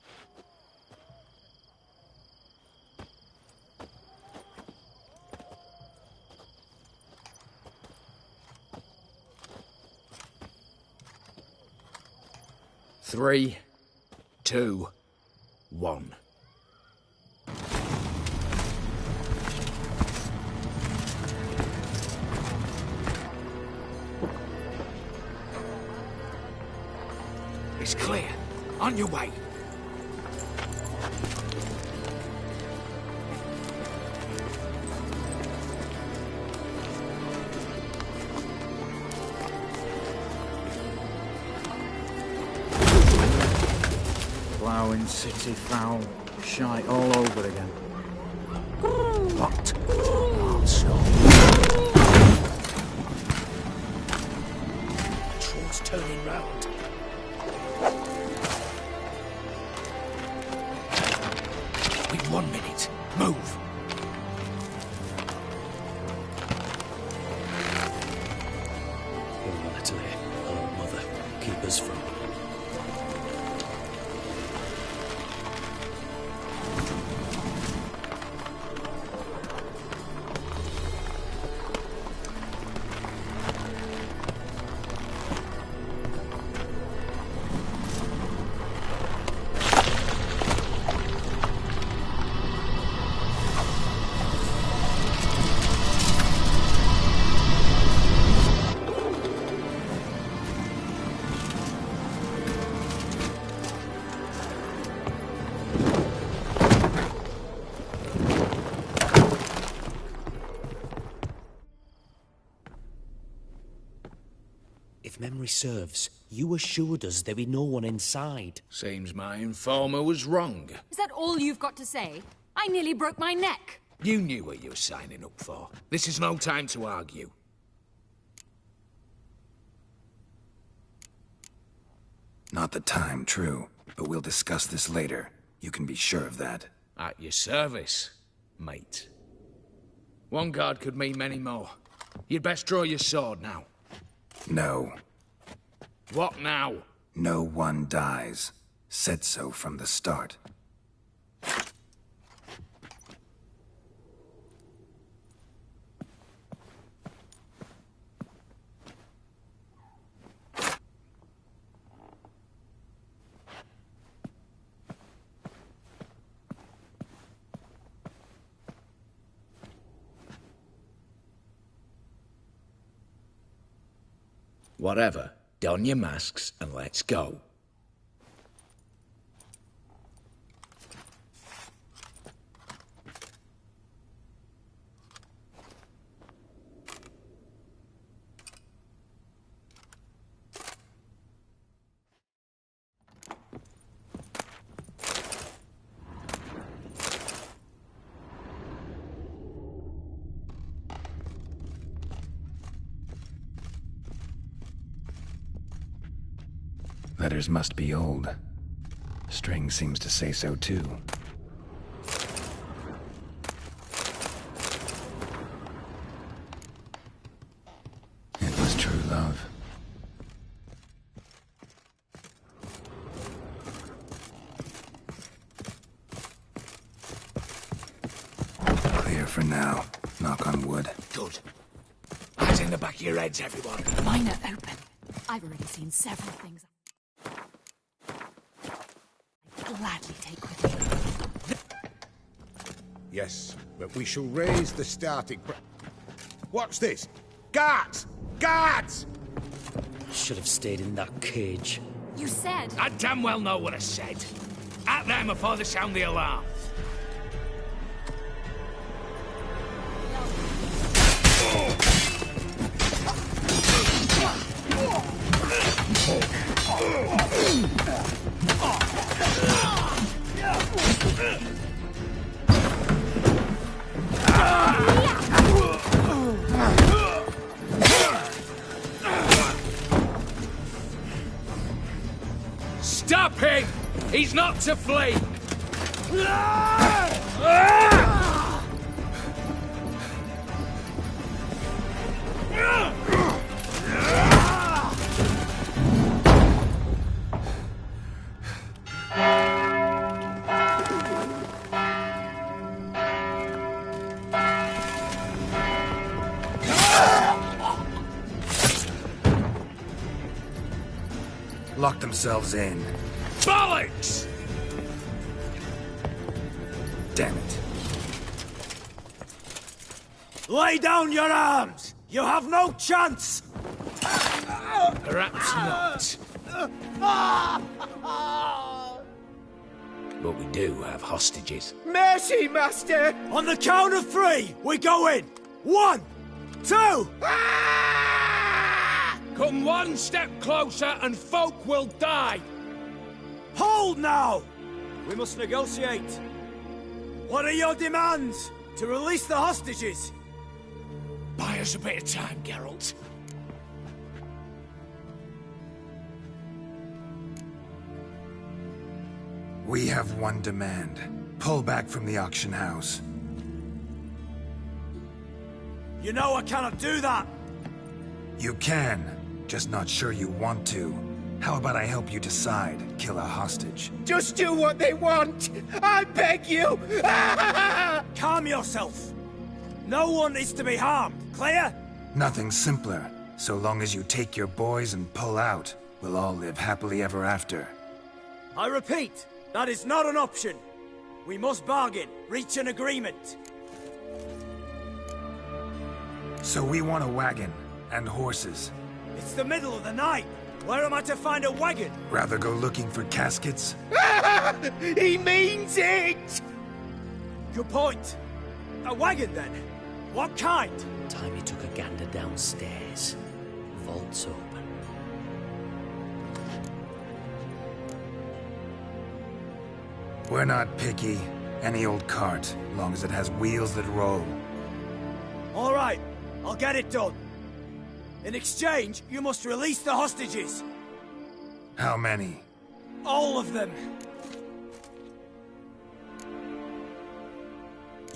Three, 2, 1. It's clear. On your way. Ploughing city foul. Shite all over again. What? Patrol's turning round. We've 1 minute. Move. Oh, Natalie. Oh, Mother. Keep us from... If memory serves, you assured us there be no one inside. Seems my informer was wrong. Is that all you've got to say? I nearly broke my neck. You knew what you were signing up for. This is no time to argue. Not the time, true. But we'll discuss this later. You can be sure of that. At your service, mate. One guard could mean many more. You'd best draw your sword now. No. What now? No one dies. Said so from the start. Whatever. Don your masks and let's go. Letters must be old. String seems to say so too. It was true love. Clear for now. Knock on wood. Good. Eyes in the back of your heads, everyone. Mine are open. I've already seen several things I'd gladly take with me. Yes, but we shall raise the starting What's this? Guards! Guards! Should have stayed in that cage. You said... I damn well know what I said. At them before they sound the alarm. Stop him! He's not to flee! Lock themselves in. Bollocks! Damn it. Lay down your arms! You have no chance! Perhaps not. But we do have hostages. Mercy, Master! On the count of 3, we go in! 1, 2... Come one step closer and folk will die! Hold now! We must negotiate. What are your demands? To release the hostages? Buy us a bit of time, Geralt. We have one demand. Pull back from the auction house. You know I cannot do that! You can, just not sure you want to. How about I help you decide? Kill a hostage. Just do what they want! I beg you! Calm yourself! No one is to be harmed, clear? Nothing simpler. So long as you take your boys and pull out, we'll all live happily ever after. I repeat, that is not an option. We must bargain, reach an agreement. So we want a wagon, and horses. It's the middle of the night. Where am I to find a wagon? Rather go looking for caskets? He means it! Good point. A wagon, then? What kind? Time he took a gander downstairs. Vault's open. We're not picky. Any old cart, long as it has wheels that roll. All right, I'll get it done. In exchange, you must release the hostages. How many? All of them.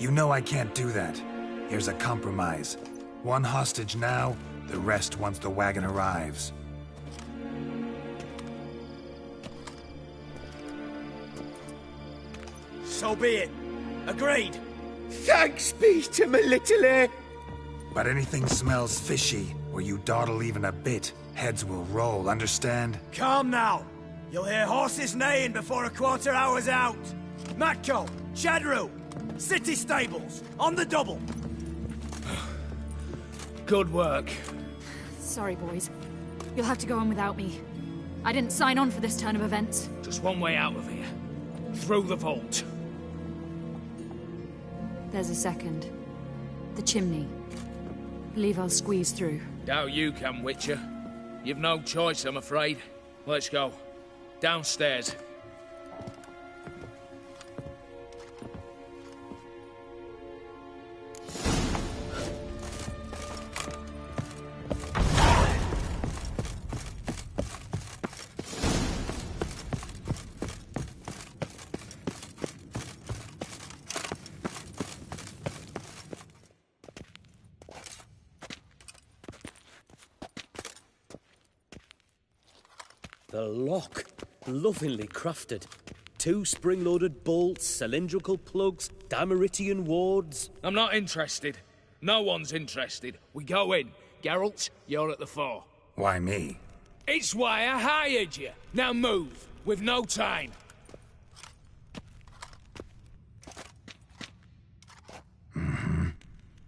You know I can't do that. Here's a compromise. One hostage now, the rest once the wagon arrives. So be it. Agreed. Thanks be to my little But anything smells fishy, or you dawdle even a bit, heads will roll, understand? Calm now. You'll hear horses neighing before a quarter hour's out. Matko, Shadru, city stables, on the double. Good work. Sorry, boys. You'll have to go on without me. I didn't sign on for this turn of events. Just one way out of here. Through the vault. There's a second. The chimney. Believe I'll squeeze through. Doubt you can, Witcher. You've no choice, I'm afraid. Let's go. Downstairs. The lock. Lovingly crafted. 2 spring-loaded bolts, cylindrical plugs, Dameritian wards. I'm not interested. No one's interested. We go in. Geralt, you're at the fore. Why me? It's why I hired you. Now move. We've no time.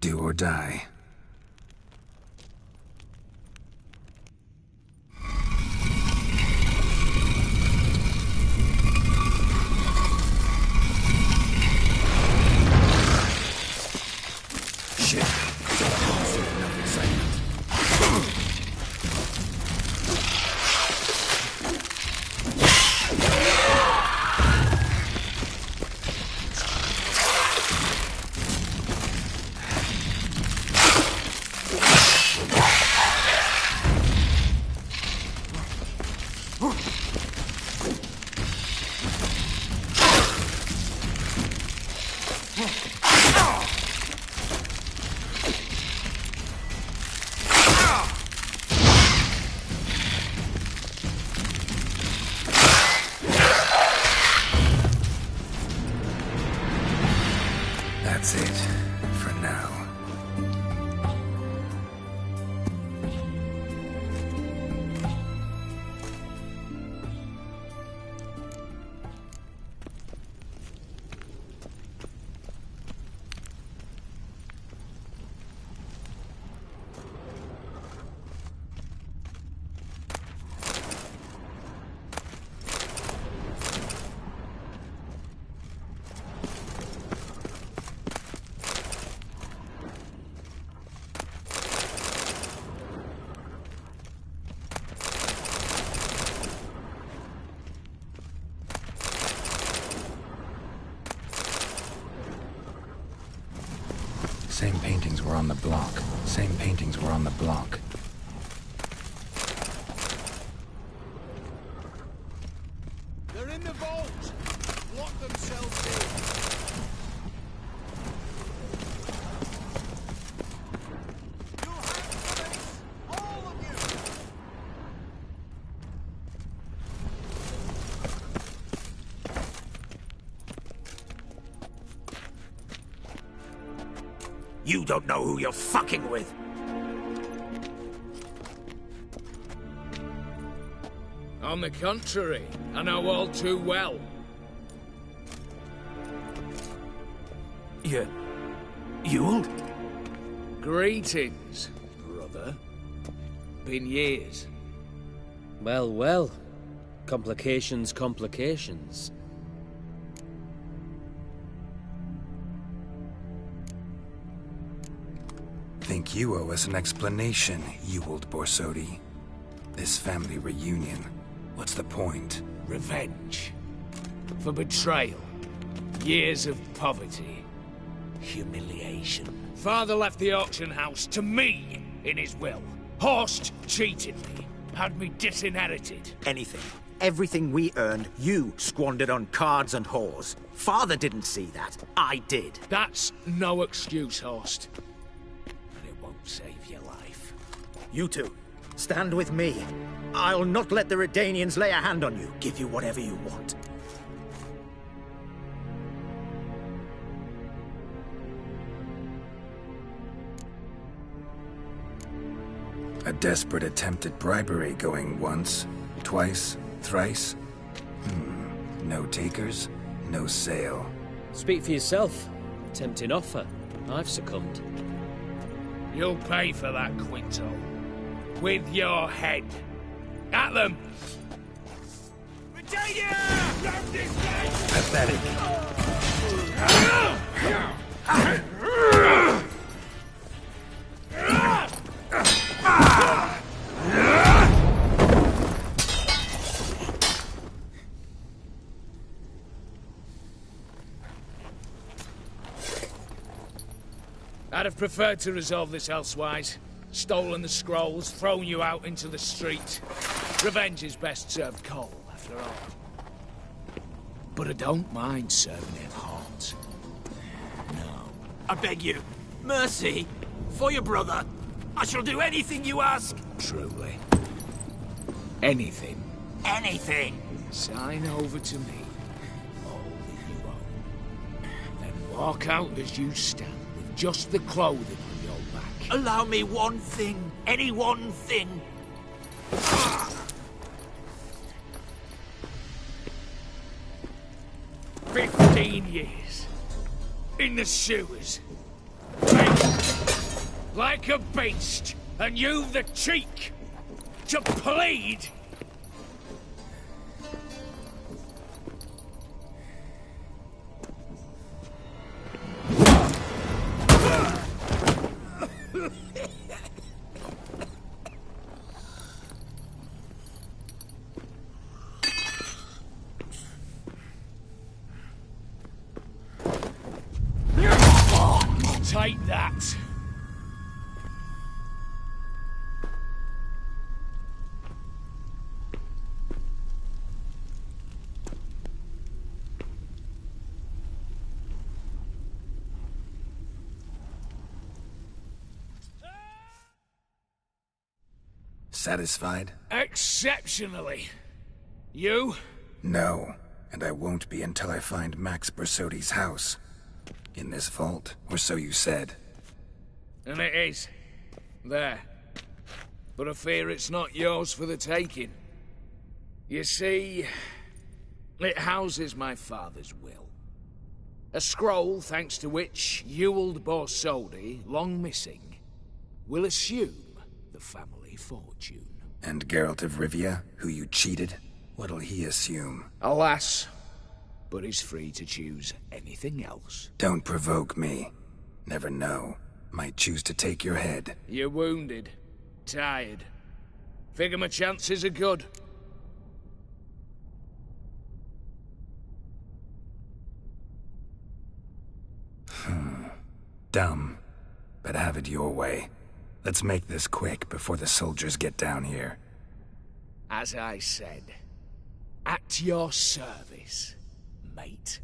Do or die. Shit. Enough excitement. That's it, for now. Same paintings were on the block. Same paintings were on the block. They're in the vault! Lock themselves in! You don't know who you're fucking with. On the contrary, I know all too well. Ewald? Greetings, brother. Been years. Well, well. Complications, complications. Think you owe us an explanation, Ewald Borsodi. This family reunion. What's the point? Revenge. For betrayal. Years of poverty. Humiliation. Father left the auction house to me in his will. Horst cheated me. Had me disinherited. Anything. Everything we earned, you squandered on cards and whores. Father didn't see that. I did. That's no excuse, Horst. Save your life. You two, stand with me. I'll not let the Redanians lay a hand on you. Give you whatever you want. A desperate attempt at bribery going once, twice, thrice. No takers, no sale. Speak for yourself. Tempting offer. I've succumbed. You'll pay for that, Quinto. With your head. At them! Pathetic. I'd have preferred to resolve this elsewise. Stolen the scrolls, thrown you out into the street. Revenge is best served cold, after all. But I don't mind serving it hot. No. I beg you, mercy, for your brother. I shall do anything you ask. Truly. Anything anything. Sign over to me. All that you own. Then walk out as you stand, with just the clothing on your back. Allow me one thing. Any one thing. 15 years. In the sewers. Like a beast. And you've the cheek to plead. Take that. Satisfied? Exceptionally. You? No, and I won't be until I find Max Bersodi's house. In this vault, or so you said. And it is. There. But I fear it's not yours for the taking. You see, it houses my father's will. A scroll thanks to which Ewald Borsodi, long missing, will assume the family fortune. And Geralt of Rivia, who you cheated? What'll he assume? Alas, but he's free to choose anything else. Don't provoke me. Never know. Might choose to take your head. You're wounded. Tired. Figure my chances are good. Dumb. But have it your way. Let's make this quick before the soldiers get down here. As I said, at your service, mate.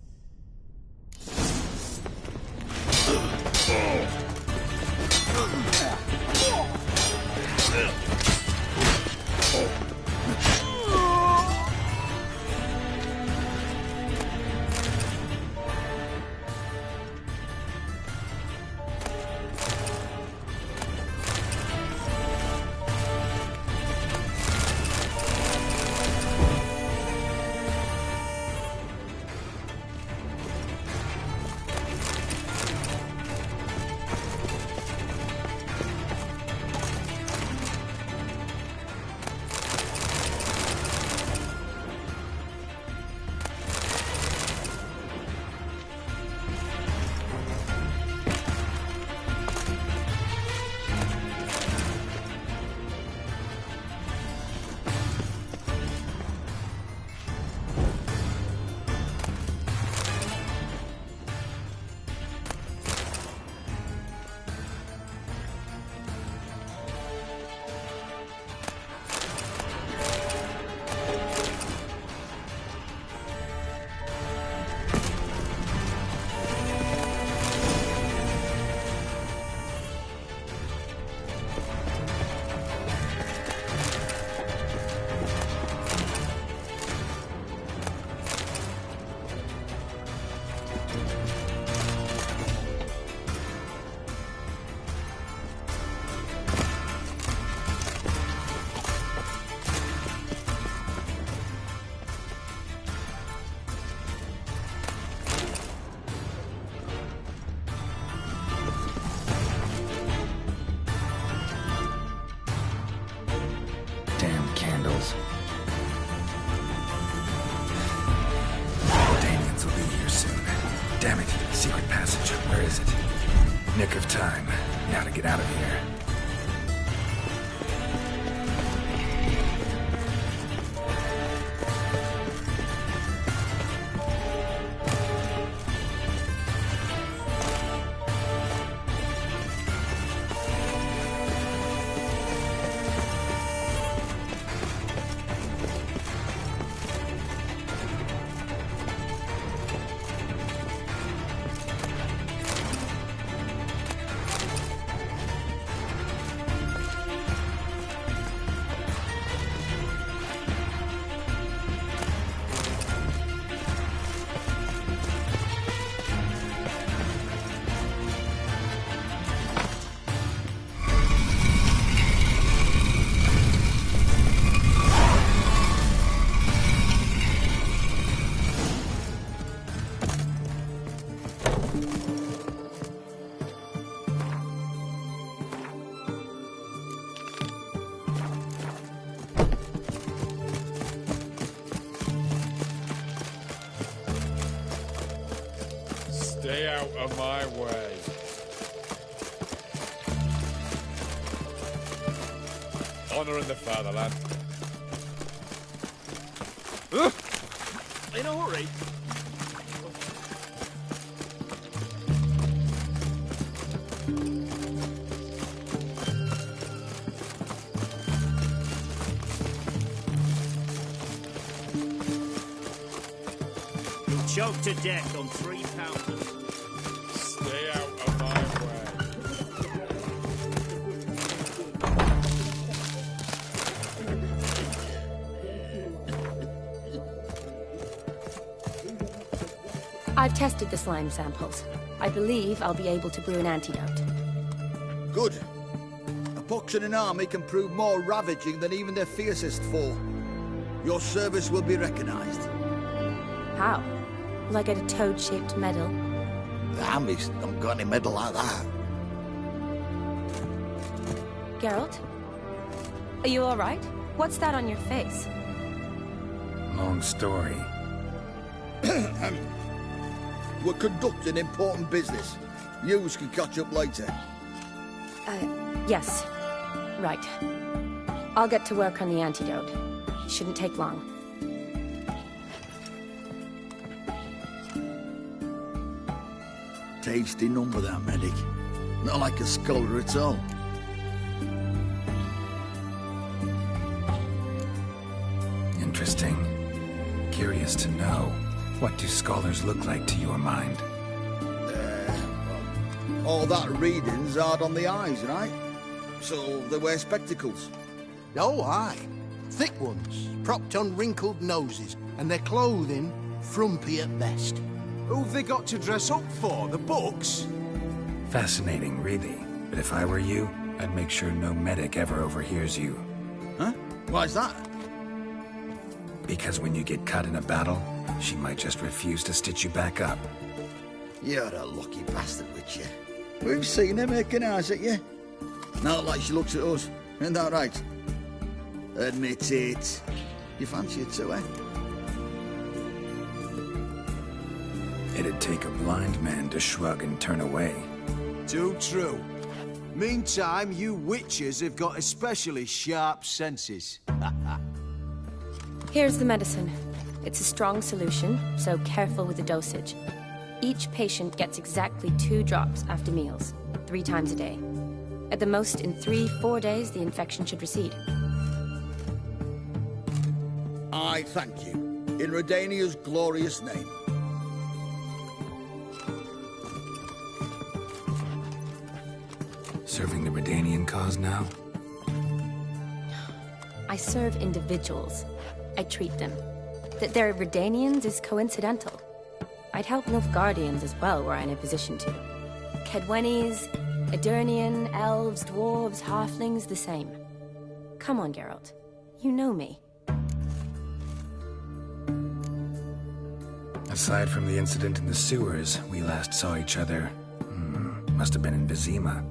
Damn candles. Daniels will be here soon. Damn it, secret passage. Where is it? Nick of time. Now to get out of here. Stay out of my way. Honor in the fatherland. In a hurry? You'll choke to death on 3 pounders. Stay out of my way. I've tested the slime samples. I believe I'll be able to brew an antidote. Good. A pox in an army can prove more ravaging than even their fiercest foe. Your service will be recognized. How? Will I get a toad-shaped medal? The army's not got any medal like that. Geralt? Are you alright? What's that on your face? Long story. We're conducting important business. Yous can catch up later. Yes. Right. I'll get to work on the antidote. It shouldn't take long. Tasty number, that medic. Not like a scholar at all. Interesting. Curious to know, what do scholars look like to your mind? All that reading's hard on the eyes, right? So they wear spectacles. Oh, aye. Thick ones, propped on wrinkled noses, and their clothing frumpy at best. Who've they got to dress up for? The books? Fascinating, really. But if I were you, I'd make sure no medic ever overhears you. Huh? Why's that? Because when you get caught in a battle, she might just refuse to stitch you back up. You're a lucky bastard, Witcher. We've seen her making eyes at you. Not like she looks at us. Isn't that right? Admit it. You fancy it too, eh? It'd take a blind man to shrug and turn away. Too true. Meantime, you witches have got especially sharp senses. Here's the medicine. It's a strong solution, so careful with the dosage. Each patient gets exactly 2 drops after meals, 3 times a day. At the most, in 3-4 days, the infection should recede. I thank you. In Redania's glorious name. Serving the Redanian cause now? I serve individuals. I treat them. That they're Redanians is coincidental. I'd help Nilfgaardians as well, were I in a position to. Kedwenis, Edirnian, elves, dwarves, halflings, the same. Come on, Geralt. You know me. Aside from the incident in the sewers, we last saw each other... must have been in Vizima.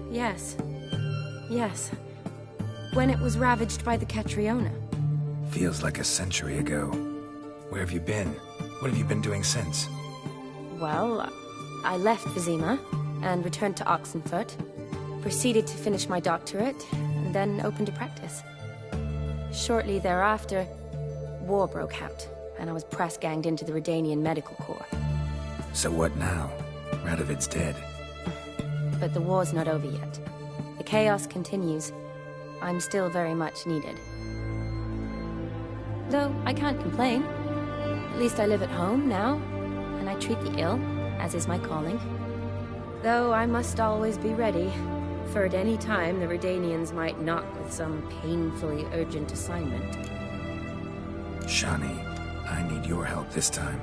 Yes. Yes. When it was ravaged by the Catriona. Feels like a century ago. Where have you been? What have you been doing since? Well, I left Vizima and returned to Oxenfurt. Proceeded to finish my doctorate, and then opened a practice. Shortly thereafter, war broke out, and I was press-ganged into the Redanian Medical Corps. So what now? Radovid's dead. But the war's not over yet. The chaos continues. I'm still very much needed. Though I can't complain. At least I live at home now, and I treat the ill, as is my calling. Though I must always be ready, for at any time the Redanians might knock with some painfully urgent assignment. Shani, I need your help this time.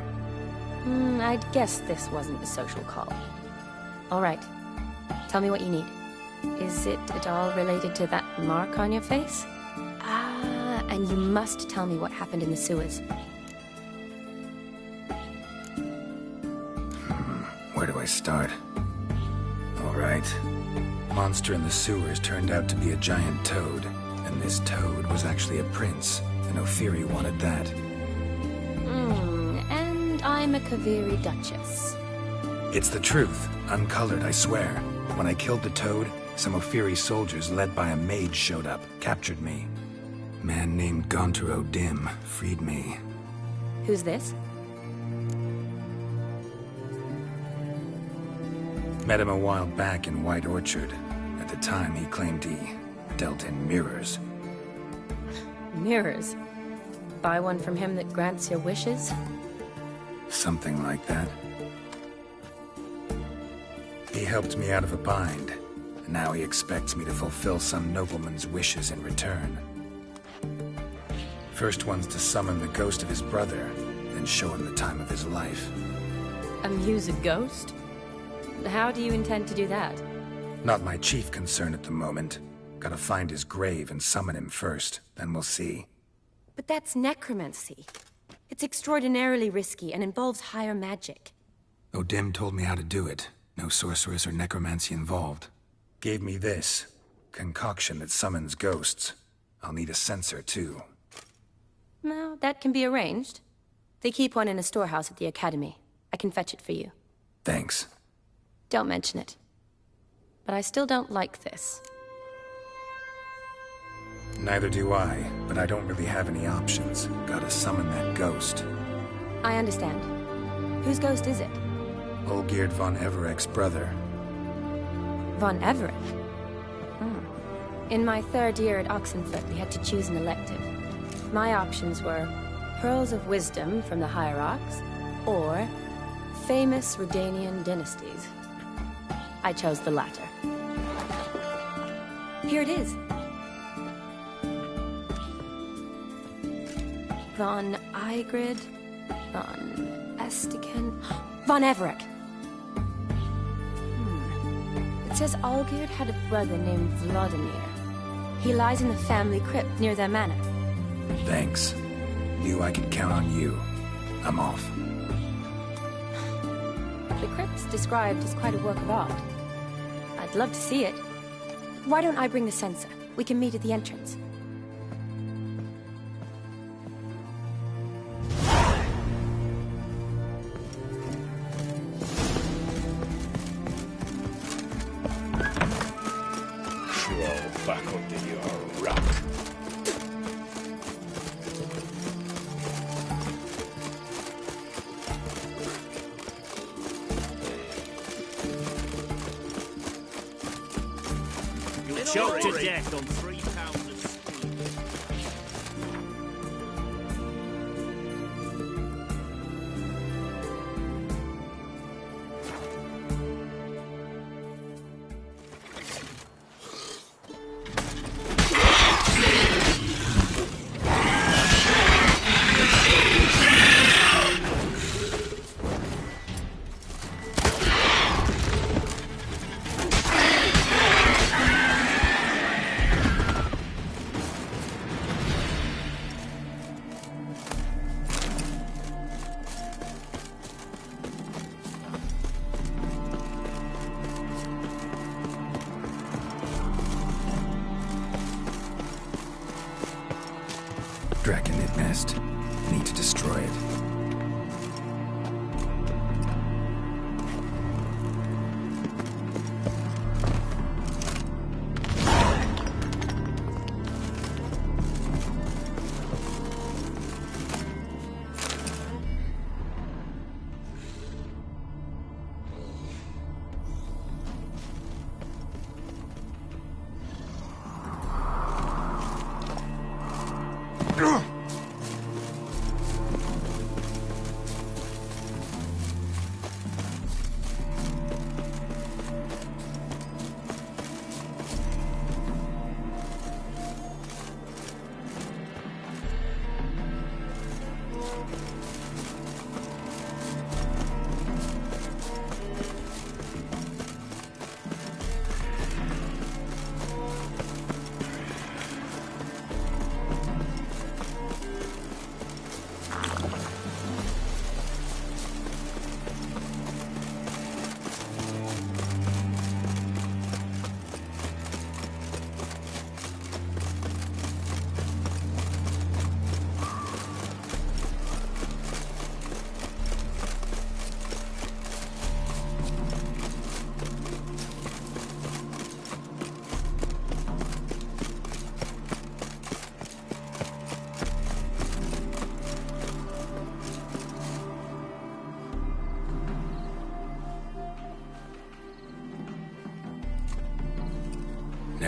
I'd guess this wasn't a social call. All right. Tell me what you need. Is it at all related to that mark on your face? Ah, and you must tell me what happened in the sewers. Where do I start? All right. Monster in the sewers turned out to be a giant toad, and this toad was actually a prince, and Ophiri wanted that. And And I'm a Kaviri Duchess. It's the truth, uncolored, I swear. When I killed the Toad, some Ophiri soldiers led by a mage showed up, captured me. Man named Gontaro Dim freed me. Who's this? Met him a while back in White Orchard. At the time, he claimed he dealt in mirrors. Mirrors? Buy one from him that grants your wishes? Something like that. He helped me out of a bind, and now he expects me to fulfill some nobleman's wishes in return. First one's to summon the ghost of his brother, then show him the time of his life. Amuse a ghost? How do you intend to do that? Not my chief concern at the moment. Gotta find his grave and summon him first, then we'll see. But that's necromancy. It's extraordinarily risky and involves higher magic. O'Dim told me how to do it. No sorceress or necromancy involved. Gave me this concoction that summons ghosts. I'll need a censer, too. Well, that can be arranged. They keep one in a storehouse at the Academy. I can fetch it for you. Thanks. Don't mention it. But I still don't like this. Neither do I, but I don't really have any options. Gotta summon that ghost. I understand. Whose ghost is it? Olgierd von Everek's brother. Von Everek? In my third year at Oxenfurt, we had to choose an elective. My options were Pearls of Wisdom from the Hierarchs, or famous Redanian dynasties. I chose the latter. Here it is. Von Igrid, Von Estiken, Von Everek. It says Olgierd had a brother named Vladimir. He lies in the family crypt near their manor. Thanks. Knew I could count on you. I'm off. The crypt's described as quite a work of art. I'd love to see it. Why don't I bring the censer? We can meet at the entrance. Crawl back under your rock. Choked to death on 3 pounds of steam. Draconid nest. Need to destroy it.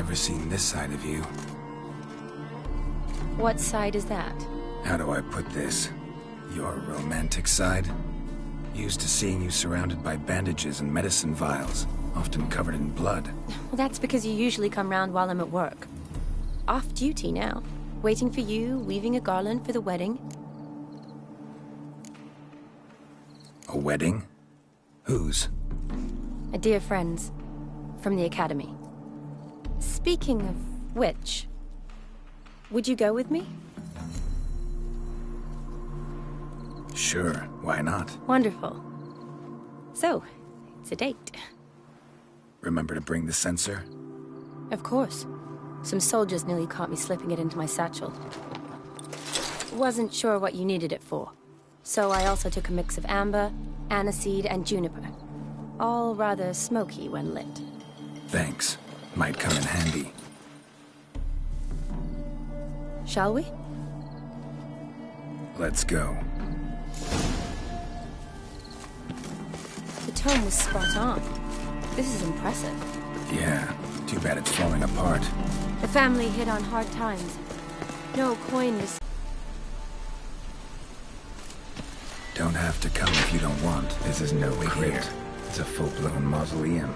never seen this side of you. What side is that? How do I put this? Your romantic side? Used to seeing you surrounded by bandages and medicine vials, often covered in blood. Well, that's because you usually come round while I'm at work. Off duty now. Waiting for you, weaving a garland for the wedding. A wedding? Whose? A dear friend's. From the academy. Speaking of which, would you go with me? Sure, why not? Wonderful. So, it's a date. Remember to bring the censer? Of course. Some soldiers nearly caught me slipping it into my satchel. Wasn't sure what you needed it for. So I also took a mix of amber, aniseed, and juniper. All rather smoky when lit. Thanks. Might come in handy. Shall we? Let's go. The tone was spot on. This is impressive. Yeah, too bad it's falling apart. The family hit on hard times. No coin was... Don't have to come if you don't want. This is no crypt. It's a full-blown mausoleum.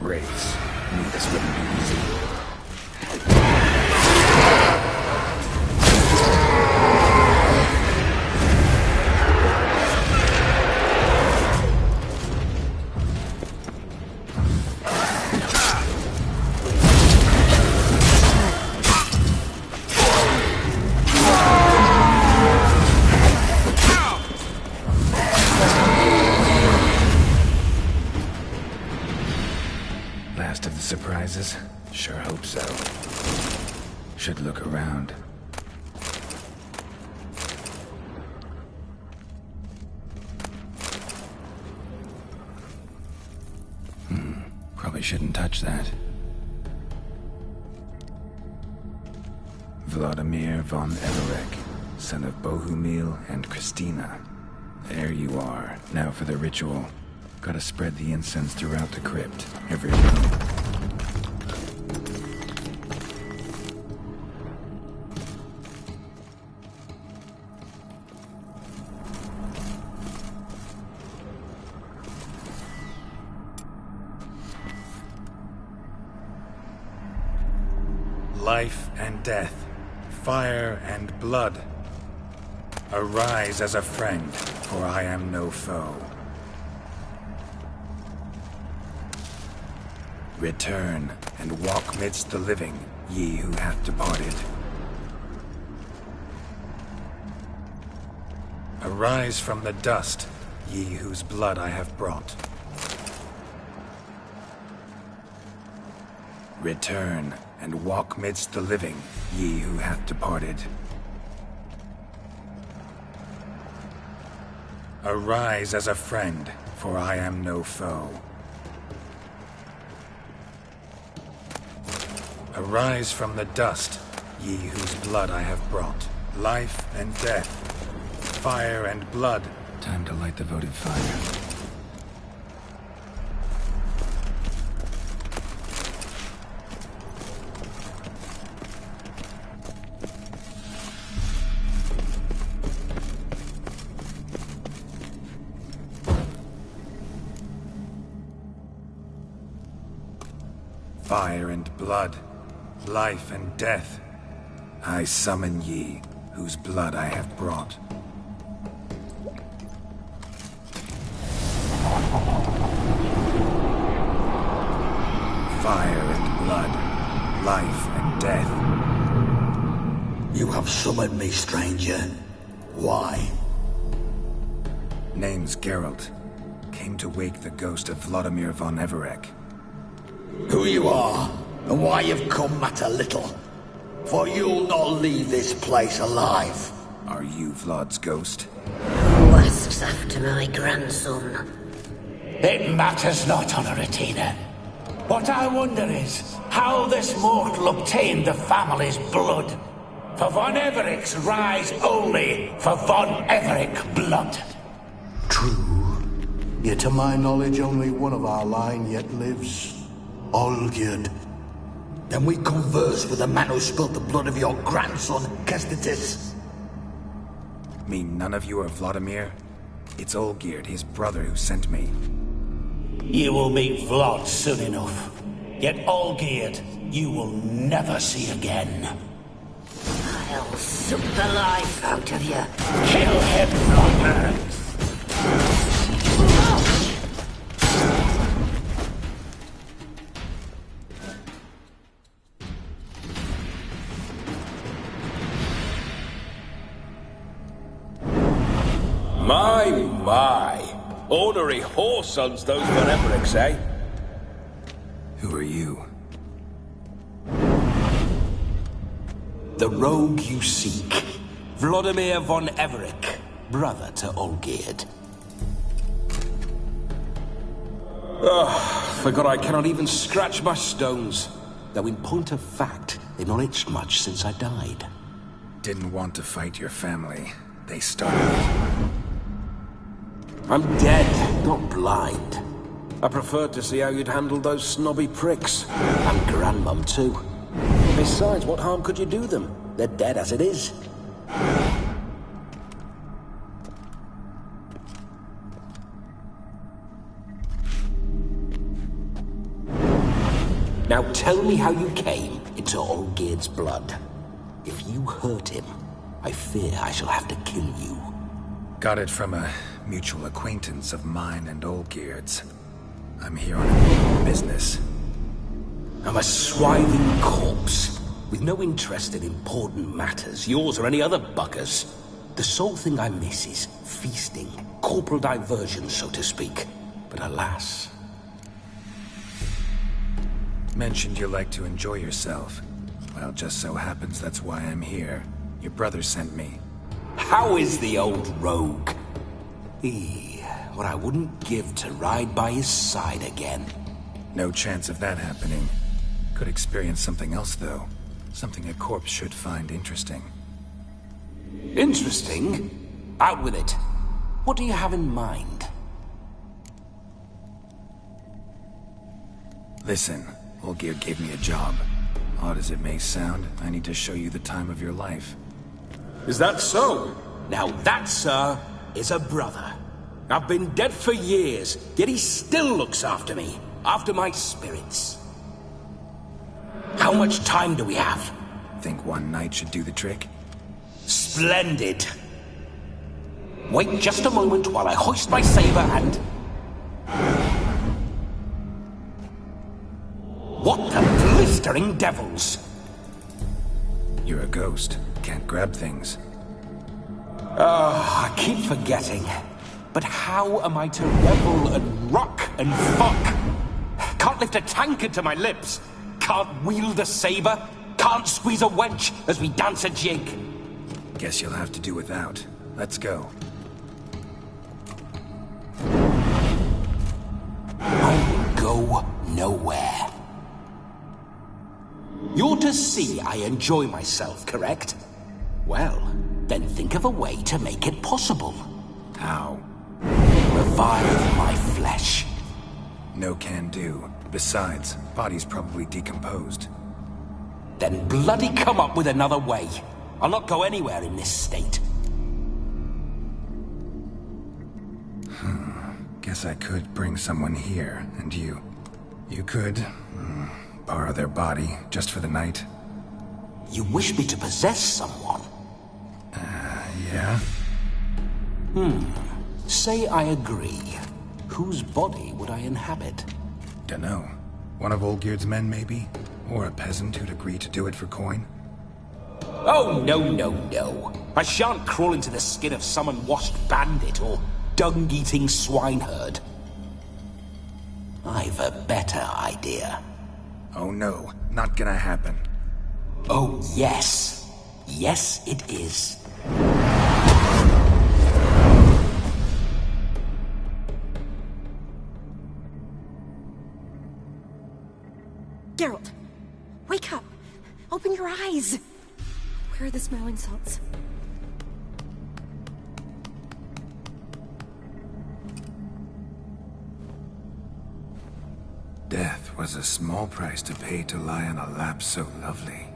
Wraiths. Knew this wouldn't be easy. Last of the surprises? Sure hope so. Should look around. Probably shouldn't touch that. Vladimir von Everec, son of Bohumil and Christina. There you are. Now for the ritual. Gotta spread the incense throughout the crypt. Every room. Life and death, fire and blood. Arise as a friend, for I am no foe. Return and walk midst the living, ye who have departed. Arise from the dust, ye whose blood I have brought. Return and walk midst the living, ye who have departed. Arise as a friend, for I am no foe. Arise from the dust, ye whose blood I have brought. Life and death, fire and blood. Time to light the votive fire. Fire and blood, life and death, I summon ye, whose blood I have brought. Fire and blood, life and death. You have summoned me, stranger. Why? Name's Geralt. Came to wake the ghost of Vladimir von Everec. Who you are, and why you've come matter little. For you'll not leave this place alive. Are you Vlad's ghost? Who asks after my grandson? It matters not, Honoratina. What I wonder is how this mortal obtained the family's blood. For Von Everic's rise only for Von Everic blood. True. Yet to my knowledge, only one of our line yet lives. Olgierd. Then we converse with the man who spilled the blood of your grandson, Kestitis. Mean none of you are Vladimir? It's Olgierd, his brother, who sent me. You will meet Vlad soon enough. Yet Olgierd, you will never see again. I'll suck the life out of you. Kill him, Viper! My. Ornery whoresons those Von Everic's, eh? Who are you? The rogue you seek. Vladimir Von Everic, brother to Olgierd. Forgot I cannot even scratch my stones. Though in point of fact, they've not itched much since I died. Didn't want to fight your family. They started. I'm dead, not blind. I preferred to see how you'd handle those snobby pricks. And Grandmum, too. Besides, what harm could you do them? They're dead as it is. Now tell me how you came into Olgierd's blood. If you hurt him, I fear I shall have to kill you. Got it from a mutual acquaintance of mine and Olgierd's. I'm here on important business. I'm a swiving corpse, with no interest in important matters, yours or any other buggers. The sole thing I miss is feasting, corporal diversion, so to speak. But alas... Mentioned you like to enjoy yourself. Well, just so happens that's why I'm here. Your brother sent me. How is the old rogue? What I wouldn't give to ride by his side again. No chance of that happening. Could experience something else, though. Something a corpse should find interesting. Interesting? Out with it. What do you have in mind? Listen, Olgierd gave me a job. Odd as it may sound, I need to show you the time of your life. Is that so? Now that, sir, is a brother. I've been dead for years, yet he still looks after me, after my spirits. How much time do we have? Think one night should do the trick? Splendid. Wait just a moment while I hoist my saber and... What the blistering devils? You're a ghost. Can't grab things. I keep forgetting. But how am I to revel and rock and fuck? Can't lift a tankard to my lips. Can't wield a saber. Can't squeeze a wench as we dance a jig. Guess you'll have to do without. Let's go. I will go nowhere. You're to see I enjoy myself, correct? Well, then think of a way to make it possible. How? Revive my flesh. No can do. Besides, body's probably decomposed. Then bloody come up with another way. I'll not go anywhere in this state. Guess I could bring someone here, and you. You could borrow their body just for the night. You wish me to possess someone? Yeah? Say I agree. Whose body would I inhabit? Dunno. One of Olgierd's men, maybe? Or a peasant who'd agree to do it for coin? Oh, no. I shan't crawl into the skin of some unwashed bandit or dung-eating swineherd. I've a better idea. Oh no, not gonna happen. Oh, yes. Yes, it is. Geralt, wake up! Open your eyes! Where are the smelling salts? Death was a small price to pay to lie on a lap so lovely,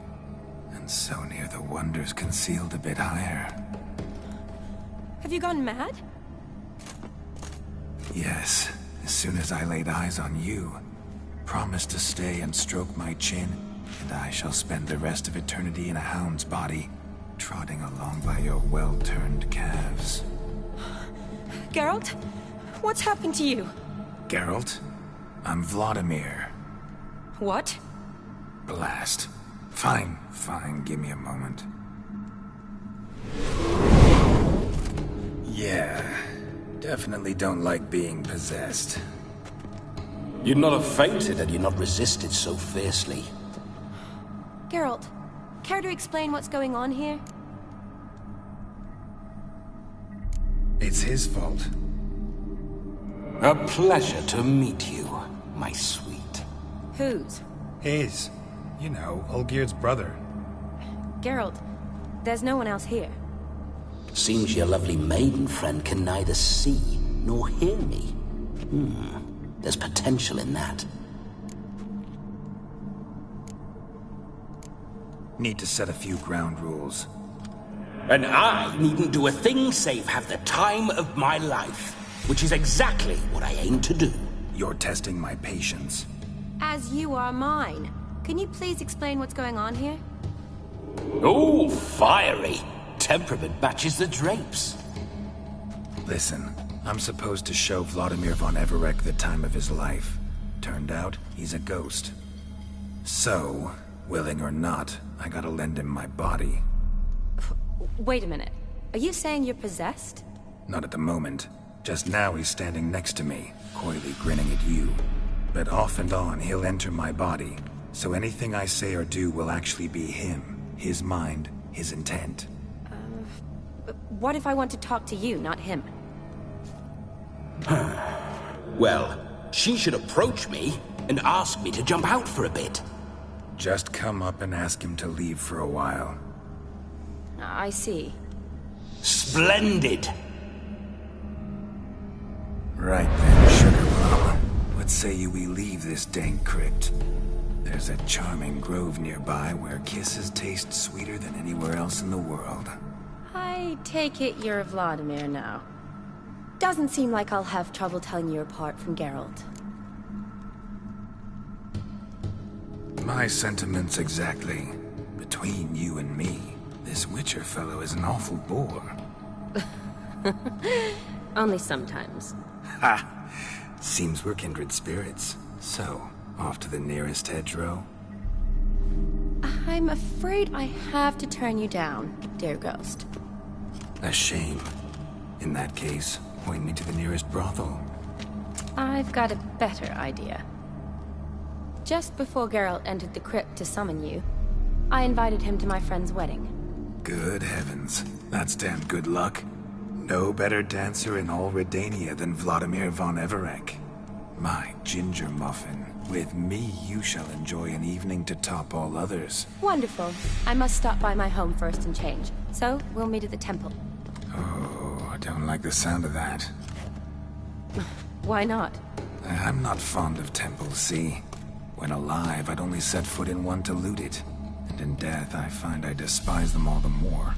and so near the wonders concealed a bit higher. Have you gone mad? Yes, as soon as I laid eyes on you, promised to stay and stroke my chin, and I shall spend the rest of eternity in a hound's body, trotting along by your well-turned calves. Geralt? What's happened to you? Geralt? I'm Vladimir. What? Blast. Fine, give me a moment. Yeah, definitely don't like being possessed. You'd not have fainted had you not resisted so fiercely. Geralt, care to explain what's going on here? It's his fault. A pleasure to meet you, my sweet. Whose? His. You know, Olgerd's brother. Geralt, there's no one else here. Seems your lovely maiden friend can neither see nor hear me. There's potential in that. Need to set a few ground rules. And I needn't do a thing save have the time of my life, which is exactly what I aim to do. You're testing my patience. As you are mine. Can you please explain what's going on here? Oh, fiery. Temperament matches the drapes. Listen, I'm supposed to show Vladimir von Everec the time of his life. Turned out, he's a ghost. So, willing or not, I gotta lend him my body. Wait a minute. Are you saying you're possessed? Not at the moment. Just now he's standing next to me, coyly grinning at you. But off and on, he'll enter my body. So anything I say or do will actually be him. His mind, his intent. What if I want to talk to you, not him? Well, she should approach me and ask me to jump out for a bit. Just come up and ask him to leave for a while. I see. Splendid! Right then, Sugar Plum. What say you we leave this dank crypt? There's a charming grove nearby where kisses taste sweeter than anywhere else in the world. I take it you're Vladimir now. Doesn't seem like I'll have trouble telling you apart from Geralt. My sentiments exactly. Between you and me, this Witcher fellow is an awful bore. Only sometimes. Ha! Seems we're kindred spirits. So, off to the nearest hedgerow? I'm afraid I have to turn you down, dear ghost. A shame. In that case, point me to the nearest brothel. I've got a better idea. Just before Geralt entered the crypt to summon you, I invited him to my friend's wedding. Good heavens. That's damn good luck. No better dancer in all Redania than Vladimir von Everec. My ginger muffin. With me, you shall enjoy an evening to top all others. Wonderful. I must stop by my home first and change. So, we'll meet at the temple. Oh, I don't like the sound of that. Why not? I'm not fond of temples, see? When alive, I'd only set foot in one to loot it. And in death, I find I despise them all the more.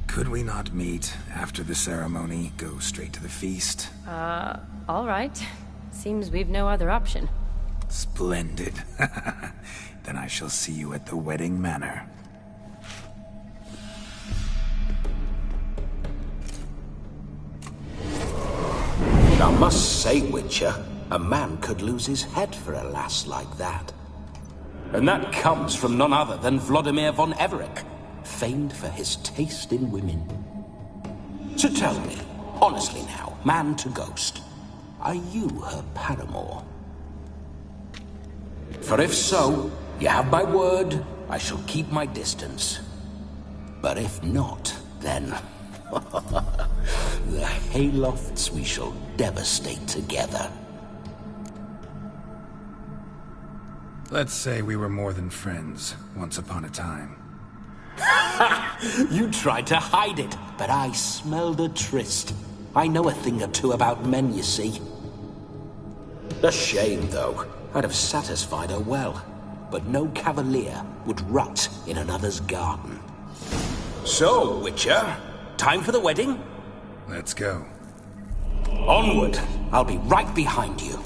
Could we not meet after the ceremony, go straight to the feast? All right. Seems we've no other option. Splendid. Then I shall see you at the wedding manor. I must say, Witcher, a man could lose his head for a lass like that. And that comes from none other than Vladimir von Everec, famed for his taste in women. So tell me, honestly now, man to ghost, are you her paramour? For if so, you have my word, I shall keep my distance. But if not, then... the Haylofts we shall devastate together. Let's say we were more than friends, once upon a time. You tried to hide it, but I smelled a tryst. I know a thing or two about men, you see. A shame, though. I'd have satisfied her well. But no cavalier would rot in another's garden. So, Witcher, time for the wedding? Let's go. Onward! I'll be right behind you.